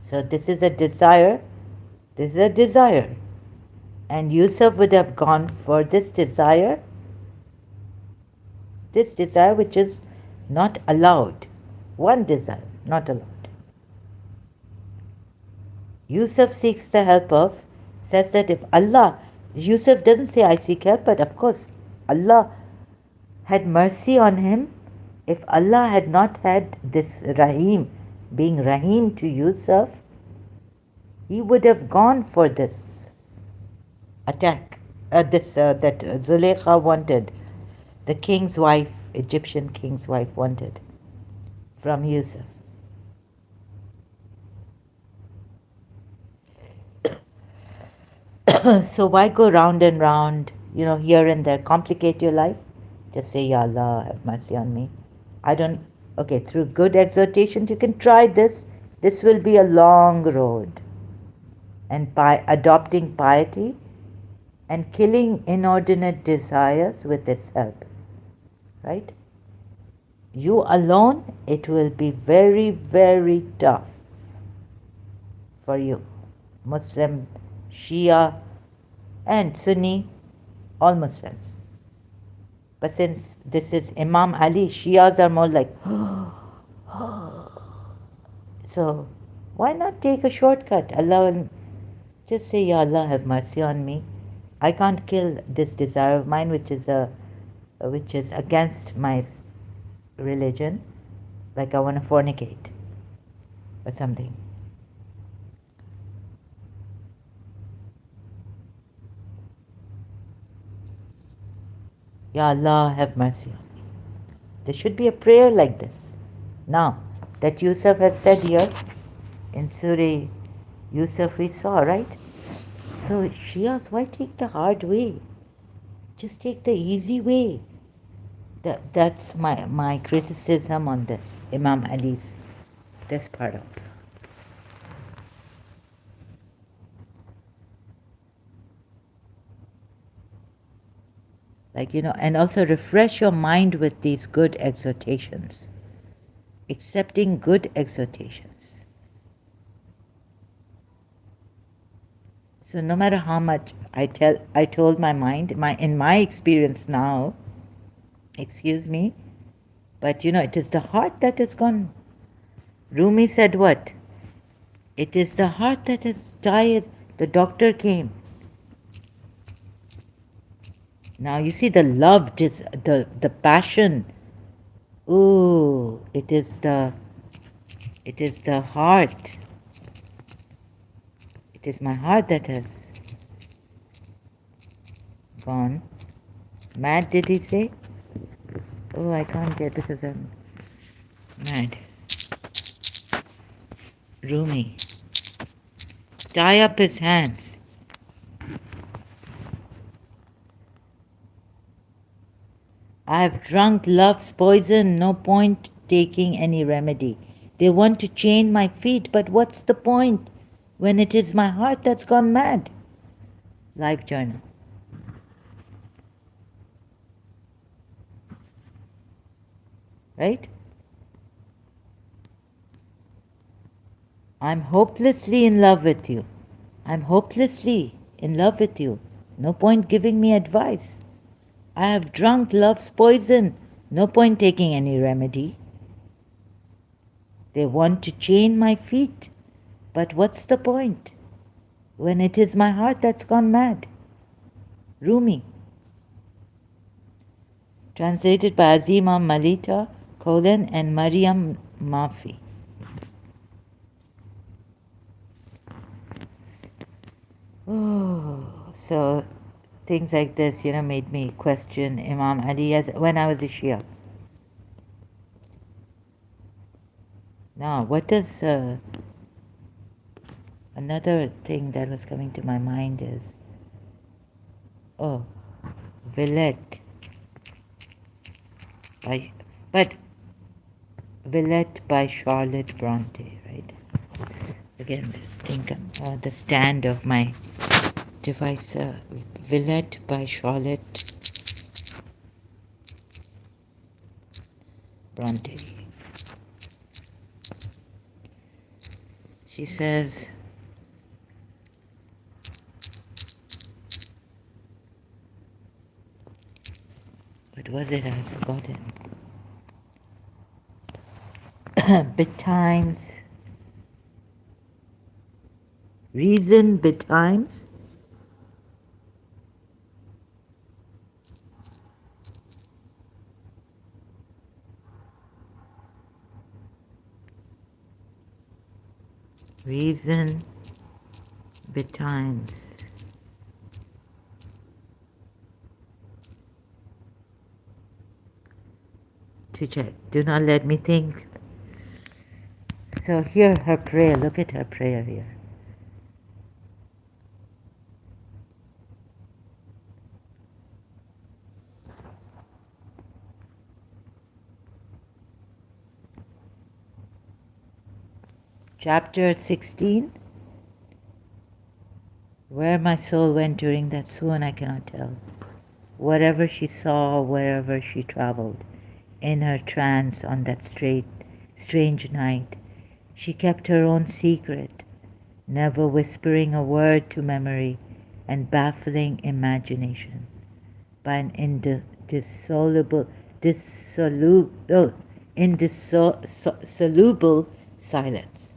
So this is a desire. This is a desire. And Yusuf would have gone for this desire which is not allowed. One desire, not allowed. Yusuf seeks the help of, says that if Allah, Yusuf doesn't say I seek help, but of course Allah had mercy on him. If Allah had not had this Rahim, being Rahim to Yusuf, he would have gone for this attack, that Zulekha wanted, the king's wife, Egyptian king's wife wanted from Yusuf. So why go round and round, here and there, complicate your life? Just say, Ya Allah, have mercy on me. Through good exhortations, you can try this. This will be a long road. And by adopting piety and killing inordinate desires with its help, right? You alone, it will be very, very tough for you. Muslim, Shia, and Sunni, all Muslims. But since this is Imam Ali, Shias are more like, so why not take a shortcut? Allah will just say, Ya Allah, have mercy on me. I can't kill this desire of mine, which is against my religion, like I want to fornicate or something. Ya Allah, have mercy on me. There should be a prayer like this. Now, that Yusuf has said here in Surah Yusuf we saw, right? So Shias, why take the hard way? Just take the easy way. That's my criticism on this, Imam Ali's, this part also. And also refresh your mind with these good exhortations. Accepting good exhortations. So no matter how much I told my mind, in my experience now, excuse me, but it is the heart that has gone. Rumi said what? It is the heart that has died. The doctor came. Now you see the love, the passion. Ooh, it is the heart. It is my heart that has gone. Mad, did he say? Oh, I can't get because I'm mad. Rumi. Tie up his hands. I've drunk love's poison, no point taking any remedy. They want to chain my feet, but what's the point when it is my heart that's gone mad? Life journal. Right? I'm hopelessly in love with you. I'm hopelessly in love with you. No point giving me advice. I have drunk love's poison. No point taking any remedy. They want to chain my feet. But what's the point when it is my heart that's gone mad? Rumi. Translated by Azima Malita Kolen and Mariam Mafi. Oh, so things like this, made me question Imam Ali as when I was a Shia. Now, what does another thing that was coming to my mind is, Villette by, but Villette by Charlotte Bronte, right? Again, just think the stand of my device, Villette by Charlotte Bronte. She says, what was it? I've forgotten. Betimes, reason betimes, reason betimes. To check. Do not let me think. So here her prayer, look at her prayer here. Chapter 16. Where my soul went during that swoon, I cannot tell. Whatever she saw, wherever she traveled, in her trance on that strange night, she kept her own secret, never whispering a word to memory and baffling imagination by an indissoluble silence.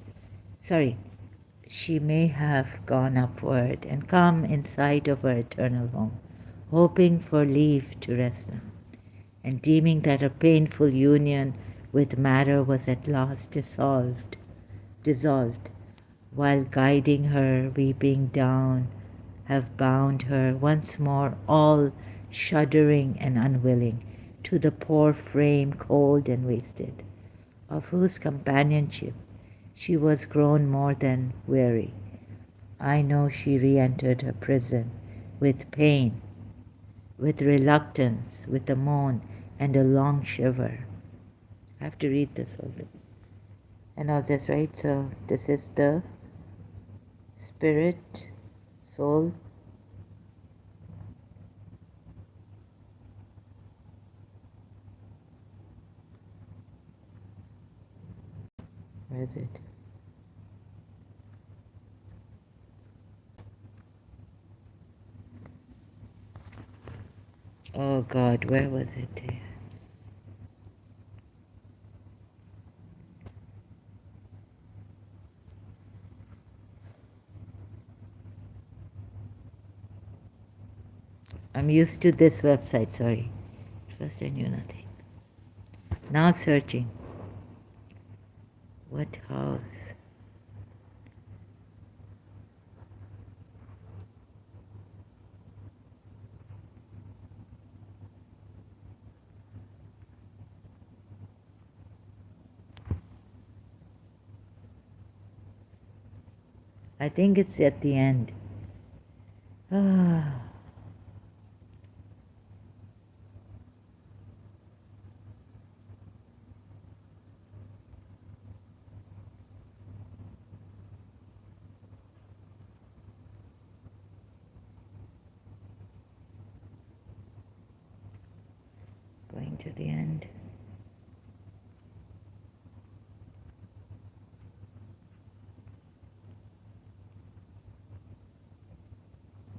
Sorry, she may have gone upward and come in sight of her eternal home, hoping for leave to rest now, and deeming that her painful union with matter was at last dissolved, while guiding her, weeping down, have bound her once more, all shuddering and unwilling, to the poor frame cold and wasted, of whose companionship she was grown more than weary. I know she re-entered her prison with pain, with reluctance, with a moan and a long shiver. I have to read this whole thing. And all this, right? So this is the spirit, soul. Where is it? Oh God, where was it? I'm used to this website, sorry. First I knew nothing. Now searching. What house? I think it's at the end. Ah. Going to the end.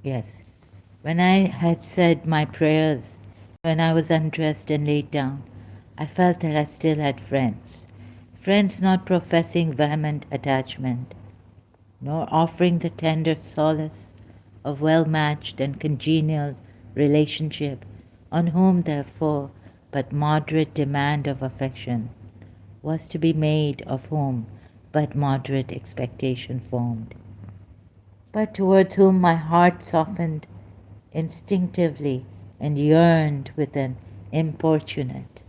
Yes. When I had said my prayers, when I was undressed and laid down, I felt that I still had friends. Friends not professing vehement attachment, nor offering the tender solace of well matched and congenial relationship, on whom, therefore, but moderate demand of affection was to be made, of whom but moderate expectation formed, but towards whom my heart softened instinctively and yearned with an importunate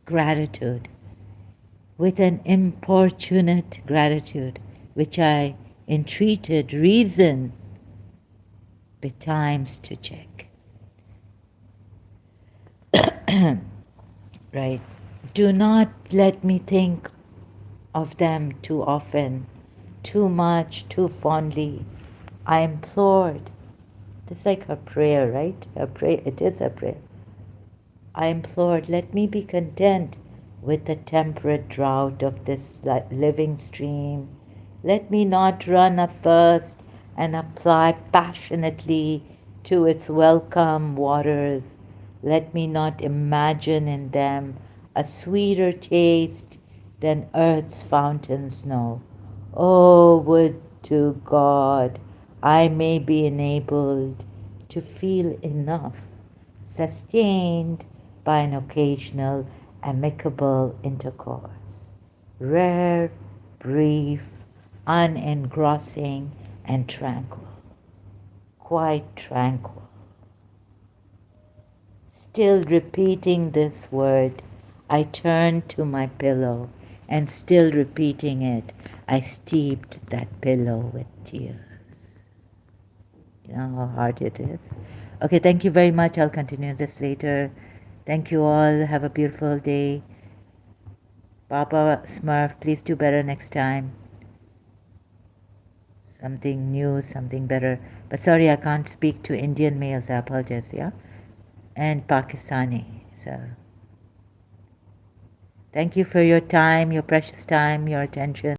gratitude, which I entreated reason betimes to check. Right. Do not let me think of them too often, too much, too fondly. I implored. This is like her prayer, right? Her prayer. It is a prayer. I implored, let me be content with the temperate drought of this living stream. Let me not run athirst and apply passionately to its welcome waters. Let me not imagine in them a sweeter taste than earth's fountains know. Oh, would to God I may be enabled to feel enough, sustained by an occasional amicable intercourse, rare, brief, unengrossing, and tranquil, quite tranquil. Still repeating this word, I turned to my pillow, and still repeating it, I steeped that pillow with tears. You know how hard it is? Okay, thank you very much. I'll continue this later. Thank you all. Have a beautiful day. Papa Smurf, please do better next time. Something new, something better. But sorry, I can't speak to Indian males. I apologize, yeah? And Pakistani. So thank you for your time, your precious time, your attention.